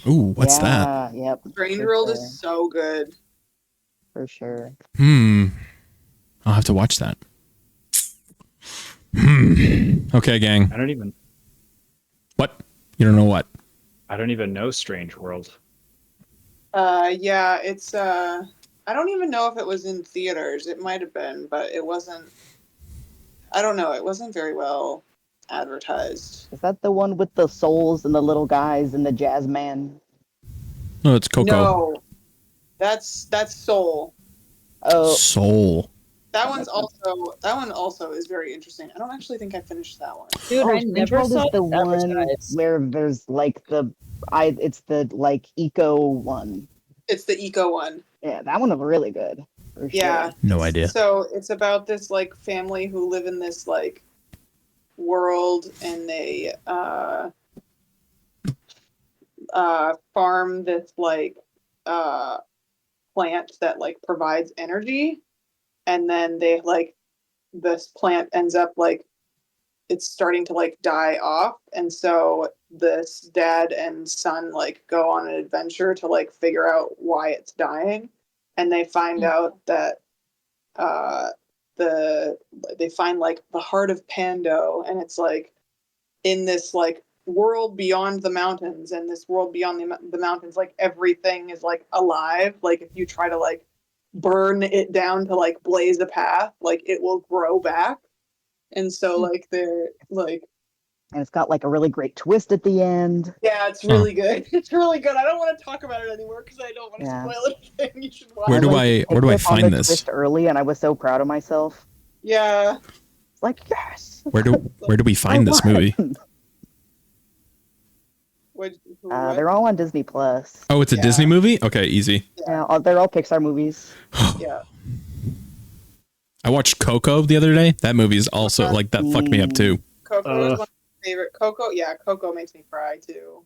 Ooh, what's that? Yeah, yep. Strange for World sure, is so good. for sure. I'll have to watch that. Okay, gang. I don't even What? You don't know what? know Strange World. Yeah, it's I don't even know if it was in theaters. It might have been, but it wasn't. I don't know. It wasn't very well advertised. Is that the one with the souls and the little guys and the jazz man? No, it's Coco. No, that's Soul. Oh, Soul. That one also is very interesting. I don't actually think I finished that one. Dude, I Strange never World saw is the this one advertised. where there's like it's the like eco one. It's the eco one. Yeah, that one was really good. For Yeah. sure. No idea. So it's about this like family who live in this like world, and they farm this like plant that like provides energy, and then they like this plant ends up like it's starting to like die off, and so this dad and son like go on an adventure to like figure out why it's dying, and they find out that they find like the heart of Pando, and it's like in this like world beyond the mountains, and this world beyond the mountains, like everything is like alive. Like if you try to like burn it down to like blaze a path, like it will grow back. And so like they're like, And it's got like a really great twist at the end. yeah, it's really good. It's really good. I don't want to talk about it anymore because I don't want to Yeah. spoil anything. You should watch Where it. do I I picked up on find the this? twist early, and I was so proud of myself. Yeah. It's like, yes. Where do we find this movie? They're all on Disney Plus. Oh, it's a Yeah. Disney movie? Okay, easy. Yeah, they're all Pixar movies. Yeah. I watched Coco the other day. That movie is also like that fucked me up too. Coco is one of my favorite. Coco makes me cry too.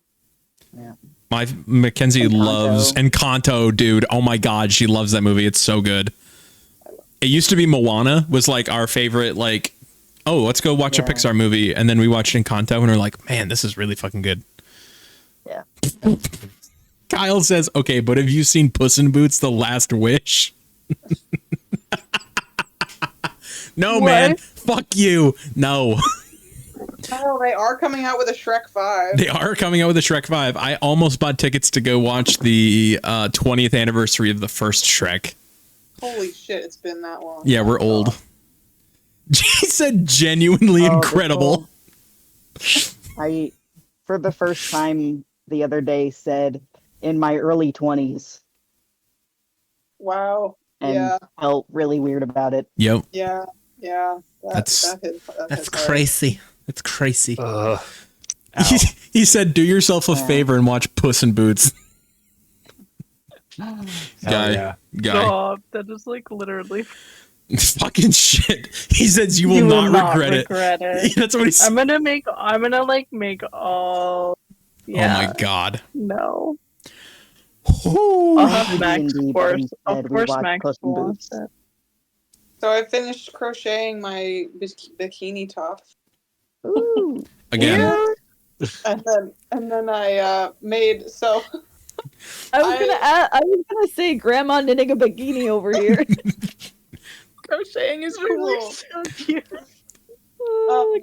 My Mackenzie Encanto. loves Encanto, dude. Oh my god, she loves that movie. It's so good. It used to be Moana was like our favorite. Like, oh, let's go watch a Yeah. Pixar movie, and then we watched Encanto, and we're like, man, this is really fucking good. Yeah. Kyle says, okay, but have you seen Puss in Boots: The Last Wish? No, What? man. Fuck you. No. Oh, they are coming out with a Shrek 5. They are coming out with a Shrek 5. I almost bought tickets to go watch the 20th anniversary of the first Shrek. Holy shit, it's been that long. Yeah, we're old. He said genuinely incredible. I, for the first time the other day, said in my early 20s. Wow. And felt really weird about it. Yep. Yeah. That's hits crazy. That's crazy. Ow. He said, "Do yourself a favor and watch Puss in Boots." Guy. Stop. That is like literally. Fucking shit. He says you will not regret it. That's what he said. I'm gonna make all. Yeah. Oh my god. No. I'll have Max, of course Max will watch it. So I finished crocheting my bikini top. Ooh. Again. And then I made so. I was gonna say grandma knitting a bikini over here. Crocheting is cool. So cute.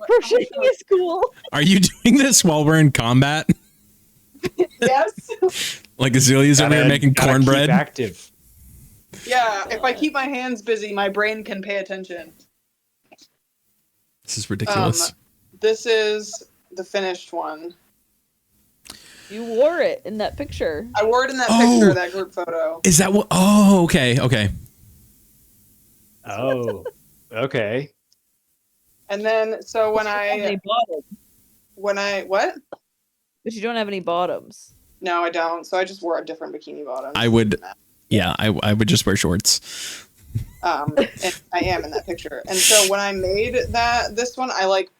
Crocheting is cool. Are you doing this while we're in combat? Yes. Like Azalea's over here making cornbread? Keep active. Yeah, if I keep my hands busy, my brain can pay attention. This is ridiculous. This is the finished one. You wore it in that picture. I wore it in that picture, that group photo. Is that what? Oh, okay. Oh, okay. And then, so when what? But you don't have any bottoms. No, I don't. So I just wore a different bikini bottom. I would just wear shorts. And I am in that picture. And so when I made this one, I like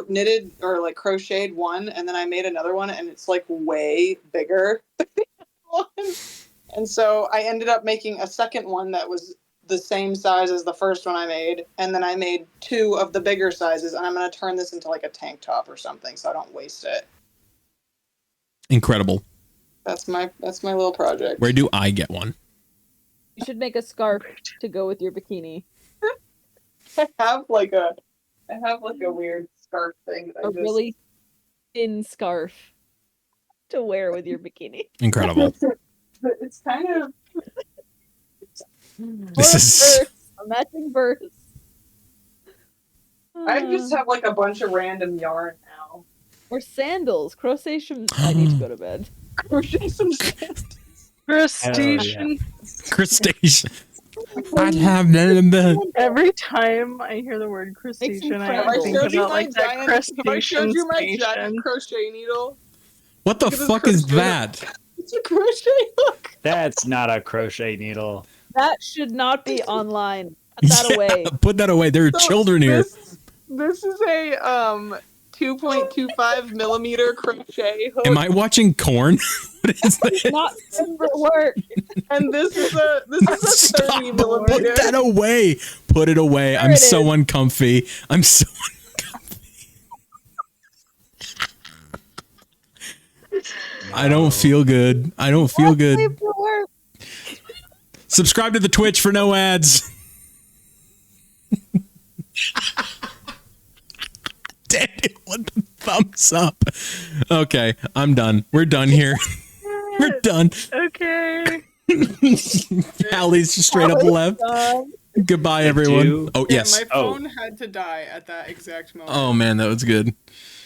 knitted or like crocheted one, and then I made another one, and it's like way bigger. And so I ended up making a second one that was the same size as the first one I made, and then I made 2 of the bigger sizes, and I'm gonna turn this into like a tank top or something, so I don't waste it. Incredible. That's my little project. Where do I get one? You should make a scarf to go with your bikini. I have like a weird scarf thing. That really thin scarf to wear with your bikini. Incredible. It's kind of. This is a matching verse. I just have like a bunch of random yarn now. Or sandals. Crochet some. I need to go to bed. Crochet some sandals. Crustacean. Crustacean. I'd have none of that. Every time I hear the word crustacean, I think about like that crustacean giant crochet needle? What the fuck is that? It's a crochet hook. That's not a crochet needle. That should not be online. Put that away. Put that away. There are children here. This is a 2.25 millimeter crochet hook. Am I watching corn? What is this? Not for work. And this is a 30 millimeter. Put that away. Put it away. I'm so uncomfy. I'm so uncomfy. I don't feel good. I don't feel good. Subscribe to the Twitch for no ads. Daniel, what the thumbs up? Okay, I'm done. We're done here. We're done. Okay. Allie's just straight up left. Goodbye, everyone. Oh, yes. My phone had to die at that exact moment. Oh, man, that was good.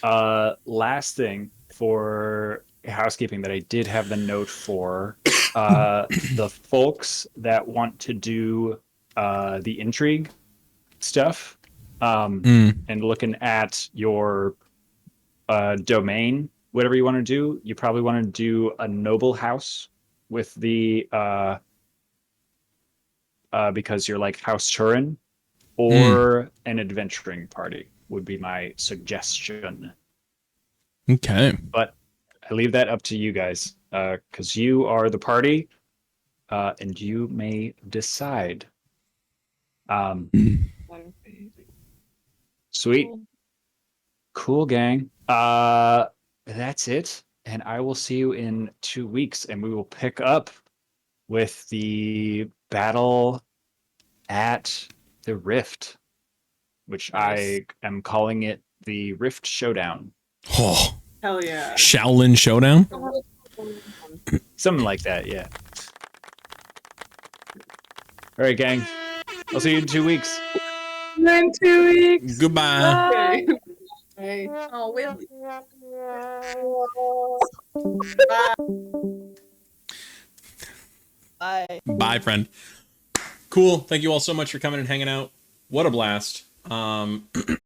Last thing for housekeeping that I did have the note for, the folks that want to do the intrigue stuff, and looking at your domain, whatever you want to do, you probably want to do a noble house with the because you're like House Turin, or an adventuring party would be my suggestion. Okay. But I leave that up to you guys, because you are the party, and you may decide. Sweet. Cool, gang. That's it. And I will see you in 2 weeks, and we will pick up with the battle at the Rift, which I am calling it the Rift Showdown. Oh, Hell yeah. Shaolin Showdown. Something like that, yeah. All right, gang. I'll see you in 2 weeks. In 2 weeks. Goodbye. Okay. Hey. Oh, Will. Bye. Bye, friend. Cool. Thank you all so much for coming and hanging out. What a blast.